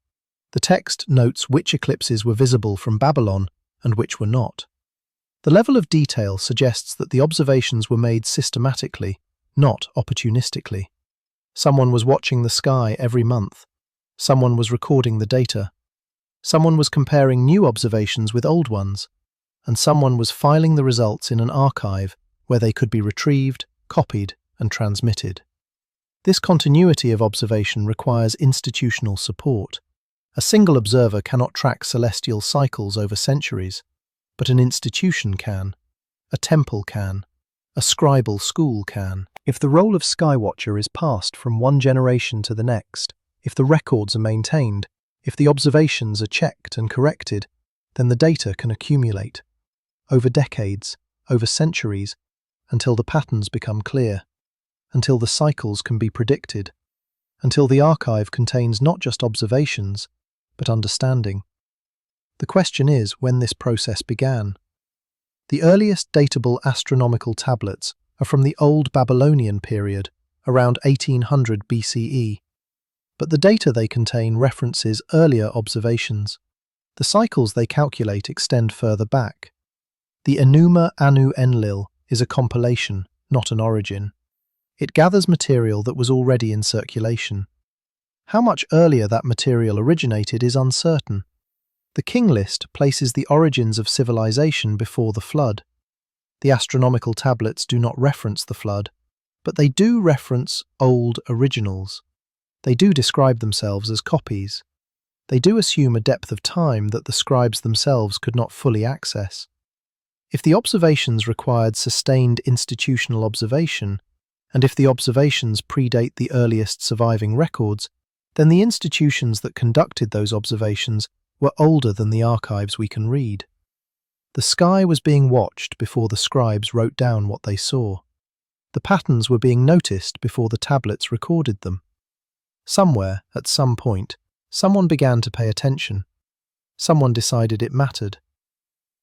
The text notes which eclipses were visible from Babylon and which were not. The level of detail suggests that the observations were made systematically, not opportunistically. Someone was watching the sky every month. Someone was recording the data. Someone was comparing new observations with old ones, and someone was filing the results in an archive where they could be retrieved, copied, and transmitted. This continuity of observation requires institutional support. A single observer cannot track celestial cycles over centuries, but an institution can. A temple can. A scribal school can. If the role of skywatcher is passed from one generation to the next, if the records are maintained, if the observations are checked and corrected, then the data can accumulate over decades, over centuries, until the patterns become clear, until the cycles can be predicted, until the archive contains not just observations, but understanding. The question is when this process began. The earliest datable astronomical tablets are from the Old Babylonian period, around 1800 BCE, but the data they contain references earlier observations. The cycles they calculate extend further back. The Enuma Anu Enlil is a compilation, not an origin. It gathers material that was already in circulation. How much earlier that material originated is uncertain. The King List places the origins of civilization before the flood. The astronomical tablets do not reference the flood, but they do reference old originals. They do describe themselves as copies. They do assume a depth of time that the scribes themselves could not fully access. If the observations required sustained institutional observation, and if the observations predate the earliest surviving records, then the institutions that conducted those observations were older than the archives we can read. The sky was being watched before the scribes wrote down what they saw. The patterns were being noticed before the tablets recorded them. Somewhere, at some point, someone began to pay attention. Someone decided it mattered.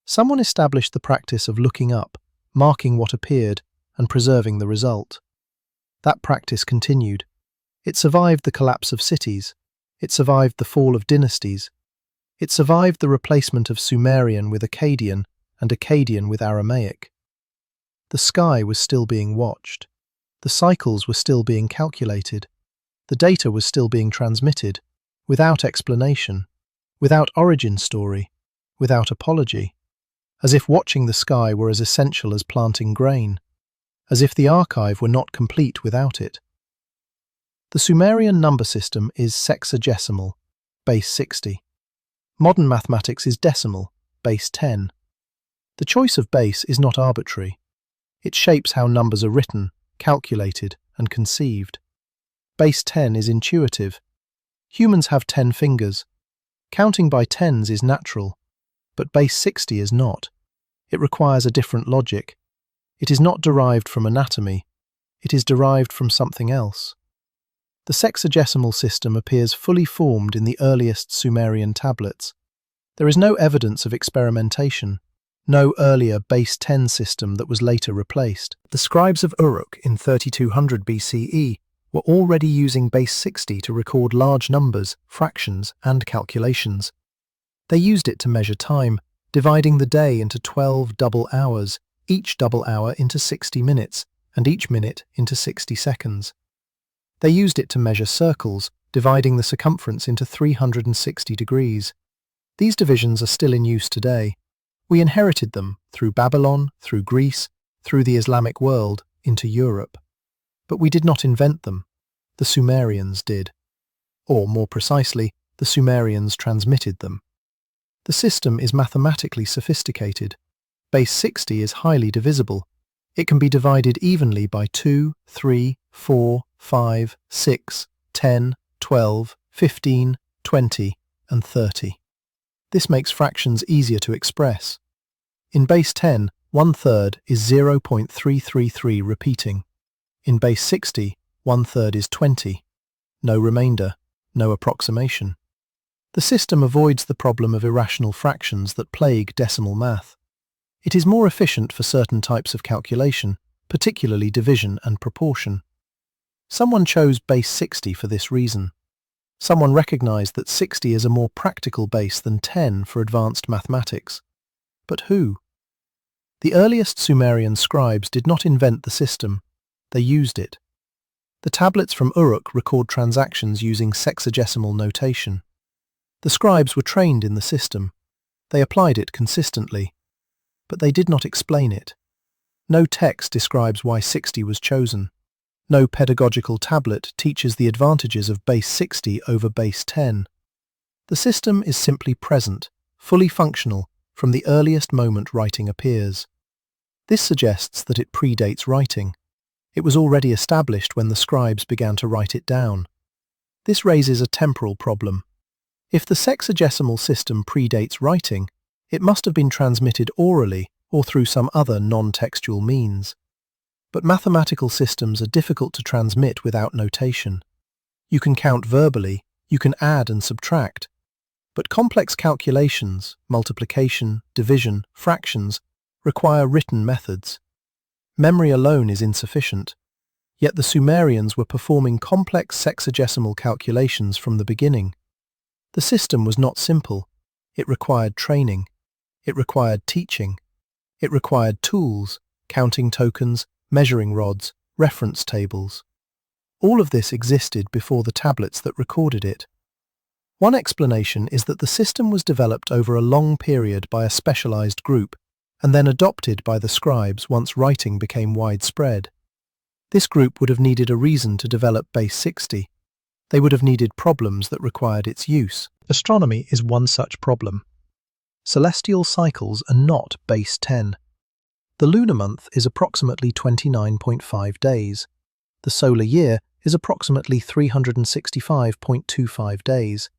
Someone established the practice of looking up, marking what appeared, and preserving the result. That practice continued. It survived the collapse of cities. It survived the fall of dynasties. It survived the replacement of Sumerian with Akkadian and Akkadian with Aramaic. The sky was still being watched. The cycles were still being calculated. The data was still being transmitted, without explanation, without origin story, without apology, as if watching the sky were as essential as planting grain, as if the archive were not complete without it. The Sumerian number system is sexagesimal, base 60. Modern mathematics is decimal, base 10. The choice of base is not arbitrary. It shapes how numbers are written, calculated, and conceived. Base 10 is intuitive. Humans have 10 fingers. Counting by tens is natural, but base 60 is not. It requires a different logic. It is not derived from anatomy. It is derived from something else. The sexagesimal system appears fully formed in the earliest Sumerian tablets. There is no evidence of experimentation, no earlier base 10 system that was later replaced. The scribes of Uruk in 3200 BCE were already using base 60 to record large numbers, fractions, and calculations. They used it to measure time, dividing the day into 12 double hours, each double hour into 60 minutes, and each minute into 60 seconds. They used it to measure circles, dividing the circumference into 360 degrees. These divisions are still in use today. We inherited them through Babylon, through Greece, through the Islamic world, into Europe. But we did not invent them. The Sumerians did. Or, more precisely, the Sumerians transmitted them. The system is mathematically sophisticated. Base 60 is highly divisible. It can be divided evenly by 2, 3, 4, 5, 6, 10, 12, 15, 20, and 30. This makes fractions easier to express. In base 10, 1/3 is 0.333 repeating. In base 60, 1/3 is 20. No remainder, no approximation. The system avoids the problem of irrational fractions that plague decimal math. It is more efficient for certain types of calculation, particularly division and proportion. Someone chose base 60 for this reason. Someone recognized that 60 is a more practical base than 10 for advanced mathematics. But who? The earliest Sumerian scribes did not invent the system. They used it. The tablets from Uruk record transactions using sexagesimal notation. The scribes were trained in the system. They applied it consistently. But they did not explain it. No text describes why 60 was chosen. No pedagogical tablet teaches the advantages of base 60 over base 10. The system is simply present, fully functional, from the earliest moment writing appears. This suggests that it predates writing. It was already established when the scribes began to write it down. This raises a temporal problem. If the sexagesimal system predates writing, it must have been transmitted orally or through some other non-textual means. But mathematical systems are difficult to transmit without notation. You can count verbally, you can add and subtract, but complex calculations, multiplication, division, fractions, require written methods. Memory alone is insufficient, yet the Sumerians were performing complex sexagesimal calculations from the beginning. The system was not simple. It required training. It required teaching. It required tools, counting tokens, measuring rods, reference tables. All of this existed before the tablets that recorded it. One explanation is that the system was developed over a long period by a specialized group and then adopted by the scribes once writing became widespread. This group would have needed a reason to develop base 60. They would have needed problems that required its use. Astronomy is one such problem. Celestial cycles are not base 10. The lunar month is approximately 29.5 days. The solar year is approximately 365.25 days.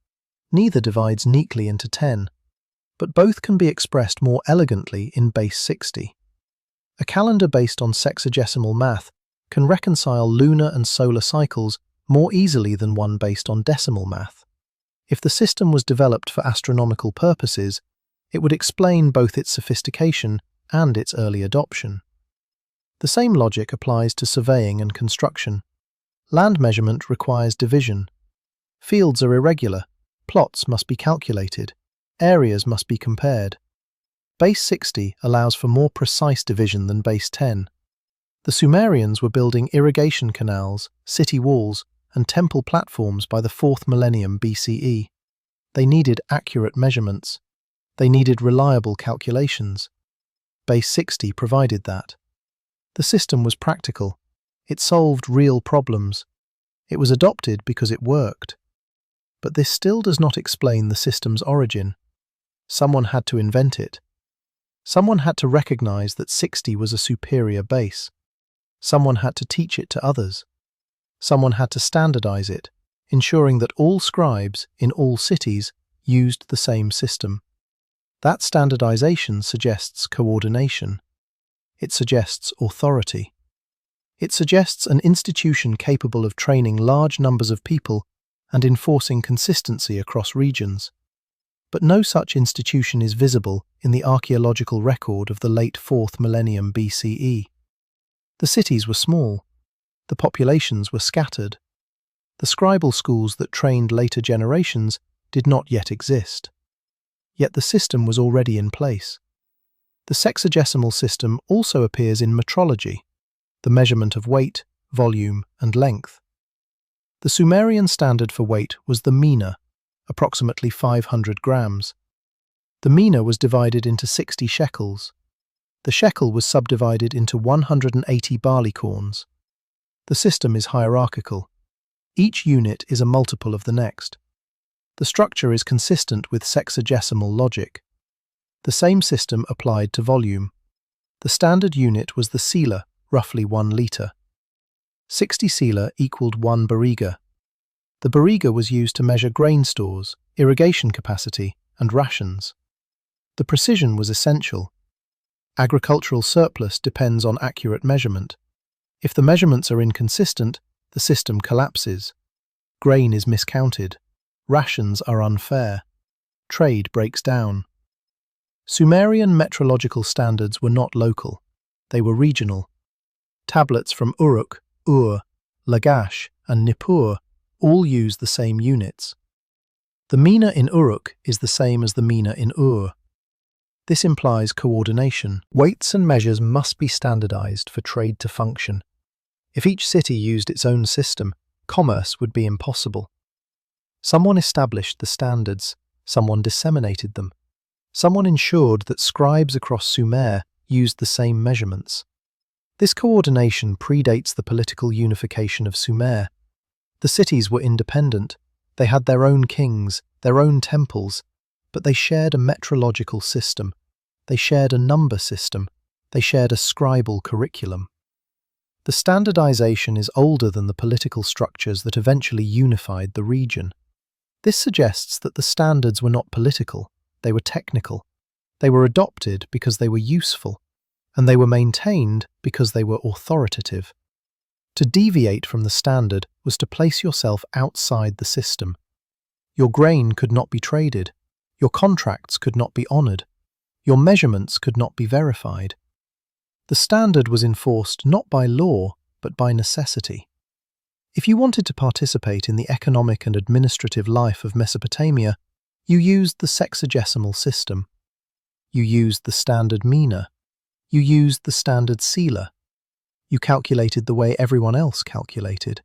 Neither divides neatly into 10, but both can be expressed more elegantly in base 60. A calendar based on sexagesimal math can reconcile lunar and solar cycles more easily than one based on decimal math. If the system was developed for astronomical purposes, it would explain both its sophistication and its early adoption. The same logic applies to surveying and construction. Land measurement requires division. Fields are irregular. Plots must be calculated. Areas must be compared. Base 60 allows for more precise division than base 10. The Sumerians were building irrigation canals, city walls, and temple platforms by the 4th millennium BCE. They needed accurate measurements. They needed reliable calculations. Base 60 provided that. The system was practical. It solved real problems. It was adopted because it worked. But this still does not explain the system's origin. Someone had to invent it. Someone had to recognize that 60 was a superior base. Someone had to teach it to others. Someone had to standardize it, ensuring that all scribes in all cities used the same system. That standardization suggests coordination. It suggests authority. It suggests an institution capable of training large numbers of people and enforcing consistency across regions. But no such institution is visible in the archaeological record of the late 4th millennium BCE. The cities were small. The populations were scattered. The scribal schools that trained later generations did not yet exist. Yet the system was already in place. The sexagesimal system also appears in metrology, the measurement of weight, volume, and length. The Sumerian standard for weight was the mina, approximately 500 grams. The mina was divided into 60 shekels. The shekel was subdivided into 180 barley corns. The system is hierarchical. Each unit is a multiple of the next. The structure is consistent with sexagesimal logic. The same system applied to volume. The standard unit was the selah, roughly 1 litre. 60 selah equaled 1 bariga. The bariga was used to measure grain stores, irrigation capacity, and rations. The precision was essential. Agricultural surplus depends on accurate measurement. If the measurements are inconsistent, the system collapses. Grain is miscounted. Rations are unfair. Trade breaks down. Sumerian metrological standards were not local. They were regional. Tablets from Uruk, Ur, Lagash, and Nippur all use the same units. The mina in Uruk is the same as the mina in Ur. This implies coordination. Weights and measures must be standardized for trade to function. If each city used its own system, commerce would be impossible. Someone established the standards, someone disseminated them. Someone ensured that scribes across Sumer used the same measurements. This coordination predates the political unification of Sumer. The cities were independent, they had their own kings, their own temples, but they shared a metrological system, they shared a number system, they shared a scribal curriculum. The standardization is older than the political structures that eventually unified the region. This suggests that the standards were not political, they were technical. They were adopted because they were useful, and they were maintained because they were authoritative. To deviate from the standard was to place yourself outside the system. Your grain could not be traded, your contracts could not be honoured, your measurements could not be verified. The standard was enforced not by law, but by necessity. If you wanted to participate in the economic and administrative life of Mesopotamia, you used the sexagesimal system. You used the standard mina. You used the standard sealer. You calculated the way everyone else calculated.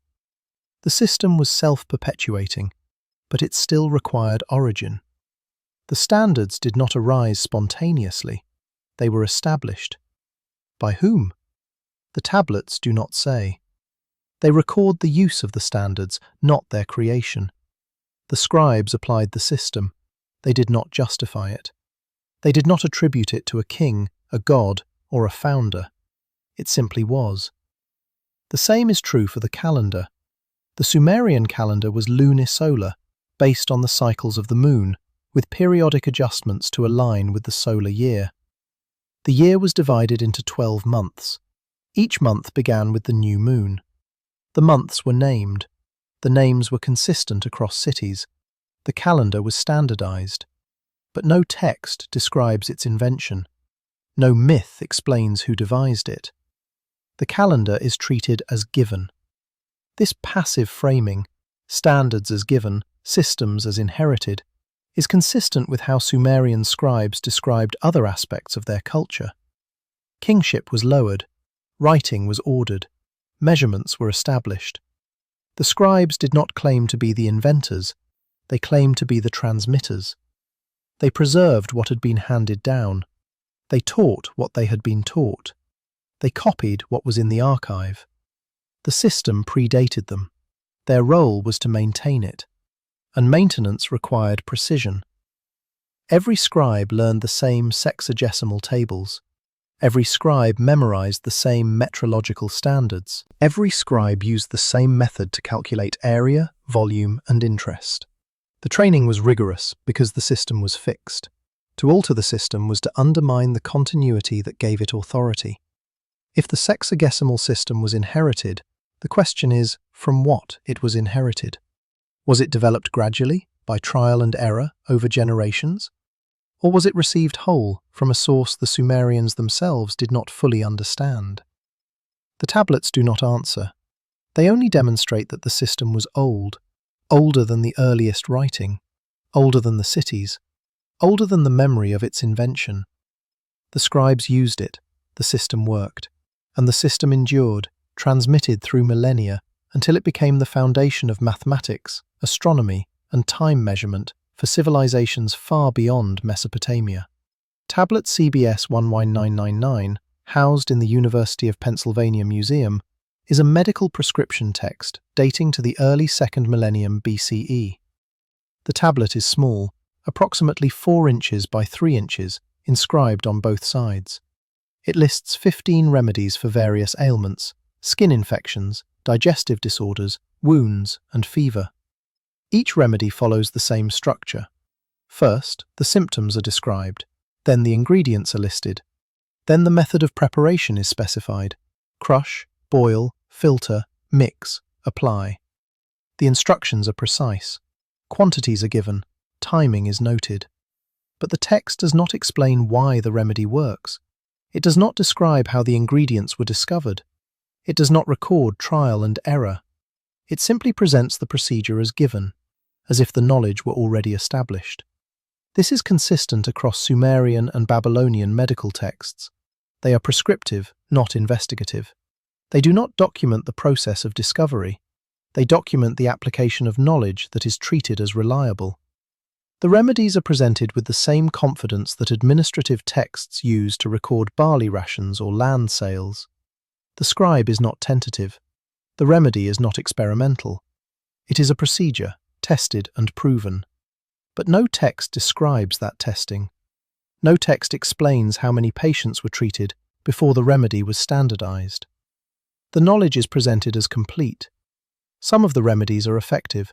The system was self-perpetuating, but it still required origin. The standards did not arise spontaneously. They were established. By whom? The tablets do not say. They record the use of the standards, not their creation. The scribes applied the system. They did not justify it. They did not attribute it to a king, a god, or a founder. It simply was. The same is true for the calendar. The Sumerian calendar was lunisolar, based on the cycles of the moon, with periodic adjustments to align with the solar year. The year was divided into 12 months. Each month began with the new moon. The months were named. The names were consistent across cities. The calendar was standardized. But no text describes its invention. No myth explains who devised it. The calendar is treated as given. This passive framing, standards as given, systems as inherited, is consistent with how Sumerian scribes described other aspects of their culture. Kingship was lowered, writing was ordered, measurements were established. The scribes did not claim to be the inventors, they claimed to be the transmitters. They preserved what had been handed down. They taught what they had been taught. They copied what was in the archive. The system predated them. Their role was to maintain it, and maintenance required precision. Every scribe learned the same sexagesimal tables. Every scribe memorized the same metrological standards. Every scribe used the same method to calculate area, volume, and interest. The training was rigorous because the system was fixed. To alter the system was to undermine the continuity that gave it authority. If the sexagesimal system was inherited, the question is, from what it was inherited? Was it developed gradually, by trial and error, over generations? Or was it received whole, from a source the Sumerians themselves did not fully understand? The tablets do not answer. They only demonstrate that the system was old, older than the earliest writing, older than the cities, older than the memory of its invention. The scribes used it, the system worked, and the system endured, transmitted through millennia, until it became the foundation of mathematics, astronomy, and time measurement for civilizations far beyond Mesopotamia. Tablet CBS 11999, housed in the University of Pennsylvania Museum, is a medical prescription text dating to the early 2nd millennium BCE. The tablet is small, approximately 4 inches by 3 inches, inscribed on both sides. It lists 15 remedies for various ailments, skin infections, digestive disorders, wounds, and fever. Each remedy follows the same structure. First, the symptoms are described, then the ingredients are listed, then the method of preparation is specified: crush, boil, filter, mix, apply. The instructions are precise. Quantities are given. Timing is noted. But the text does not explain why the remedy works. It does not describe how the ingredients were discovered. It does not record trial and error. It simply presents the procedure as given, as if the knowledge were already established. This is consistent across Sumerian and Babylonian medical texts. They are prescriptive, not investigative. They do not document the process of discovery. They document the application of knowledge that is treated as reliable. The remedies are presented with the same confidence that administrative texts use to record barley rations or land sales. The scribe is not tentative. The remedy is not experimental. It is a procedure, tested and proven. But no text describes that testing. No text explains how many patients were treated before the remedy was standardized. The knowledge is presented as complete. Some of the remedies are effective.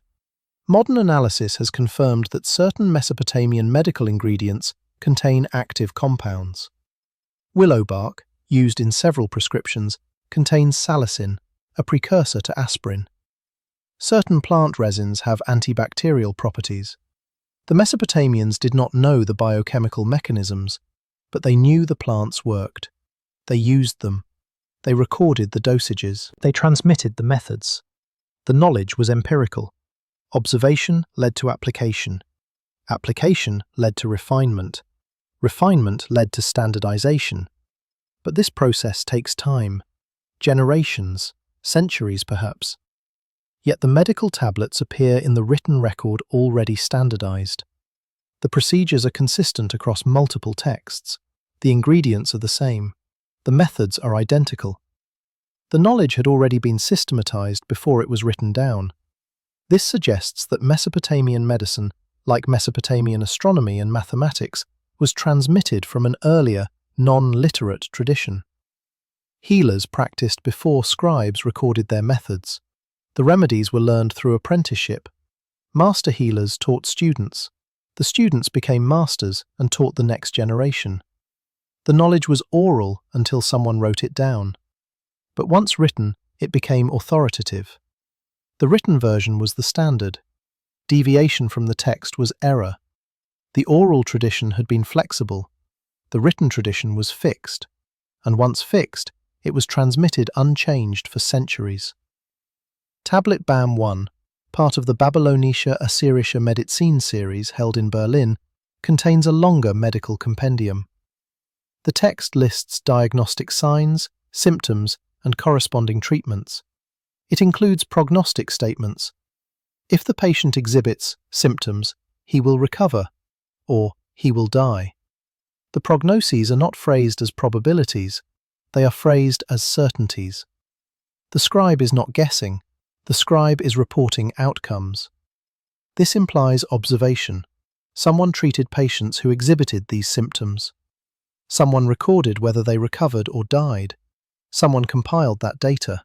Modern analysis has confirmed that certain Mesopotamian medical ingredients contain active compounds. Willow bark, used in several prescriptions, contains salicin, a precursor to aspirin. Certain plant resins have antibacterial properties. The Mesopotamians did not know the biochemical mechanisms, but they knew the plants worked. They used them. They recorded the dosages. They transmitted the methods. The knowledge was empirical. Observation led to application. Application led to refinement. Refinement led to standardization. But this process takes time. Generations, centuries perhaps. Yet the medical tablets appear in the written record already standardized. The procedures are consistent across multiple texts. The ingredients are the same. The methods are identical. The knowledge had already been systematized before it was written down. This suggests that Mesopotamian medicine, like Mesopotamian astronomy and mathematics, was transmitted from an earlier, non-literate tradition. Healers practiced before scribes recorded their methods. The remedies were learned through apprenticeship. Master healers taught students. The students became masters and taught the next generation. The knowledge was oral until someone wrote it down. But once written, it became authoritative. The written version was the standard. Deviation from the text was error. The oral tradition had been flexible. The written tradition was fixed. And once fixed, it was transmitted unchanged for centuries. Tablet Bam 1, part of the Babylonische Assyrische Medizin series held in Berlin, contains a longer medical compendium. The text lists diagnostic signs, symptoms, and corresponding treatments. It includes prognostic statements. If the patient exhibits symptoms, he will recover, or he will die. The prognoses are not phrased as probabilities, they are phrased as certainties. The scribe is not guessing, the scribe is reporting outcomes. This implies observation. Someone treated patients who exhibited these symptoms. Someone recorded whether they recovered or died. Someone compiled that data.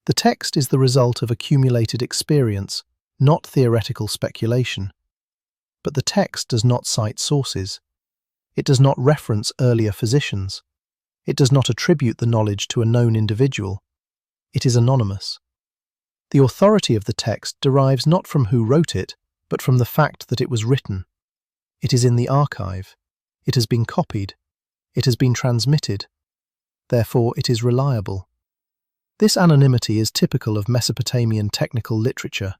The text is the result of accumulated experience, not theoretical speculation. But the text does not cite sources. It does not reference earlier physicians. It does not attribute the knowledge to a known individual. It is anonymous. The authority of the text derives not from who wrote it, but from the fact that it was written. It is in the archive. It has been copied. It has been transmitted. Therefore, it is reliable. This anonymity is typical of Mesopotamian technical literature.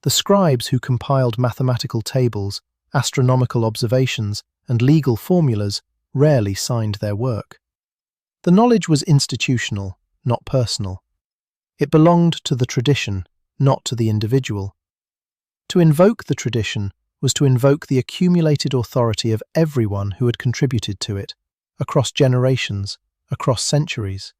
The scribes who compiled mathematical tables, astronomical observations, and legal formulas rarely signed their work. The knowledge was institutional, not personal. It belonged to the tradition, not to the individual. To invoke the tradition was to invoke the accumulated authority of everyone who had contributed to it, across generations, across centuries.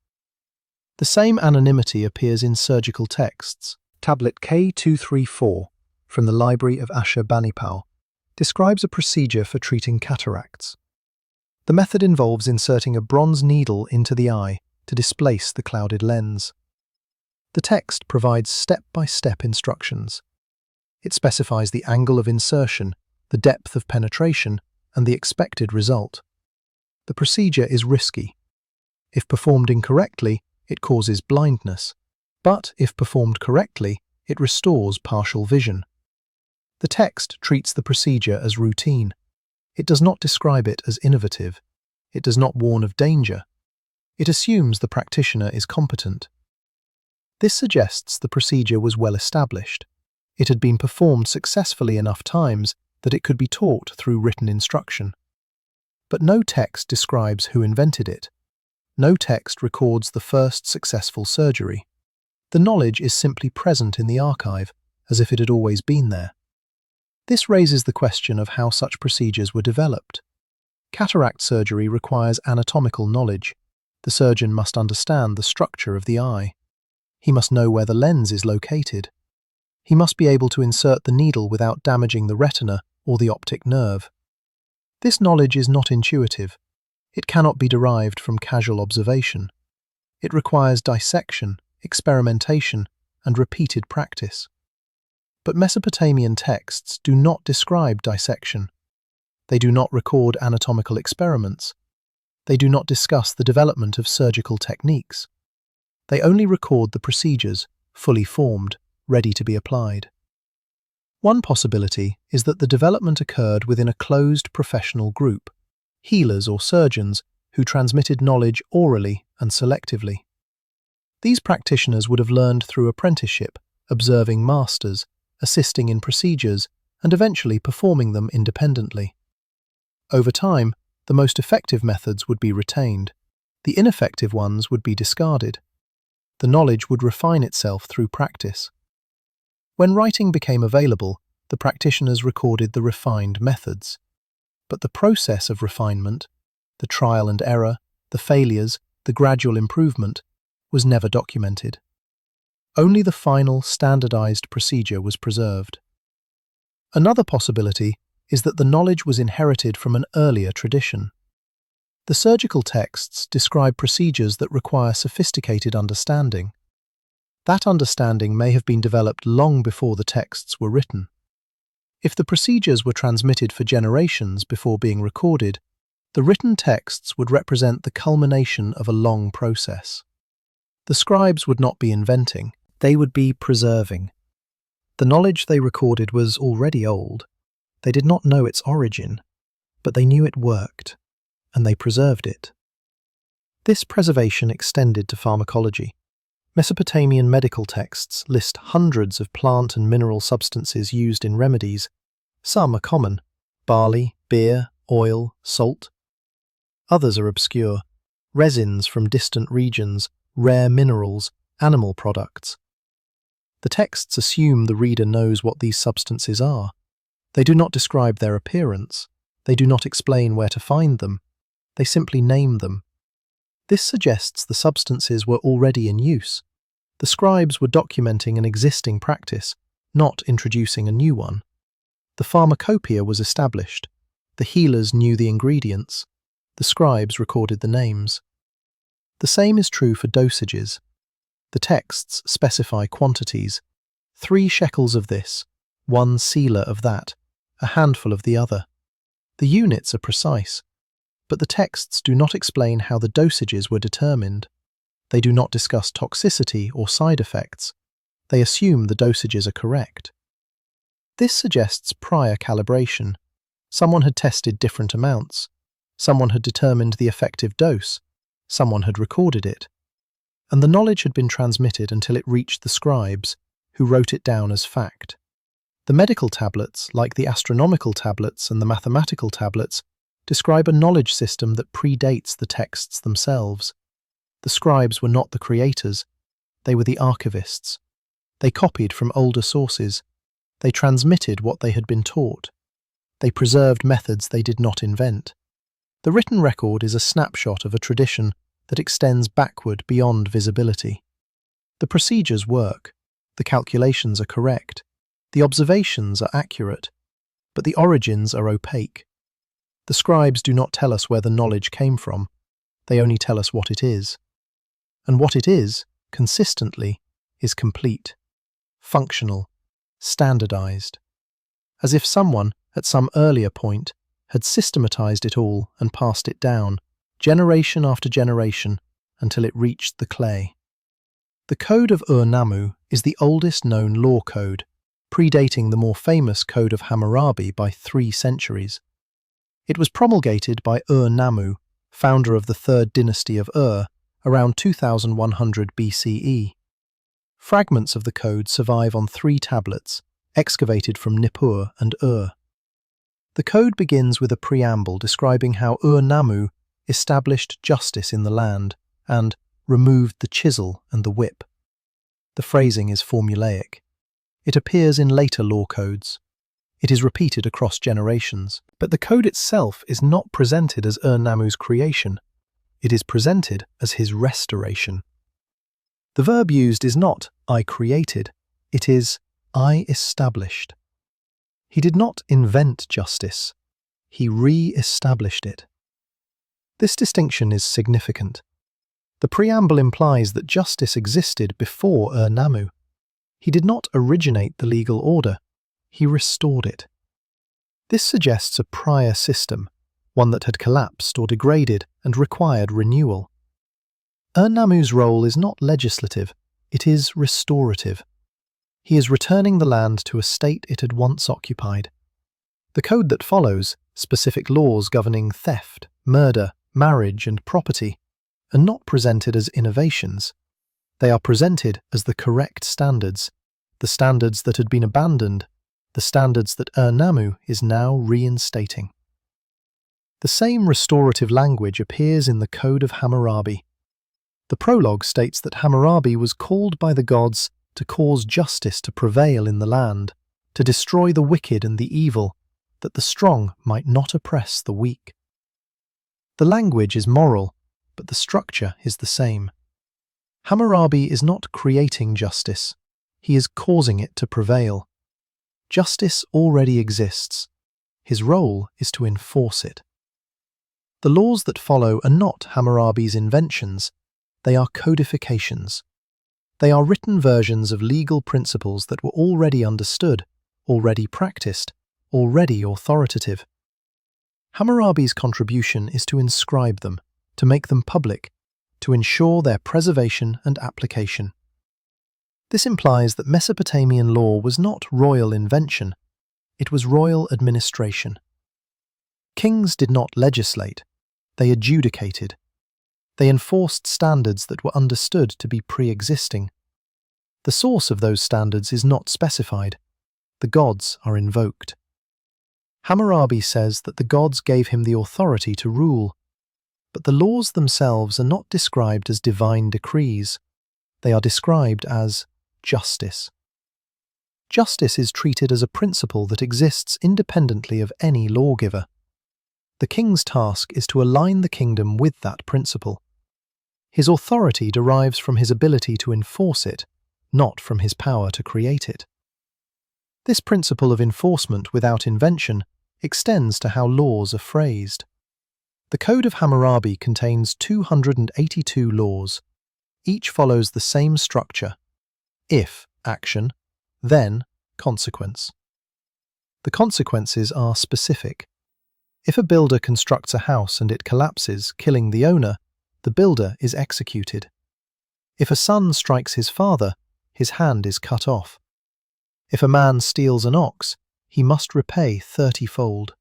The same anonymity appears in surgical texts. Tablet K234 from the Library of Ashurbanipal describes a procedure for treating cataracts. The method involves inserting a bronze needle into the eye to displace the clouded lens. The text provides step-by-step instructions. It specifies the angle of insertion, the depth of penetration, and the expected result. The procedure is risky. If performed incorrectly, it causes blindness, but if performed correctly, it restores partial vision. The text treats the procedure as routine. It does not describe it as innovative. It does not warn of danger. It assumes the practitioner is competent. This suggests the procedure was well established. It had been performed successfully enough times that it could be taught through written instruction. But no text describes who invented it. No text records the first successful surgery. The knowledge is simply present in the archive, as if it had always been there. This raises the question of how such procedures were developed. Cataract surgery requires anatomical knowledge. The surgeon must understand the structure of the eye. He must know where the lens is located. He must be able to insert the needle without damaging the retina or the optic nerve. This knowledge is not intuitive. It cannot be derived from casual observation. It requires dissection, experimentation, and repeated practice. But Mesopotamian texts do not describe dissection. They do not record anatomical experiments. They do not discuss the development of surgical techniques. They only record the procedures, fully formed, ready to be applied. One possibility is that the development occurred within a closed professional group, healers or surgeons who transmitted knowledge orally and selectively. These practitioners would have learned through apprenticeship, observing masters, assisting in procedures, and eventually performing them independently. Over time, the most effective methods would be retained. The ineffective ones would be discarded. The knowledge would refine itself through practice. When writing became available, the practitioners recorded the refined methods. But the process of refinement, the trial and error, the failures, the gradual improvement, was never documented. Only the final, standardized procedure was preserved. Another possibility is that the knowledge was inherited from an earlier tradition. The surgical texts describe procedures that require sophisticated understanding. That understanding may have been developed long before the texts were written. If the procedures were transmitted for generations before being recorded, the written texts would represent the culmination of a long process. The scribes would not be inventing, they would be preserving. The knowledge they recorded was already old. They did not know its origin, but they knew it worked, and they preserved it. This preservation extended to pharmacology. Mesopotamian medical texts list hundreds of plant and mineral substances used in remedies. Some are common: barley, beer, oil, salt. Others are obscure: resins from distant regions, rare minerals, animal products. The texts assume the reader knows what these substances are. They do not describe their appearance. They do not explain where to find them. They simply name them. This suggests the substances were already in use. The scribes were documenting an existing practice, not introducing a new one. The pharmacopoeia was established. The healers knew the ingredients. The scribes recorded the names. The same is true for dosages. The texts specify quantities: 3 shekels of this, 1 selah of that, a handful of the other. The units are precise, but the texts do not explain how the dosages were determined. They do not discuss toxicity or side effects. They assume the dosages are correct. This suggests prior calibration. Someone had tested different amounts. Someone had determined the effective dose. Someone had recorded it. And the knowledge had been transmitted until it reached the scribes, who wrote it down as fact. The medical tablets, like the astronomical tablets and the mathematical tablets, describe a knowledge system that predates the texts themselves. The scribes were not the creators, they were the archivists. They copied from older sources. They transmitted what they had been taught. They preserved methods they did not invent. The written record is a snapshot of a tradition that extends backward beyond visibility. The procedures work, the calculations are correct, the observations are accurate, but the origins are opaque. The scribes do not tell us where the knowledge came from, they only tell us what it is. And what it is, consistently, is complete, functional, standardized. As if someone, at some earlier point, had systematized it all and passed it down, generation after generation, until it reached the clay. The Code of Ur-Nammu is the oldest known law code, predating the more famous Code of Hammurabi by 3 centuries. It was promulgated by Ur-Nammu, founder of the 3rd dynasty of Ur, around 2100 BCE. Fragments of the code survive on 3 tablets, excavated from Nippur and Ur. The code begins with a preamble describing how Ur-Nammu established justice in the land and removed the chisel and the whip. The phrasing is formulaic. It appears in later law codes. It is repeated across generations. But the code itself is not presented as Ur-Nammu's creation. It is presented as his restoration. The verb used is not "I created," it is "I established." He did not invent justice, he re-established it. This distinction is significant. The preamble implies that justice existed before Ur-Nammu. He did not originate the legal order, he restored it. This suggests a prior system, one that had collapsed or degraded and required renewal. Ur-Nammu's role is not legislative, it is restorative. He is returning the land to a state it had once occupied. The code that follows, specific laws governing theft, murder, marriage, and property, are not presented as innovations. They are presented as the correct standards, the standards that had been abandoned, the standards that Ur-Nammu is now reinstating. The same restorative language appears in the Code of Hammurabi. The prologue states that Hammurabi was called by the gods to cause justice to prevail in the land, to destroy the wicked and the evil, that the strong might not oppress the weak. The language is moral, but the structure is the same. Hammurabi is not creating justice, he is causing it to prevail. Justice already exists. His role is to enforce it. The laws that follow are not Hammurabi's inventions, they are codifications. They are written versions of legal principles that were already understood, already practiced, already authoritative. Hammurabi's contribution is to inscribe them, to make them public, to ensure their preservation and application. This implies that Mesopotamian law was not royal invention, it was royal administration. Kings did not legislate, they adjudicated. They enforced standards that were understood to be pre-existing. The source of those standards is not specified. The gods are invoked. Hammurabi says that the gods gave him the authority to rule, but the laws themselves are not described as divine decrees. They are described as justice. Justice is treated as a principle that exists independently of any lawgiver. The king's task is to align the kingdom with that principle. His authority derives from his ability to enforce it, not from his power to create it. This principle of enforcement without invention extends to how laws are phrased. The Code of Hammurabi contains 282 laws. Each follows the same structure: if action, then consequence. The consequences are specific. If a builder constructs a house and it collapses, killing the owner, the builder is executed. If a son strikes his father, his hand is cut off. If a man steals an ox, he must repay 30-fold.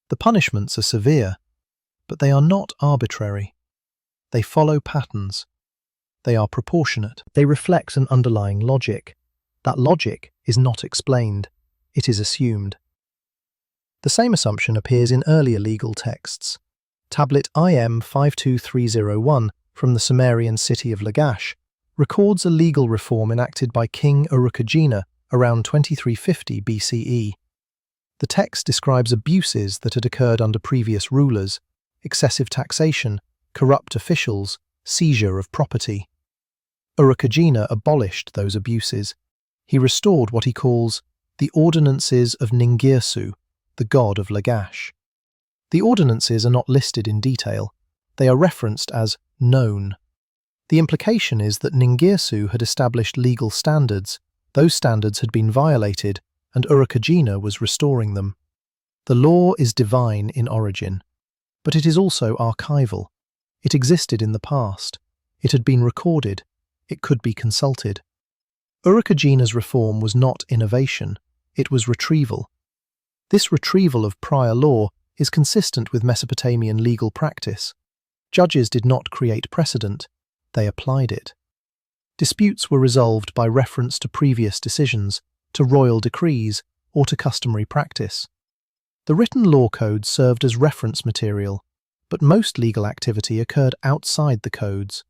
The punishments are severe, but they are not arbitrary. They follow patterns. They are proportionate. They reflect an underlying logic. That logic is not explained, it is assumed. The same assumption appears in earlier legal texts. Tablet IM 52301 from the Sumerian city of Lagash records a legal reform enacted by King Urukagina around 2350 BCE. The text describes abuses that had occurred under previous rulers, excessive taxation, corrupt officials, seizure of property. Urukagina abolished those abuses. He restored what he calls the ordinances of Ningirsu, the god of Lagash. The ordinances are not listed in detail. They are referenced as known. The implication is that Ningirsu had established legal standards. Those standards had been violated, and Urukagina was restoring them. The law is divine in origin, but it is also archival. It existed in the past. It had been recorded. It could be consulted. Urukagina's reform was not innovation. It was retrieval. This retrieval of prior law is consistent with Mesopotamian legal practice. Judges did not create precedent, they applied it. Disputes were resolved by reference to previous decisions, to royal decrees, or to customary practice. The written law codes served as reference material, but most legal activity occurred outside the codes.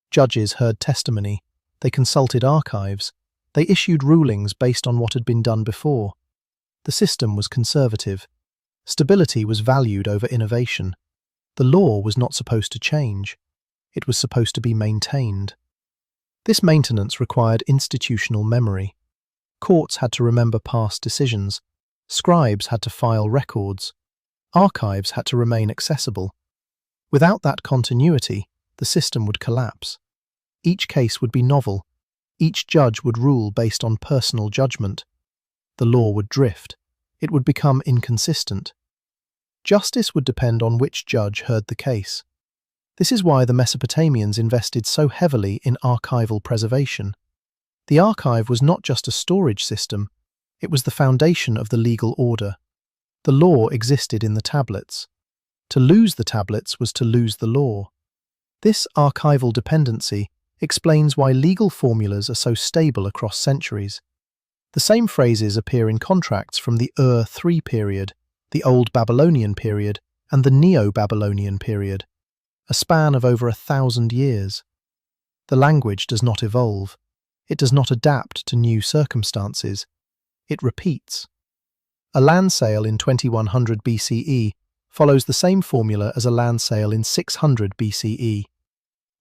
Judges heard testimony, they consulted archives, they issued rulings based on what had been done before. The system was conservative. Stability was valued over innovation. The law was not supposed to change. It was supposed to be maintained. This maintenance required institutional memory. Courts had to remember past decisions. Scribes had to file records. Archives had to remain accessible. Without that continuity, the system would collapse. Each case would be novel. Each judge would rule based on personal judgment. The law would drift. It would become inconsistent. Justice would depend on which judge heard the case. This is why the Mesopotamians invested so heavily in archival preservation. The archive was not just a storage system, it was the foundation of the legal order. The law existed in the tablets. To lose the tablets was to lose the law. This archival dependency explains why legal formulas are so stable across centuries. The same phrases appear in contracts from the Ur-3 period, the Old Babylonian period, and the Neo-Babylonian period, a span of over 1,000 years. The language does not evolve. It does not adapt to new circumstances. It repeats. A land sale in 2100 BCE follows the same formula as a land sale in 600 BCE.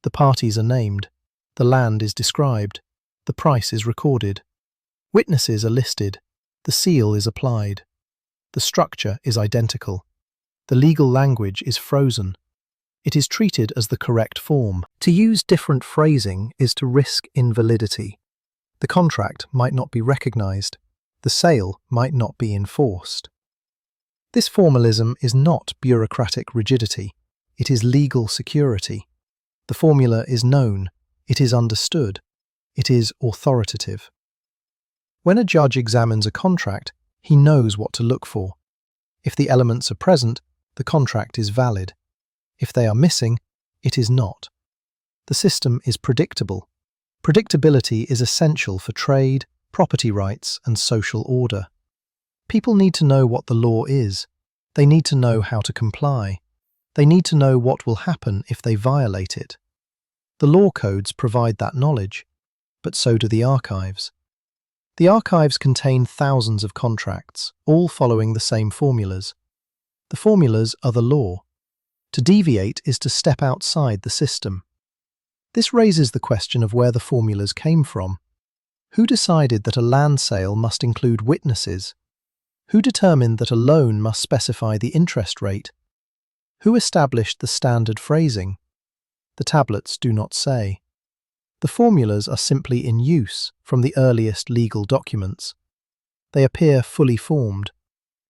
The parties are named. The land is described. The price is recorded. Witnesses are listed. The seal is applied. The structure is identical. The legal language is frozen. It is treated as the correct form. To use different phrasing is to risk invalidity. The contract might not be recognized. The sale might not be enforced. This formalism is not bureaucratic rigidity. It is legal security. The formula is known. It is understood. It is authoritative. When a judge examines a contract, he knows what to look for. If the elements are present, the contract is valid. If they are missing, it is not. The system is predictable. Predictability is essential for trade, property rights, and social order. People need to know what the law is. They need to know how to comply. They need to know what will happen if they violate it. The law codes provide that knowledge, but so do the archives. The archives contain thousands of contracts, all following the same formulas. The formulas are the law. To deviate is to step outside the system. This raises the question of where the formulas came from. Who decided that a land sale must include witnesses? Who determined that a loan must specify the interest rate? Who established the standard phrasing? The tablets do not say. The formulas are simply in use from the earliest legal documents. They appear fully formed.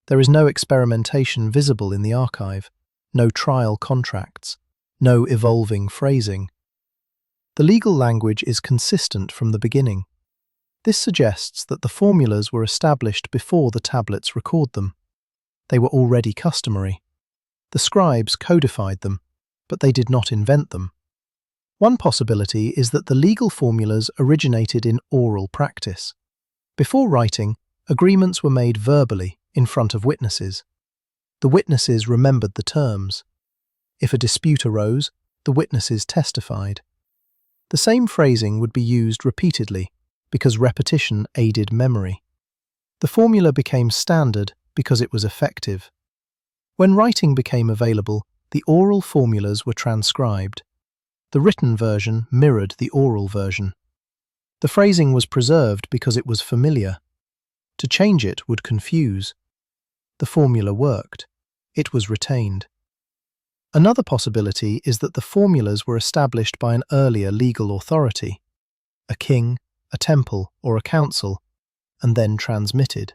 There is no experimentation visible in the archive, no trial contracts, no evolving phrasing. The legal language is consistent from the beginning. This suggests that the formulas were established before the tablets record them. They were already customary. The scribes codified them, but they did not invent them. One possibility is that the legal formulas originated in oral practice. Before writing, agreements were made verbally in front of witnesses. The witnesses remembered the terms. If a dispute arose, the witnesses testified. The same phrasing would be used repeatedly because repetition aided memory. The formula became standard because it was effective. When writing became available, the oral formulas were transcribed. The written version mirrored the oral version. The phrasing was preserved because it was familiar. To change it would confuse. The formula worked. It was retained. Another possibility is that the formulas were established by an earlier legal authority, a king, a temple, or a council, and then transmitted.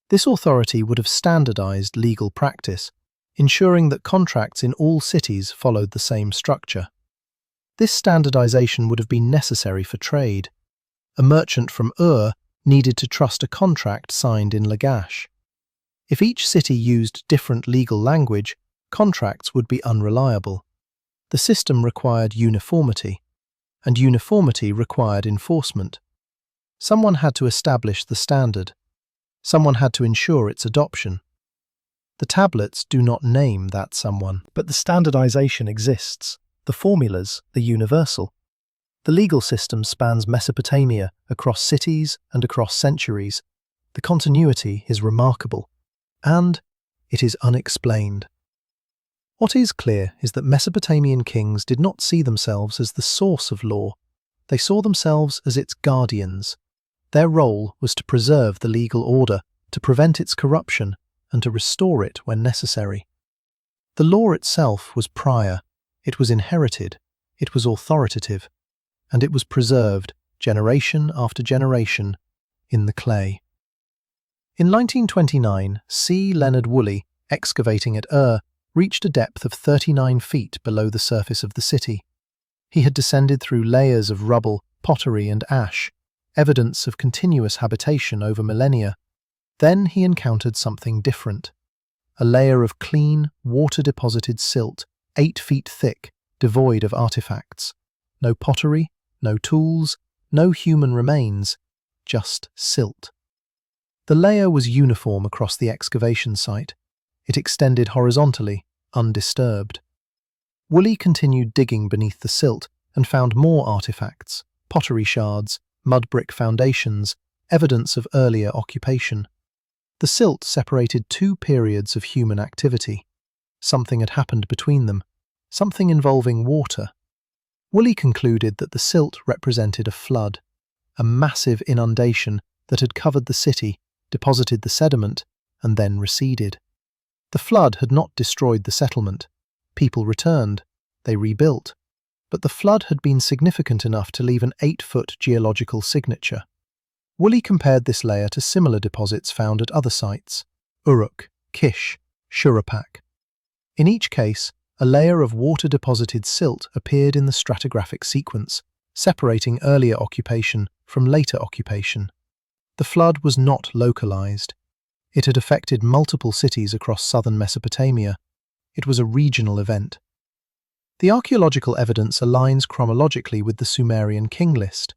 This authority would have standardized legal practice, ensuring that contracts in all cities followed the same structure. This standardization would have been necessary for trade. A merchant from Ur needed to trust a contract signed in Lagash. If each city used different legal language, contracts would be unreliable. The system required uniformity, and uniformity required enforcement. Someone had to establish the standard. Someone had to ensure its adoption. The tablets do not name that someone, but the standardization exists. The formulas are universal. The legal system spans Mesopotamia, across cities and across centuries. The continuity is remarkable, and it is unexplained. What is clear is that Mesopotamian kings did not see themselves as the source of law. They saw themselves as its guardians. Their role was to preserve the legal order, to prevent its corruption, and to restore it when necessary. The law itself was prior, it was inherited, it was authoritative, and it was preserved, generation after generation, in the clay. In 1929, C. Leonard Woolley, excavating at reached a depth of 39 feet below the surface of the city. He had descended through layers of rubble, pottery and ash, evidence of continuous habitation over millennia. Then he encountered something different. A layer of clean, water-deposited silt, 8 feet thick, devoid of artifacts. No pottery, no tools, no human remains, just silt. The layer was uniform across the excavation site. It extended horizontally, undisturbed. Woolley continued digging beneath the silt and found more artifacts, pottery shards, mud brick foundations, evidence of earlier occupation. The silt separated 2 periods of human activity. Something had happened between them, something involving water. Woolley concluded that the silt represented a flood, a massive inundation that had covered the city, deposited the sediment, and then receded. The flood had not destroyed the settlement. People returned, they rebuilt, but the flood had been significant enough to leave an 8-foot geological signature. Woolley compared this layer to similar deposits found at other sites, Uruk, Kish, Shuruppak. In each case, a layer of water-deposited silt appeared in the stratigraphic sequence, separating earlier occupation from later occupation. The flood was not localized. It had affected multiple cities across southern Mesopotamia. It was a regional event. The archaeological evidence aligns chronologically with the Sumerian King List.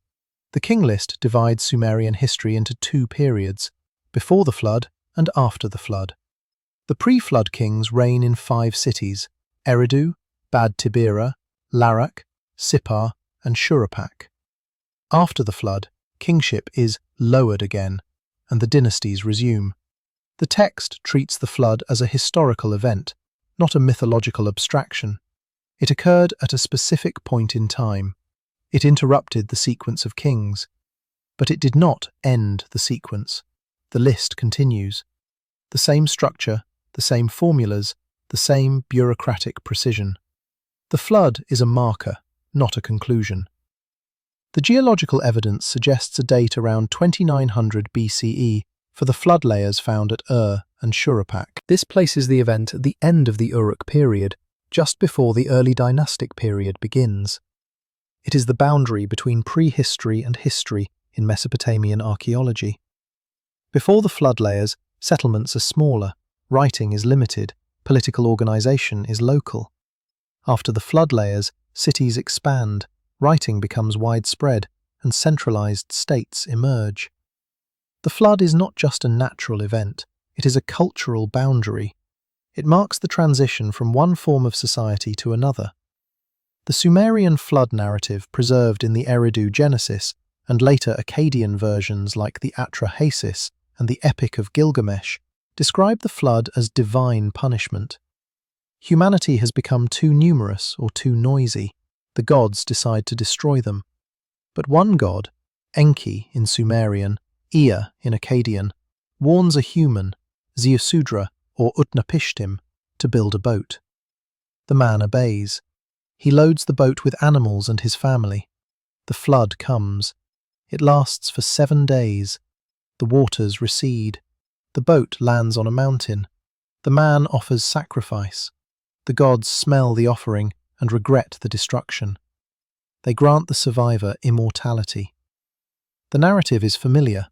The King List divides Sumerian history into 2 periods, before the flood and after the flood. The pre-flood kings reign in 5 cities: Eridu, Bad Tibera, Larak, Sippar, and Shuruppak. After the flood, kingship is lowered again, and the dynasties resume. The text treats the flood as a historical event, not a mythological abstraction. It occurred at a specific point in time. It interrupted the sequence of kings. But it did not end the sequence. The list continues. The same structure, the same formulas, the same bureaucratic precision. The flood is a marker, not a conclusion. The geological evidence suggests a date around 2900 BCE for the flood layers found at and Shuruppak. This places the event at the end of the Uruk period, just before the early dynastic period begins. It is the boundary between prehistory and history in Mesopotamian archaeology. Before the flood layers, settlements are smaller, writing is limited, political organization is local. After the flood layers, cities expand, writing becomes widespread, and centralized states emerge. The flood is not just a natural event, it is a cultural boundary. It marks the transition from one form of society to another. The Sumerian flood narrative preserved in the Eridu Genesis and later Akkadian versions like the Atrahasis and the Epic of Gilgamesh describe the flood as divine punishment. Humanity has become too numerous or too noisy. The gods decide to destroy them. But one god, Enki in Sumerian, Ea in Akkadian, warns a human, Ziusudra or Utnapishtim, to build a boat. The man obeys. He loads the boat with animals and his family. The flood comes. It lasts for 7 days. The waters recede. The boat lands on a mountain. The man offers sacrifice. The gods smell the offering and regret the destruction. They grant the survivor immortality. The narrative is familiar.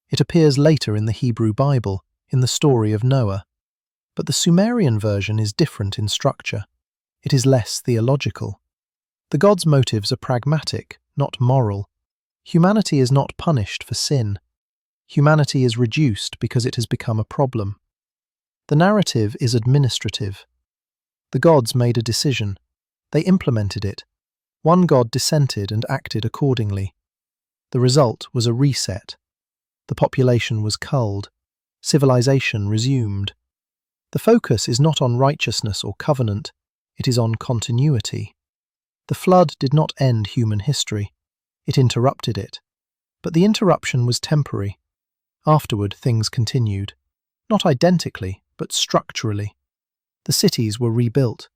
It appears later in the Hebrew Bible, in the story of Noah. But the Sumerian version is different in structure. It is less theological. The gods' motives are pragmatic, not moral. Humanity is not punished for sin. Humanity is reduced because it has become a problem. The narrative is administrative. The gods made a decision. They implemented it. One god dissented and acted accordingly. The result was a reset. The population was culled. Civilization resumed. The focus is not on righteousness or covenant, it is on continuity. The flood did not end human history, it interrupted it. But the interruption was temporary. Afterward, things continued. Not identically, but structurally. The cities were rebuilt.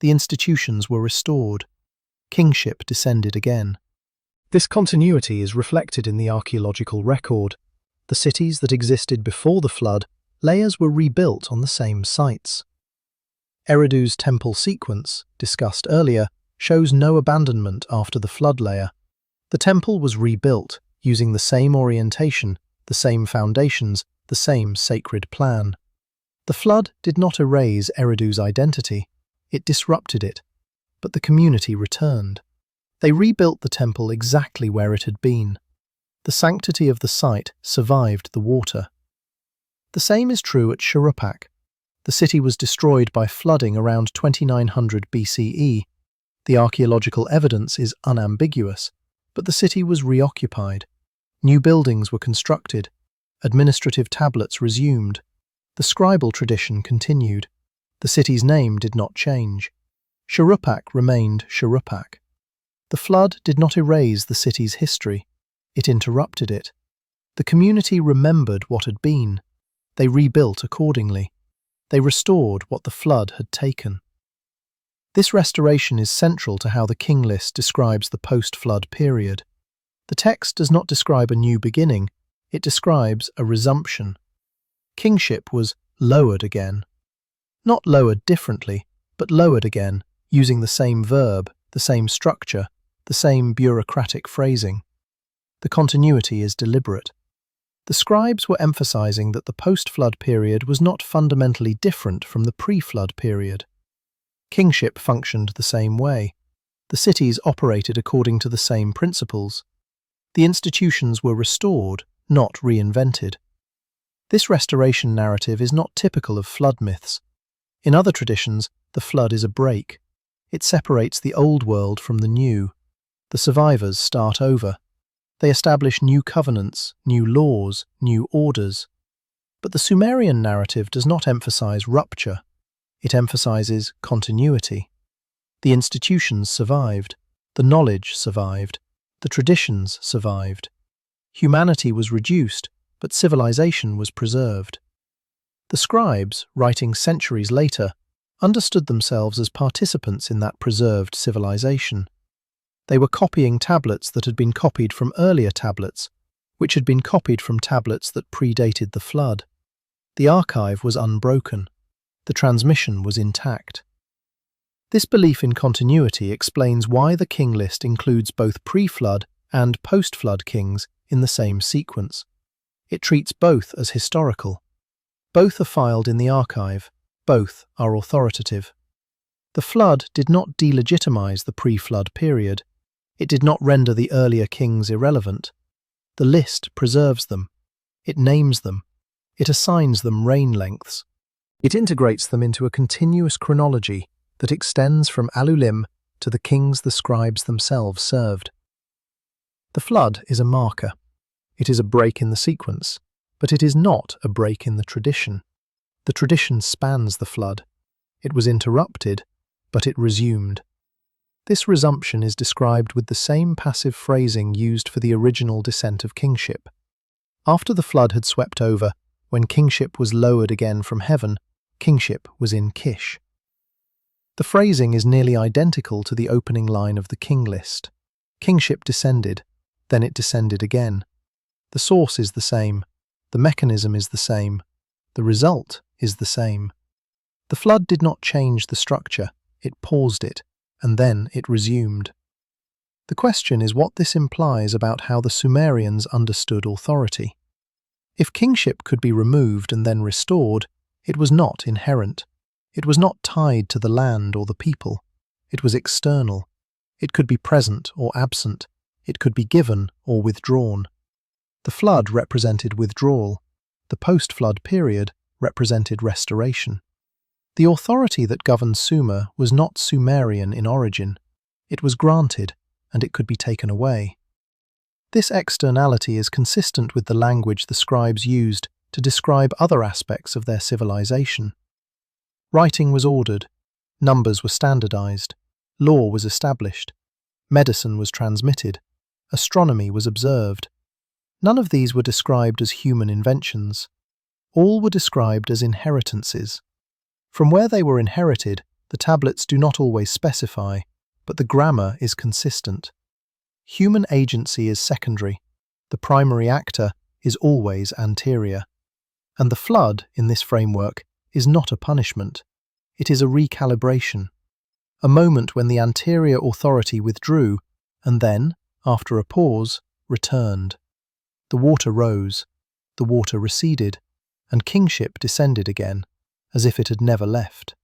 The institutions were restored. Kingship descended again. This continuity is reflected in the archaeological record. The cities that existed before the flood, layers were rebuilt on the same sites. Eridu's temple sequence, discussed earlier, shows no abandonment after the flood layer. The temple was rebuilt, using the same orientation, the same foundations, the same sacred plan. The flood did not erase Eridu's identity, it disrupted it, but the community returned. They rebuilt the temple exactly where it had been. The sanctity of the site survived the water. The same is true at Shuruppak. The city was destroyed by flooding around 2900 BCE. The archaeological evidence is unambiguous, but the city was reoccupied. New buildings were constructed. Administrative tablets resumed. The scribal tradition continued. The city's name did not change. Shuruppak remained Shuruppak. The flood did not erase the city's history. It interrupted it. The community remembered what had been. They rebuilt accordingly. They restored what the flood had taken. This restoration is central to how the King List describes the post-flood period. The text does not describe a new beginning, it describes a resumption. Kingship was lowered again. Not lowered differently, but lowered again, using the same verb, the same structure, the same bureaucratic phrasing. The continuity is deliberate. The scribes were emphasizing that the post-flood period was not fundamentally different from the pre-flood period. Kingship functioned the same way. The cities operated according to the same principles. The institutions were restored, not reinvented. This restoration narrative is not typical of flood myths. In other traditions, the flood is a break. It separates the old world from the new. The survivors start over. They establish new covenants, new laws, new orders. But the Sumerian narrative does not emphasize rupture. It emphasizes continuity. The institutions survived. The knowledge survived. The traditions survived. Humanity was reduced, but civilization was preserved. The scribes, writing centuries later, understood themselves as participants in that preserved civilization. They were copying tablets that had been copied from earlier tablets, which had been copied from tablets that predated the flood. The archive was unbroken. The transmission was intact. This belief in continuity explains why the King List includes both pre-flood and post-flood kings in the same sequence. It treats both as historical. Both are filed in the archive. Both are authoritative. The flood did not delegitimize the pre-flood period. It did not render the earlier kings irrelevant. The list preserves them. It names them. It assigns them reign lengths. It integrates them into a continuous chronology that extends from Alulim to the kings the scribes themselves served. The flood is a marker. It is a break in the sequence, but it is not a break in the tradition. The tradition spans the flood. It was interrupted, but it resumed. This resumption is described with the same passive phrasing used for the original descent of kingship. After the flood had swept over, when kingship was lowered again from heaven, kingship was in Kish. The phrasing is nearly identical to the opening line of the King List. Kingship descended, then it descended again. The source is the same, the mechanism is the same, the result is the same. The flood did not change the structure, it paused it, and then it resumed. The question is what this implies about how the Sumerians understood authority. If kingship could be removed and then restored, it was not inherent. It was not tied to the land or the people. It was external. It could be present or absent. It could be given or withdrawn. The flood represented withdrawal. The post-flood period represented restoration. The authority that governed Sumer was not Sumerian in origin. It was granted, and it could be taken away. This externality is consistent with the language the scribes used to describe other aspects of their civilization. Writing was ordered, numbers were standardized, law was established, medicine was transmitted, astronomy was observed. None of these were described as human inventions. All were described as inheritances. From where they were inherited, the tablets do not always specify, but the grammar is consistent. Human agency is secondary. The primary actor is always anterior. And the flood, in this framework, is not a punishment. It is a recalibration. A moment when the anterior authority withdrew and then, after a pause, returned. The water rose, the water receded, and kingship descended again, as if it had never left.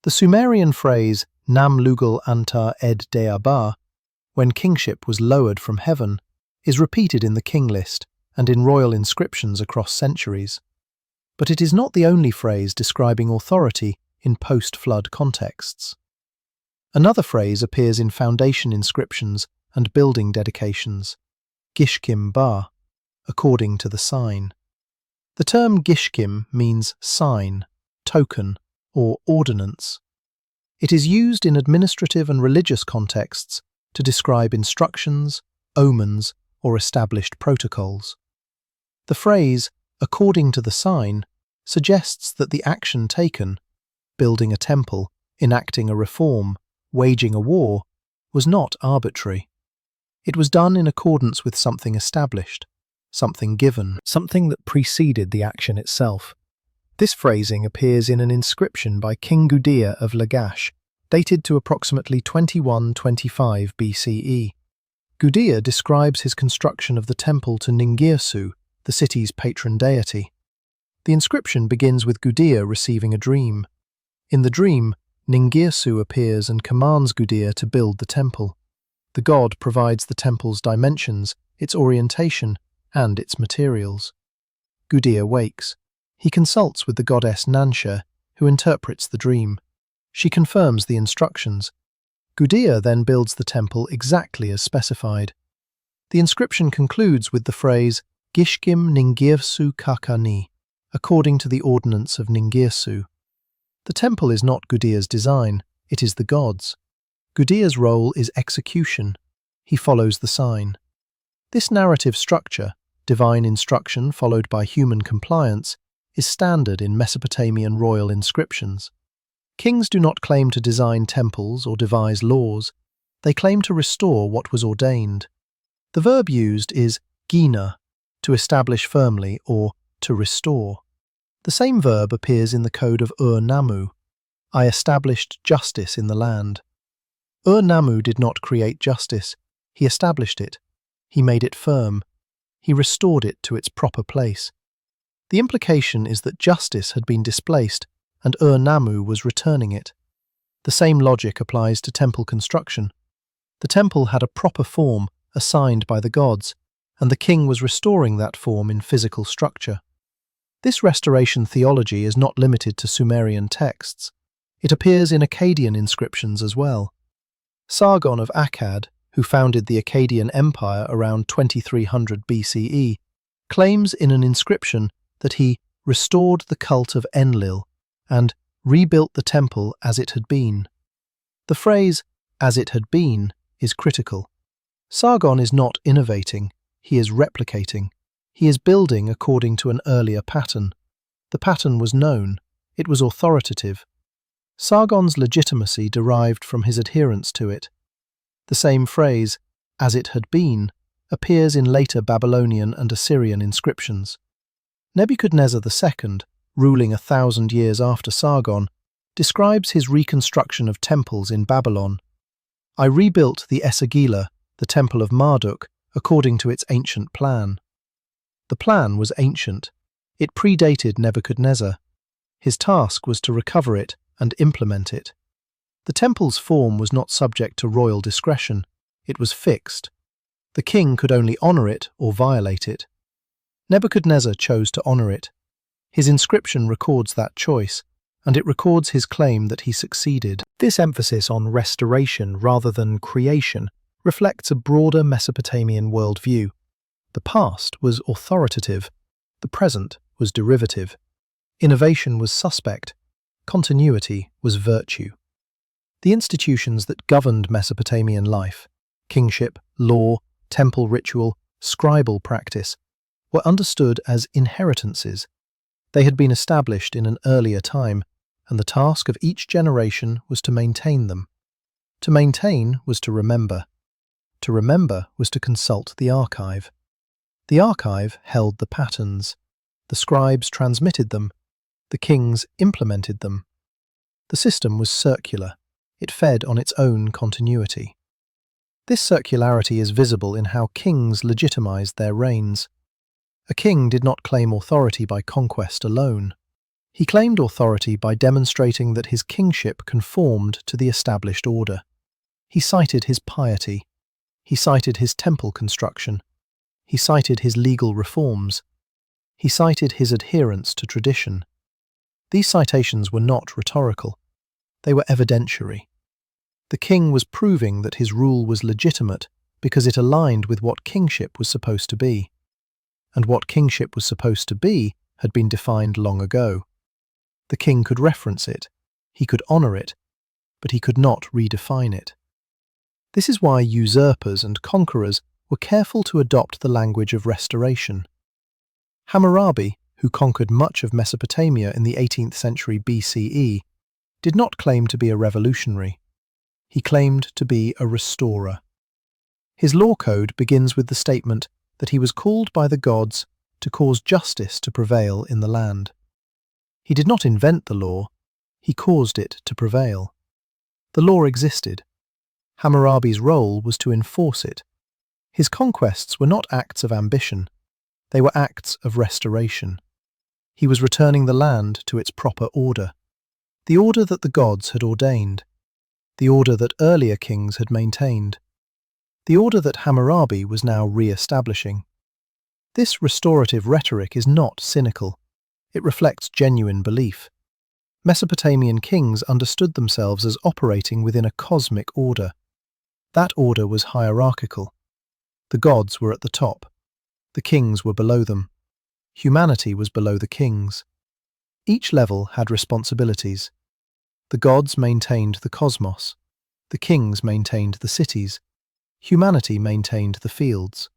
The Sumerian phrase Nam Lugal Anta Ed Deaba, when kingship was lowered from heaven, is repeated in the King List and in royal inscriptions across centuries. But it is not the only phrase describing authority in post-flood contexts. Another phrase appears in foundation inscriptions and building dedications, Gishkim Ba, according to the sign. The term Gishkim means sign, token, or ordinance. It is used in administrative and religious contexts to describe instructions, omens, or established protocols. The phrase, according to the sign, suggests that the action taken, building a temple, enacting a reform, waging a war, was not arbitrary. It was done in accordance with something established, something given, something that preceded the action itself. This phrasing appears in an inscription by King Gudea of Lagash, dated to approximately 2125 BCE. Gudea describes his construction of the temple to Ningirsu, the city's patron deity. The inscription begins with Gudea receiving a dream. In the dream, Ningirsu appears and commands Gudea to build the temple. The god provides the temple's dimensions, its orientation, and its materials. Gudea wakes. He consults with the goddess Nansha, who interprets the dream. She confirms the instructions. Gudea then builds the temple exactly as specified. The inscription concludes with the phrase Gishkim Ningirsu Kakani, according to the ordinance of Ningirsu. The temple is not Gudea's design, it is the god's. Gudea's role is execution. He follows the sign. This narrative structure, divine instruction followed by human compliance, is standard in Mesopotamian royal inscriptions. Kings do not claim to design temples or devise laws, they claim to restore what was ordained. The verb used is gina, to establish firmly, or to restore. The same verb appears in the code of Ur-Nammu. I established justice in the land. Ur-Nammu did not create justice, he established it. He made it firm. He restored it to its proper place. The implication is that justice had been displaced and Ur-Nammu was returning it. The same logic applies to temple construction. The temple had a proper form assigned by the gods, and the king was restoring that form in physical structure. This restoration theology is not limited to Sumerian texts. It appears in Akkadian inscriptions as well. Sargon of Akkad, who founded the Akkadian Empire around 2300 BCE, claims in an inscription that he restored the cult of Enlil and rebuilt the temple as it had been. The phrase, as it had been, is critical. Sargon is not innovating, he is replicating. He is building according to an earlier pattern. The pattern was known, it was authoritative. Sargon's legitimacy derived from his adherence to it. The same phrase, as it had been, appears in later Babylonian and Assyrian inscriptions. Nebuchadnezzar II, ruling 1,000 years after Sargon, describes his reconstruction of temples in Babylon. I rebuilt the Esagila, the temple of Marduk, according to its ancient plan. The plan was ancient. It predated Nebuchadnezzar. His task was to recover it and implement it. The temple's form was not subject to royal discretion. It was fixed. The king could only honour it or violate it. Nebuchadnezzar chose to honour it. His inscription records that choice, and it records his claim that he succeeded. This emphasis on restoration rather than creation reflects a broader Mesopotamian worldview. The past was authoritative, the present was derivative. Innovation was suspect, Continuity was virtue. The institutions that governed Mesopotamian life, kingship, law, temple ritual, scribal practice, were understood as inheritances. They had been established in an earlier time, and the task of each generation was to maintain them. To maintain was to remember. To remember was to consult the archive. The archive held the patterns. The scribes transmitted them. The kings implemented them. The system was circular. It fed on its own continuity. This circularity is visible in how kings legitimized their reigns. A king did not claim authority by conquest alone. He claimed authority by demonstrating that his kingship conformed to the established order. He cited his piety. He cited his temple construction. He cited his legal reforms. He cited his adherence to tradition. These citations were not rhetorical. They were evidentiary. The king was proving that his rule was legitimate because it aligned with what kingship was supposed to be. And what kingship was supposed to be had been defined long ago. The king could reference it, he could honour it, but he could not redefine it. This is why usurpers and conquerors were careful to adopt the language of restoration. Hammurabi, who conquered much of Mesopotamia in the 18th century BCE, did not claim to be a revolutionary. He claimed to be a restorer. His law code begins with the statement that he was called by the gods to cause justice to prevail in the land. He did not invent the law, he caused it to prevail. The law existed. Hammurabi's role was to enforce it. His conquests were not acts of ambition, they were acts of restoration. He was returning the land to its proper order, the order that the gods had ordained, the order that earlier kings had maintained, the order that Hammurabi was now re-establishing. This restorative rhetoric is not cynical. It reflects genuine belief. Mesopotamian kings understood themselves as operating within a cosmic order. That order was hierarchical. The gods were at the top. The kings were below them. Humanity was below the kings. Each level had responsibilities. The gods maintained the cosmos. The kings maintained the cities. Humanity maintained the fields.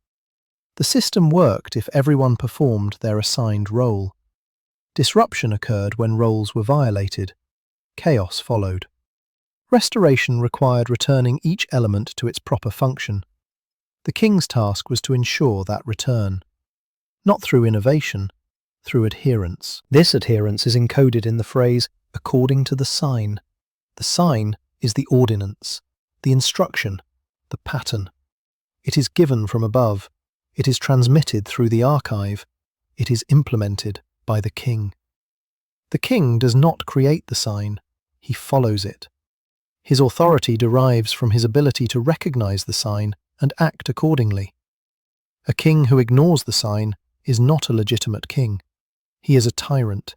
The system worked if everyone performed their assigned role. Disruption occurred when roles were violated. Chaos followed. Restoration required returning each element to its proper function. The king's task was to ensure that return. Not through innovation, through adherence. This adherence is encoded in the phrase, according to the sign. The sign is the ordinance, the instruction, the pattern. It is given from above. It is transmitted through the archive. It is implemented by the king. The king does not create the sign, he follows it. His authority derives from his ability to recognize the sign and act accordingly. A king who ignores the sign is not a legitimate king. He is a tyrant.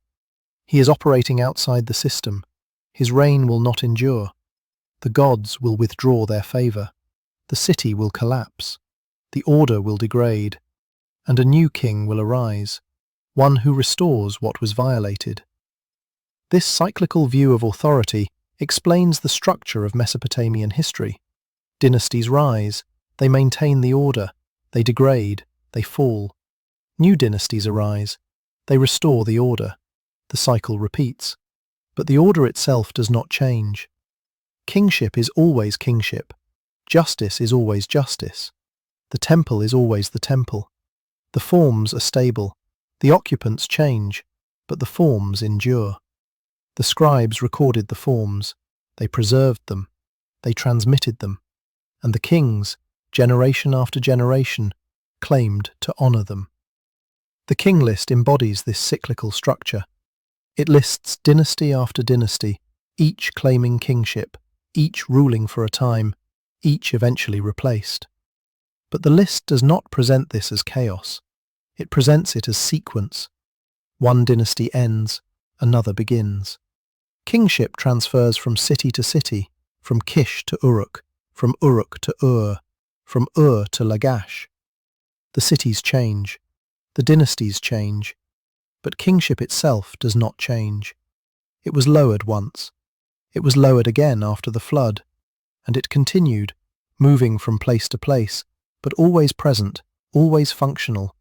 He is operating outside the system. His reign will not endure. The gods will withdraw their favor. The city will collapse. The order will degrade. And a new king will arise, one who restores what was violated. This cyclical view of authority explains the structure of Mesopotamian history. Dynasties rise, they maintain the order, they degrade, they fall. New dynasties arise, they restore the order. The cycle repeats, but the order itself does not change. Kingship is always kingship. Justice is always justice. The temple is always the temple. The forms are stable. The occupants change, but the forms endure. The scribes recorded the forms. They preserved them. They transmitted them. And the kings, generation after generation, claimed to honour them. The King List embodies this cyclical structure. It lists dynasty after dynasty, each claiming kingship, each ruling for a time, each eventually replaced. But the list does not present this as chaos. It presents it as sequence. One dynasty ends, another begins. Kingship transfers from city to city, from Kish to Uruk, from Uruk to Ur, from Ur to Lagash. The cities change, the dynasties change, but kingship itself does not change. It was lowered once. It was lowered again after the flood, and it continued, moving from place to place, but always present, always functional,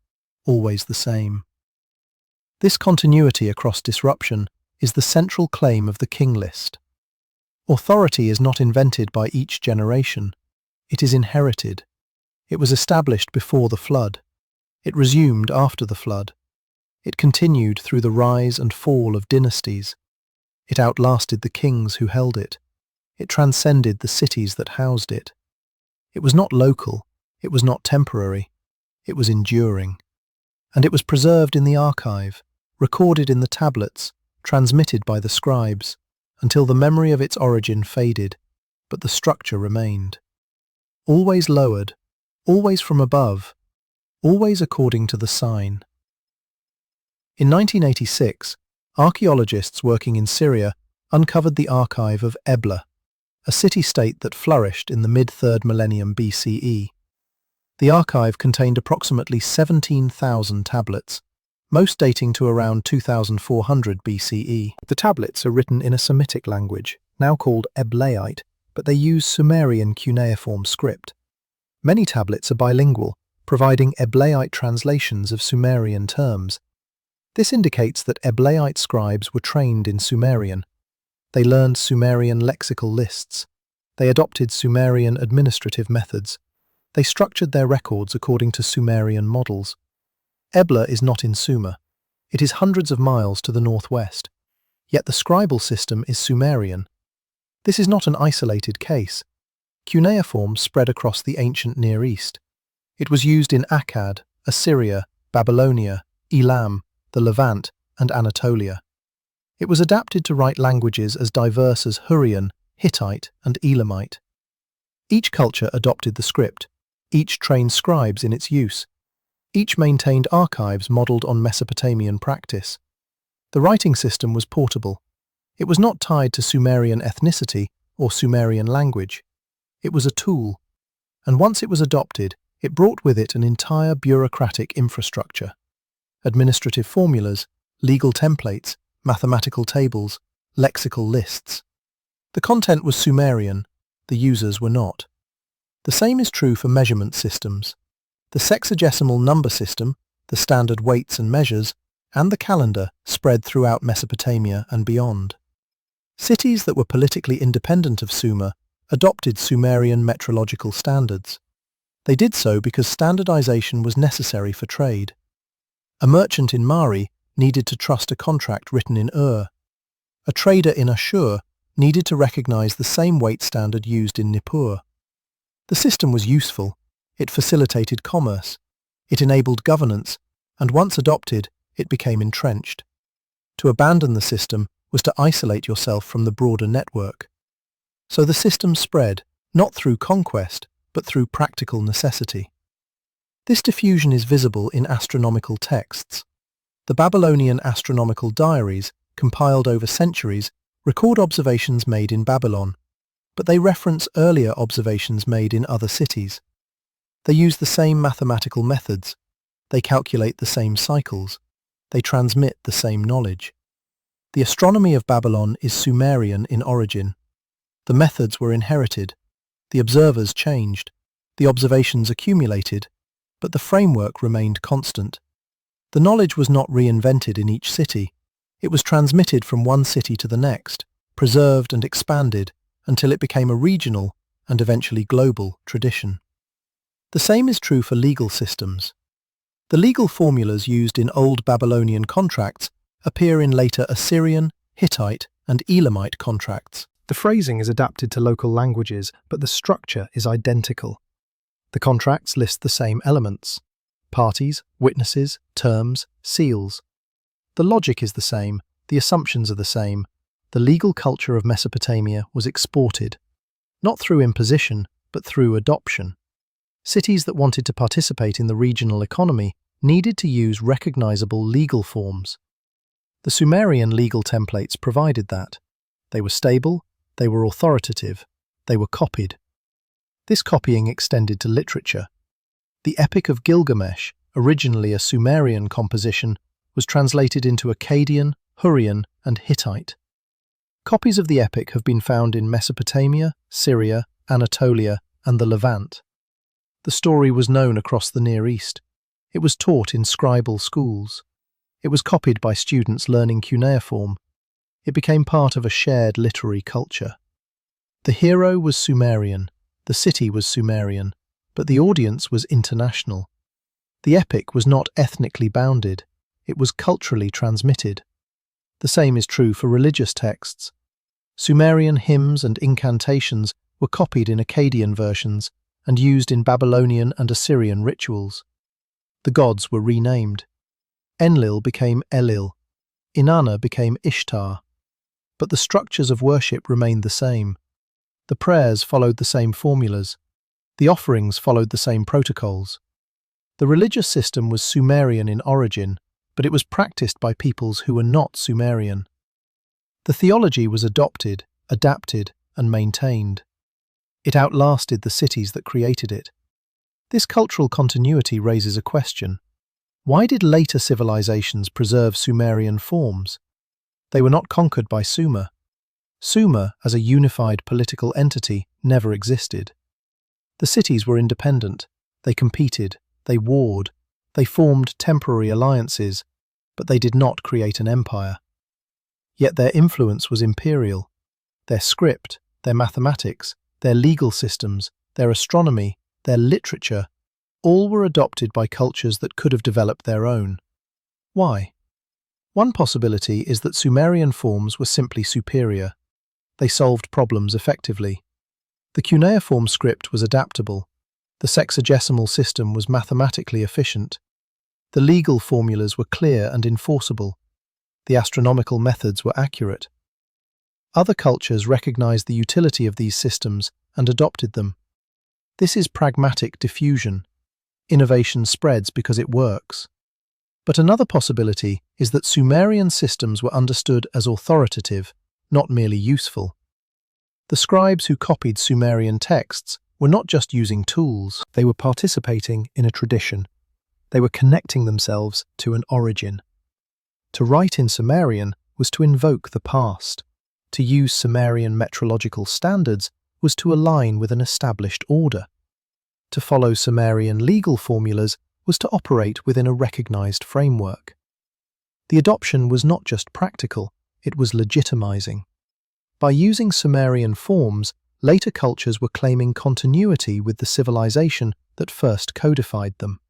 always the same. This continuity across disruption is the central claim of the King List. Authority is not invented by each generation. It is inherited. It was established before the flood. It resumed after the flood. It continued through the rise and fall of dynasties. It outlasted the kings who held it. It transcended the cities that housed it. It was not local. It was not temporary. It was enduring. And it was preserved in the archive, recorded in the tablets, transmitted by the scribes, until the memory of its origin faded, but the structure remained. Always lowered, always from above, always according to the sign. In 1986, archaeologists working in Syria uncovered the archive of Ebla, a city-state that flourished in the mid-3rd millennium BCE. The archive contained approximately 17,000 tablets, most dating to around 2400 BCE. The tablets are written in a Semitic language, now called Eblaite, but they use Sumerian cuneiform script. Many tablets are bilingual, providing Eblaite translations of Sumerian terms. This indicates that Eblaite scribes were trained in Sumerian. They learned Sumerian lexical lists. They adopted Sumerian administrative methods. They structured their records according to Sumerian models. Ebla is not in Sumer. It is hundreds of miles to the northwest. Yet the scribal system is Sumerian. This is not an isolated case. Cuneiform spread across the ancient Near East. It was used in Akkad, Assyria, Babylonia, Elam, the Levant, and Anatolia. It was adapted to write languages as diverse as Hurrian, Hittite, and Elamite. Each culture adopted the script. Each trained scribes in its use. Each maintained archives modelled on Mesopotamian practice. The writing system was portable. It was not tied to Sumerian ethnicity or Sumerian language. It was a tool, and once it was adopted, it brought with it an entire bureaucratic infrastructure. Administrative formulas, legal templates, mathematical tables, lexical lists. The content was Sumerian, the users were not. The same is true for measurement systems. The sexagesimal number system, the standard weights and measures, and the calendar spread throughout Mesopotamia and beyond. Cities that were politically independent of Sumer adopted Sumerian metrological standards. They did so because standardization was necessary for trade. A merchant in Mari needed to trust a contract written in Ur. A trader in Ashur needed to recognize the same weight standard used in Nippur. The system was useful. It facilitated commerce. It enabled governance, and once adopted, it became entrenched. To abandon the system was to isolate yourself from the broader network. So the system spread, not through conquest, but through practical necessity. This diffusion is visible in astronomical texts. The Babylonian astronomical diaries, compiled over centuries, record observations made in Babylon, but they reference earlier observations made in other cities. They use the same mathematical methods. They calculate the same cycles. They transmit the same knowledge. The astronomy of Babylon is Sumerian in origin. The methods were inherited. The observers changed. The observations accumulated, but the framework remained constant. The knowledge was not reinvented in each city. It was transmitted from one city to the next, preserved and expanded, until it became a regional, and eventually global, tradition. The same is true for legal systems. The legal formulas used in Old Babylonian contracts appear in later Assyrian, Hittite, and Elamite contracts. The phrasing is adapted to local languages, but the structure is identical. The contracts list the same elements: parties, witnesses, terms, seals. The logic is the same, the assumptions are the same. The legal culture of Mesopotamia was exported, not through imposition, but through adoption. Cities that wanted to participate in the regional economy needed to use recognizable legal forms. The Sumerian legal templates provided that. They were stable, they were authoritative, they were copied. This copying extended to literature. The Epic of Gilgamesh, originally a Sumerian composition, was translated into Akkadian, Hurrian, and Hittite. Copies of the epic have been found in Mesopotamia, Syria, Anatolia, and the Levant. The story was known across the Near East. It was taught in scribal schools. It was copied by students learning cuneiform. It became part of a shared literary culture. The hero was Sumerian, the city was Sumerian, but the audience was international. The epic was not ethnically bounded, it was culturally transmitted. The same is true for religious texts. Sumerian hymns and incantations were copied in Akkadian versions and used in Babylonian and Assyrian rituals. The gods were renamed. Enlil became Elil, Inanna became Ishtar. But the structures of worship remained the same. The prayers followed the same formulas. The offerings followed the same protocols. The religious system was Sumerian in origin, but it was practiced by peoples who were not Sumerian. The theology was adopted, adapted, and maintained. It outlasted the cities that created it. This cultural continuity raises a question. Why did later civilizations preserve Sumerian forms? They were not conquered by Sumer. Sumer, as a unified political entity, never existed. The cities were independent. They competed. They warred. They formed temporary alliances, but they did not create an empire. Yet their influence was imperial. Their script, their mathematics, their legal systems, their astronomy, their literature, all were adopted by cultures that could have developed their own. Why? One possibility is that Sumerian forms were simply superior. They solved problems effectively. The cuneiform script was adaptable. The sexagesimal system was mathematically efficient. The legal formulas were clear and enforceable. The astronomical methods were accurate. Other cultures recognized the utility of these systems and adopted them. This is pragmatic diffusion. Innovation spreads because it works. But another possibility is that Sumerian systems were understood as authoritative, not merely useful. The scribes who copied Sumerian texts were not just using tools, they were participating in a tradition. They were connecting themselves to an origin. To write in Sumerian was to invoke the past. To use Sumerian metrological standards was to align with an established order. To follow Sumerian legal formulas was to operate within a recognized framework. The adoption was not just practical, it was legitimizing. By using Sumerian forms, later cultures were claiming continuity with the civilization that first codified them.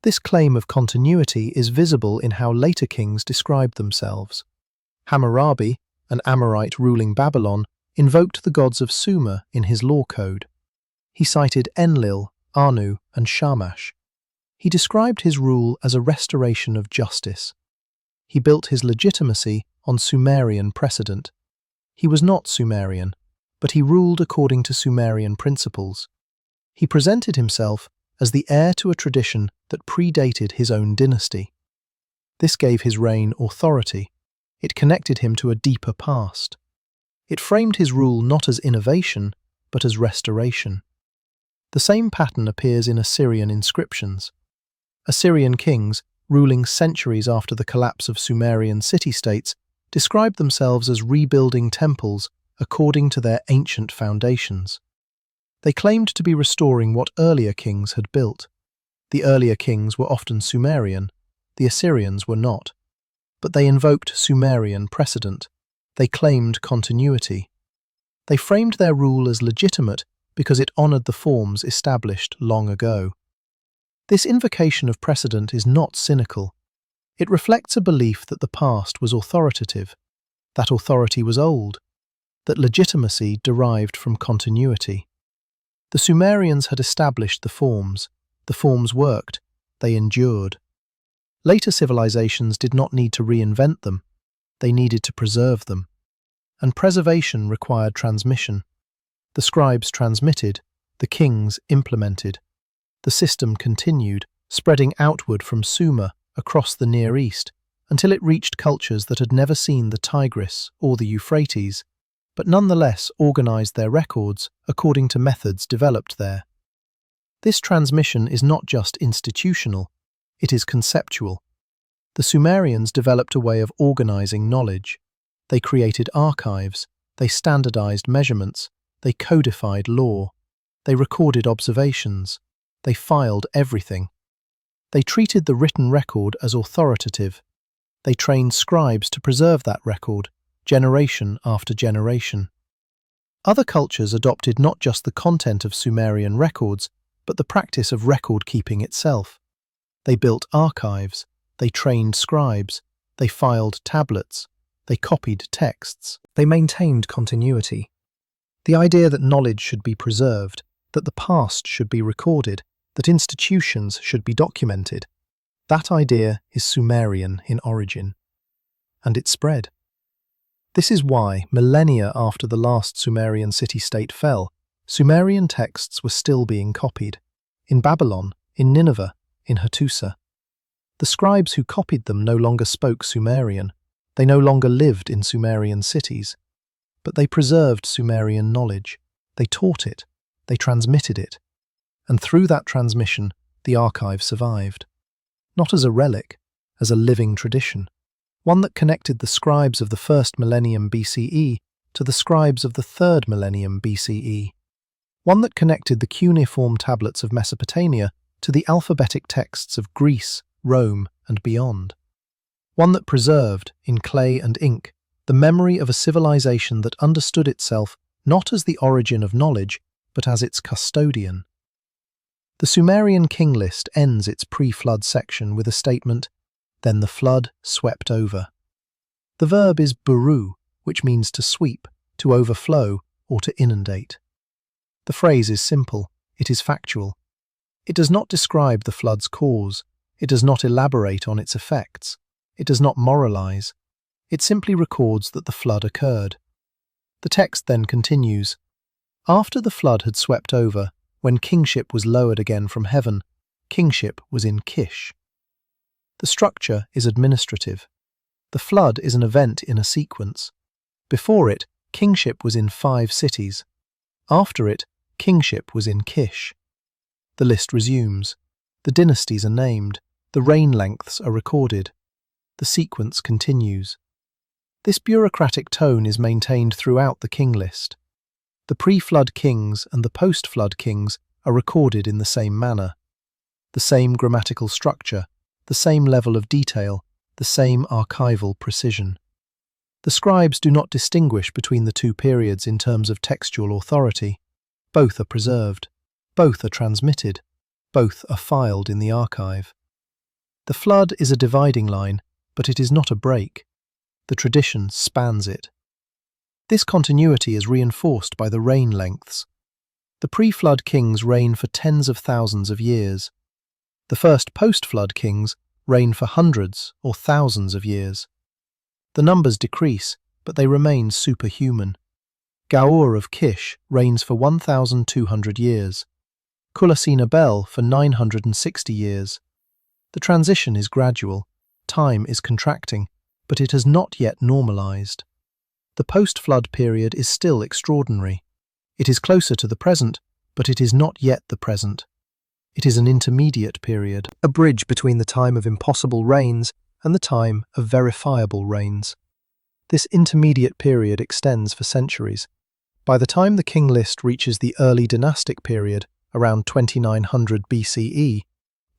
This claim of continuity is visible in how later kings described themselves. Hammurabi, an Amorite ruling Babylon, invoked the gods of Sumer in his law code. He cited Enlil, Anu, and Shamash. He described his rule as a restoration of justice. He built his legitimacy on Sumerian precedent. He was not Sumerian, but he ruled according to Sumerian principles. He presented himself as the heir to a tradition that predated his own dynasty. This gave his reign authority. It connected him to a deeper past. It framed his rule not as innovation, but as restoration. The same pattern appears in Assyrian inscriptions. Assyrian kings, ruling centuries after the collapse of Sumerian city-states, described themselves as rebuilding temples according to their ancient foundations. They claimed to be restoring what earlier kings had built. The earlier kings were often Sumerian, the Assyrians were not. But they invoked Sumerian precedent. They claimed continuity. They framed their rule as legitimate because it honored the forms established long ago. This invocation of precedent is not cynical. It reflects a belief that the past was authoritative, that authority was old, that legitimacy derived from continuity. The Sumerians had established the forms worked, they endured. Later civilizations did not need to reinvent them, they needed to preserve them. And preservation required transmission. The scribes transmitted, the kings implemented. The system continued, spreading outward from Sumer across the Near East until it reached cultures that had never seen the Tigris or the Euphrates, but nonetheless organized their records according to methods developed there. This transmission is not just institutional, it is conceptual. The Sumerians developed a way of organizing knowledge. They created archives, they standardized measurements, they codified law, they recorded observations, they filed everything. They treated the written record as authoritative. They trained scribes to preserve that record, generation after generation. Other cultures adopted not just the content of Sumerian records, but the practice of record-keeping itself. They built archives, they trained scribes, they filed tablets, they copied texts, they maintained continuity. The idea that knowledge should be preserved, that the past should be recorded, that institutions should be documented, that idea is Sumerian in origin. And it spread. This is why, millennia after the last Sumerian city-state fell, Sumerian texts were still being copied. In Babylon, in Nineveh, in Hattusa. The scribes who copied them no longer spoke Sumerian. They no longer lived in Sumerian cities. But they preserved Sumerian knowledge. They taught it. They transmitted it. And through that transmission, the archive survived. Not as a relic, as a living tradition. One that connected the scribes of the first millennium BCE to the scribes of the third millennium BCE. One that connected the cuneiform tablets of Mesopotamia to the alphabetic texts of Greece, Rome, and beyond. One that preserved, in clay and ink, the memory of a civilization that understood itself not as the origin of knowledge, but as its custodian. The Sumerian King List ends its pre-flood section with a statement, "Then the flood swept over." The verb is buru, which means to sweep, to overflow, or to inundate. The phrase is simple, it is factual. It does not describe the flood's cause, it does not elaborate on its effects, it does not moralize, it simply records that the flood occurred. The text then continues, "After the flood had swept over, when kingship was lowered again from heaven, kingship was in Kish." The structure is administrative. The flood is an event in a sequence. Before it, kingship was in 5 cities. After it, kingship was in Kish. The list resumes. The dynasties are named. The reign lengths are recorded. The sequence continues. This bureaucratic tone is maintained throughout the king list. The pre-flood kings and the post-flood kings are recorded in the same manner. The same grammatical structure, the same level of detail, the same archival precision. The scribes do not distinguish between the two periods in terms of textual authority. Both are preserved. Both are transmitted. Both are filed in the archive. The flood is a dividing line, but it is not a break. The tradition spans it. This continuity is reinforced by the reign lengths. The pre-flood kings reign for tens of thousands of years. The first post-flood kings reign for hundreds or thousands of years. The numbers decrease, but they remain superhuman. Gaur of Kish reigns for 1,200 years. Kulasina-Bel for 960 years. The transition is gradual, time is contracting, but it has not yet normalized. The post-flood period is still extraordinary. It is closer to the present, but it is not yet the present. It is an intermediate period, a bridge between the time of impossible reigns and the time of verifiable reigns. This intermediate period extends for centuries. By the time the king list reaches the early dynastic period, around 2900 BCE,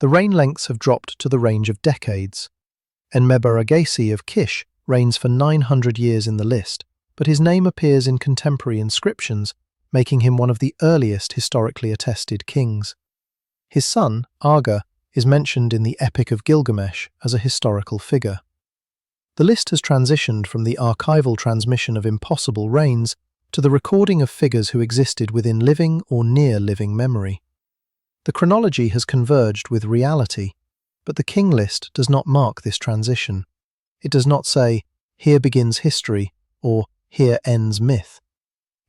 the reign lengths have dropped to the range of decades. Enmebaragesi of Kish reigns for 900 years in the list, but his name appears in contemporary inscriptions, making him one of the earliest historically attested kings. His son, Aga, is mentioned in the Epic of Gilgamesh as a historical figure. The list has transitioned from the archival transmission of impossible reigns to the recording of figures who existed within living or near-living memory. The chronology has converged with reality, but the king list does not mark this transition. It does not say, "Here begins history," or "Here ends myth."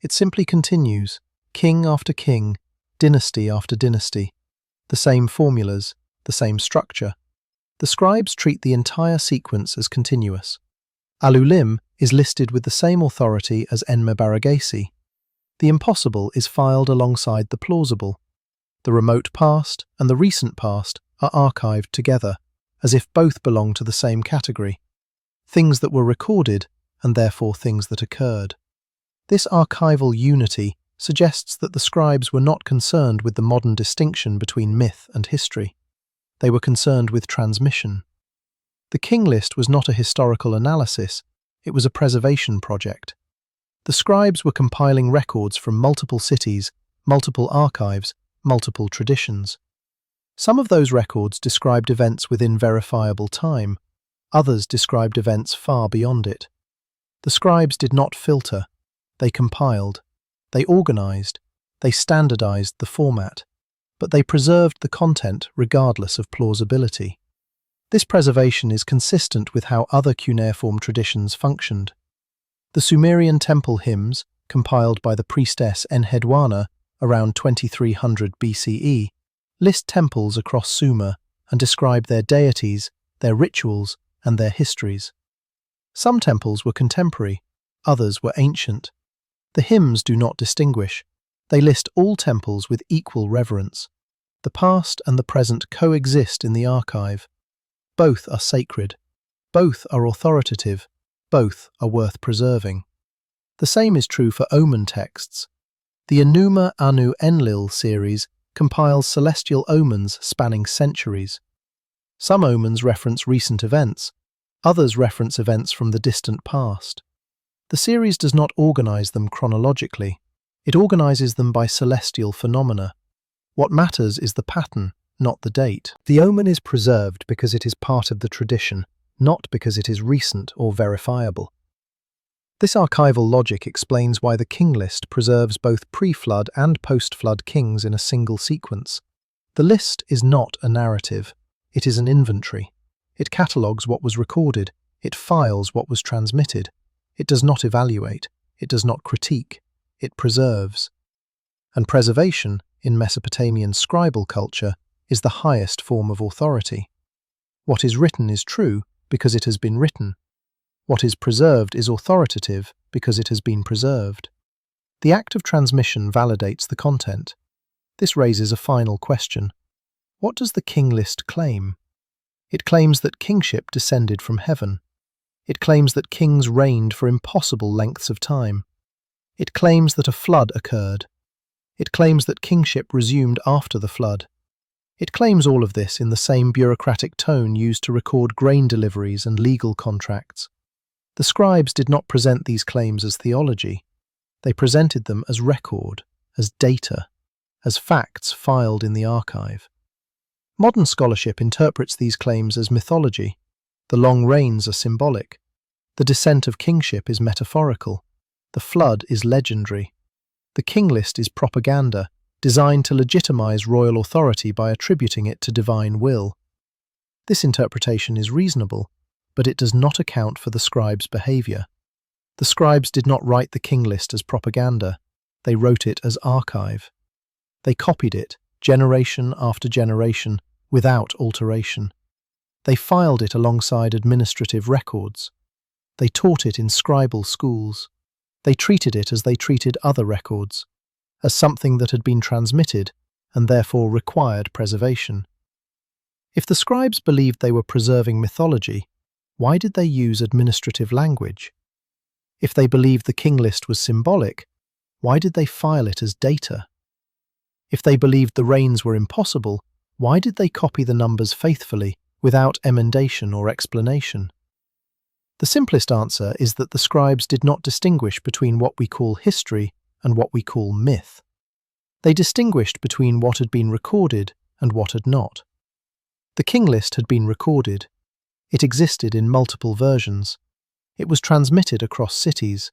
It simply continues, king after king, dynasty after dynasty. The same formulas, the same structure. The scribes treat the entire sequence as continuous. Alulim is listed with the same authority as Enmebaragesi. The impossible is filed alongside the plausible. The remote past and the recent past are archived together, as if both belong to the same category. Things that were recorded and therefore things that occurred. This archival unity suggests that the scribes were not concerned with the modern distinction between myth and history. They were concerned with transmission. The King List was not a historical analysis, it was a preservation project. The scribes were compiling records from multiple cities, multiple archives, multiple traditions. Some of those records described events within verifiable time, others described events far beyond it. The scribes did not filter, they compiled, they organized, they standardized the format, but they preserved the content regardless of plausibility. This preservation is consistent with how other cuneiform traditions functioned. The Sumerian temple hymns, compiled by the priestess Enheduanna around 2300 BCE, list temples across Sumer and describe their deities, their rituals, and their histories. Some temples were contemporary, others were ancient. The hymns do not distinguish. They list all temples with equal reverence. The past and the present coexist in the archive. Both are sacred. Both are authoritative. Both are worth preserving. The same is true for omen texts. The Enuma Anu Enlil series compiles celestial omens spanning centuries. Some omens reference recent events, others reference events from the distant past. The series does not organize them chronologically, it organizes them by celestial phenomena. What matters is the pattern, not the date. The omen is preserved because it is part of the tradition, not because it is recent or verifiable. This archival logic explains why the King List preserves both pre-flood and post-flood kings in a single sequence. The list is not a narrative, it is an inventory. It catalogues what was recorded, it files what was transmitted. It does not evaluate, it does not critique, it preserves. And preservation, in Mesopotamian scribal culture, is the highest form of authority. What is written is true because it has been written. What is preserved is authoritative because it has been preserved. The act of transmission validates the content. This raises a final question. What does the King List claim? It claims that kingship descended from heaven. It claims that kings reigned for impossible lengths of time. It claims that a flood occurred. It claims that kingship resumed after the flood. It claims all of this in the same bureaucratic tone used to record grain deliveries and legal contracts. The scribes did not present these claims as theology. They presented them as record, as data, as facts filed in the archive. Modern scholarship interprets these claims as mythology. The long reigns are symbolic. The descent of kingship is metaphorical. The flood is legendary. The King List is propaganda, designed to legitimize royal authority by attributing it to divine will. This interpretation is reasonable, but it does not account for the scribes' behavior. The scribes did not write the King List as propaganda. They wrote it as archive. They copied it, generation after generation, without alteration. They filed it alongside administrative records. They taught it in scribal schools. They treated it as they treated other records, as something that had been transmitted and therefore required preservation. If the scribes believed they were preserving mythology, why did they use administrative language? If they believed the King List was symbolic, why did they file it as data? If they believed the reigns were impossible, why did they copy the numbers faithfully, without emendation or explanation? The simplest answer is that the scribes did not distinguish between what we call history and what we call myth. They distinguished between what had been recorded and what had not. The King List had been recorded. It existed in multiple versions. It was transmitted across cities.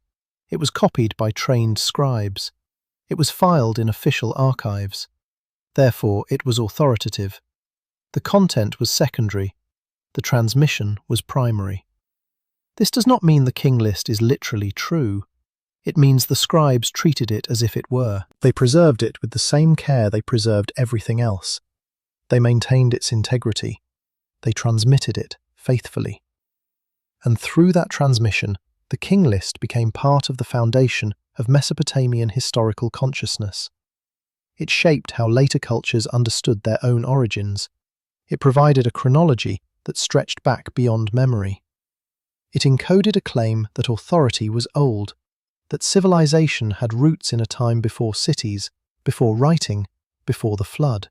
It was copied by trained scribes. It was filed in official archives. Therefore, it was authoritative. The content was secondary. The transmission was primary. This does not mean the King List is literally true. It means the scribes treated it as if it were. They preserved it with the same care they preserved everything else. They maintained its integrity. They transmitted it faithfully. And through that transmission, the King List became part of the foundation of Mesopotamian historical consciousness. It shaped how later cultures understood their own origins. It provided a chronology that stretched back beyond memory. It encoded a claim that authority was old, that civilization had roots in a time before cities, before writing, before the flood.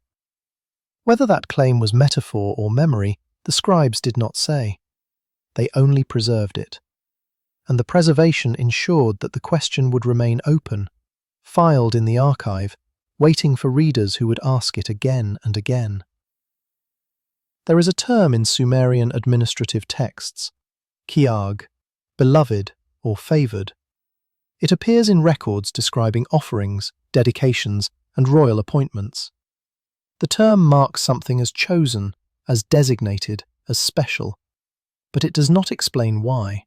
Whether that claim was metaphor or memory, the scribes did not say. They only preserved it. And the preservation ensured that the question would remain open, filed in the archive, waiting for readers who would ask it again and again. There is a term in Sumerian administrative texts, kiag, beloved or favoured. It appears in records describing offerings, dedications, and royal appointments. The term marks something as chosen, as designated, as special, but it does not explain why.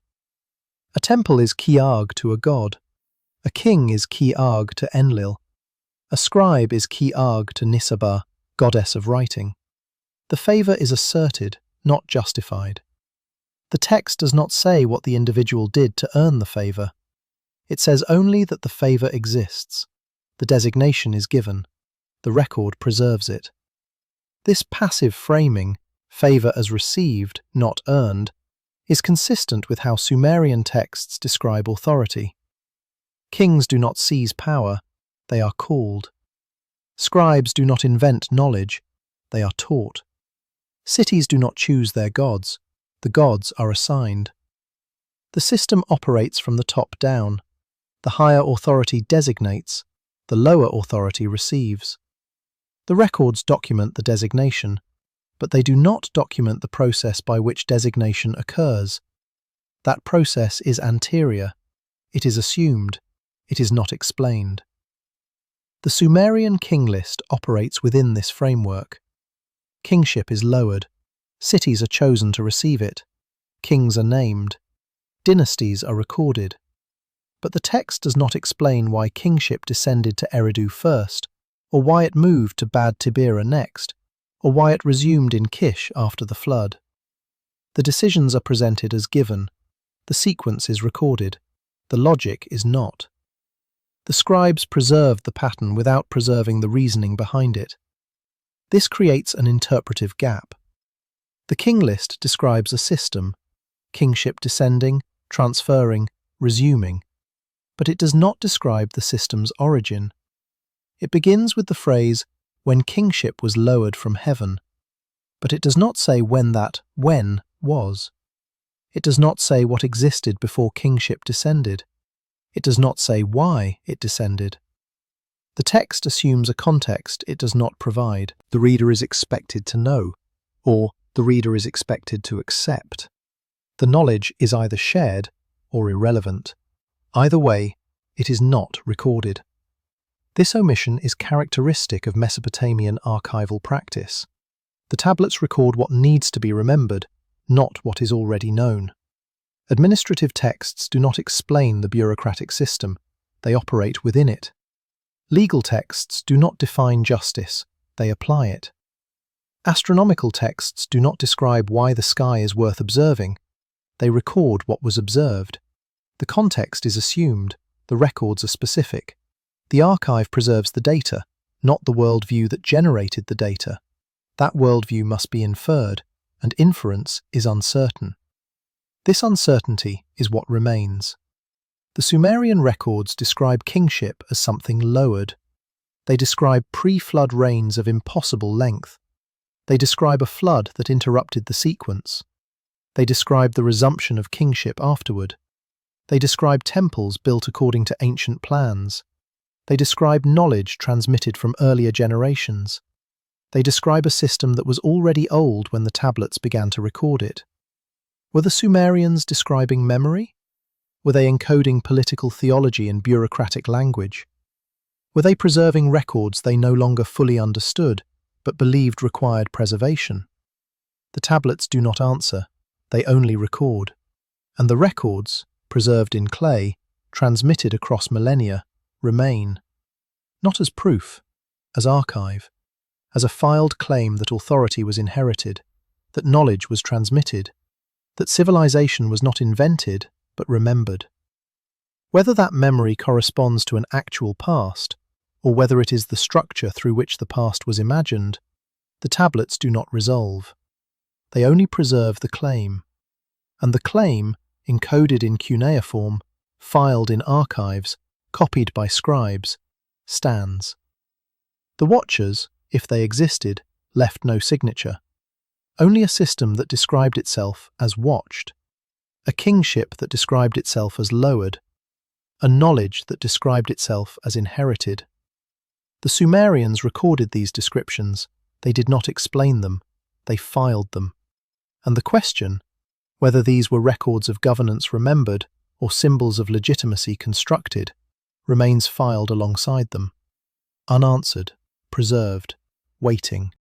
A temple is kiag to a god. A king is kiag to Enlil. A scribe is kiag to Nisaba, goddess of writing. The favour is asserted, not justified. The text does not say what the individual did to earn the favour. It says only that the favour exists. The designation is given. The record preserves it. This passive framing, favour as received, not earned, is consistent with how Sumerian texts describe authority. Kings do not seize power, they are called. Scribes do not invent knowledge, they are taught. Cities do not choose their gods, the gods are assigned. The system operates from the top down. The higher authority designates, the lower authority receives. The records document the designation, but they do not document the process by which designation occurs. That process is anterior. It is assumed. It is not explained. The Sumerian King List operates within this framework. Kingship is lowered. Cities are chosen to receive it. Kings are named. Dynasties are recorded. But the text does not explain why kingship descended to Eridu first, or why it moved to Bad Tibera next, or why it resumed in Kish after the flood. The decisions are presented as given. The sequence is recorded. The logic is not. The scribes preserved the pattern without preserving the reasoning behind it. This creates an interpretive gap. The King List describes a system, kingship descending, transferring, resuming, but it does not describe the system's origin. It begins with the phrase, when kingship was lowered from heaven, but it does not say when that when was. It does not say what existed before kingship descended. It does not say why it descended. The text assumes a context it does not provide. The reader is expected to know, or the reader is expected to accept. The knowledge is either shared or irrelevant. Either way, it is not recorded. This omission is characteristic of Mesopotamian archival practice. The tablets record what needs to be remembered, not what is already known. Administrative texts do not explain the bureaucratic system, they operate within it. Legal texts do not define justice, they apply it. Astronomical texts do not describe why the sky is worth observing, they record what was observed. The context is assumed, the records are specific. The archive preserves the data, not the worldview that generated the data. That worldview must be inferred, and inference is uncertain. This uncertainty is what remains. The Sumerian records describe kingship as something lowered. They describe pre-flood reigns of impossible length. They describe a flood that interrupted the sequence. They describe the resumption of kingship afterward. They describe temples built according to ancient plans. They describe knowledge transmitted from earlier generations. They describe a system that was already old when the tablets began to record it. Were the Sumerians describing memory? Were they encoding political theology in bureaucratic language? Were they preserving records they no longer fully understood, but believed required preservation? The tablets do not answer, they only record. And the records, preserved in clay, transmitted across millennia, remain. Not as proof, as archive, as a filed claim that authority was inherited, that knowledge was transmitted, that civilization was not invented, but remembered. Whether that memory corresponds to an actual past, or whether it is the structure through which the past was imagined, the tablets do not resolve. They only preserve the claim. And the claim, encoded in cuneiform, filed in archives, copied by scribes, stands. The watchers, if they existed, left no signature. Only a system that described itself as watched, a kingship that described itself as lowered, a knowledge that described itself as inherited. The Sumerians recorded these descriptions. They did not explain them, they filed them. And the question, whether these were records of governance remembered or symbols of legitimacy constructed, remains filed alongside them, unanswered, preserved, waiting.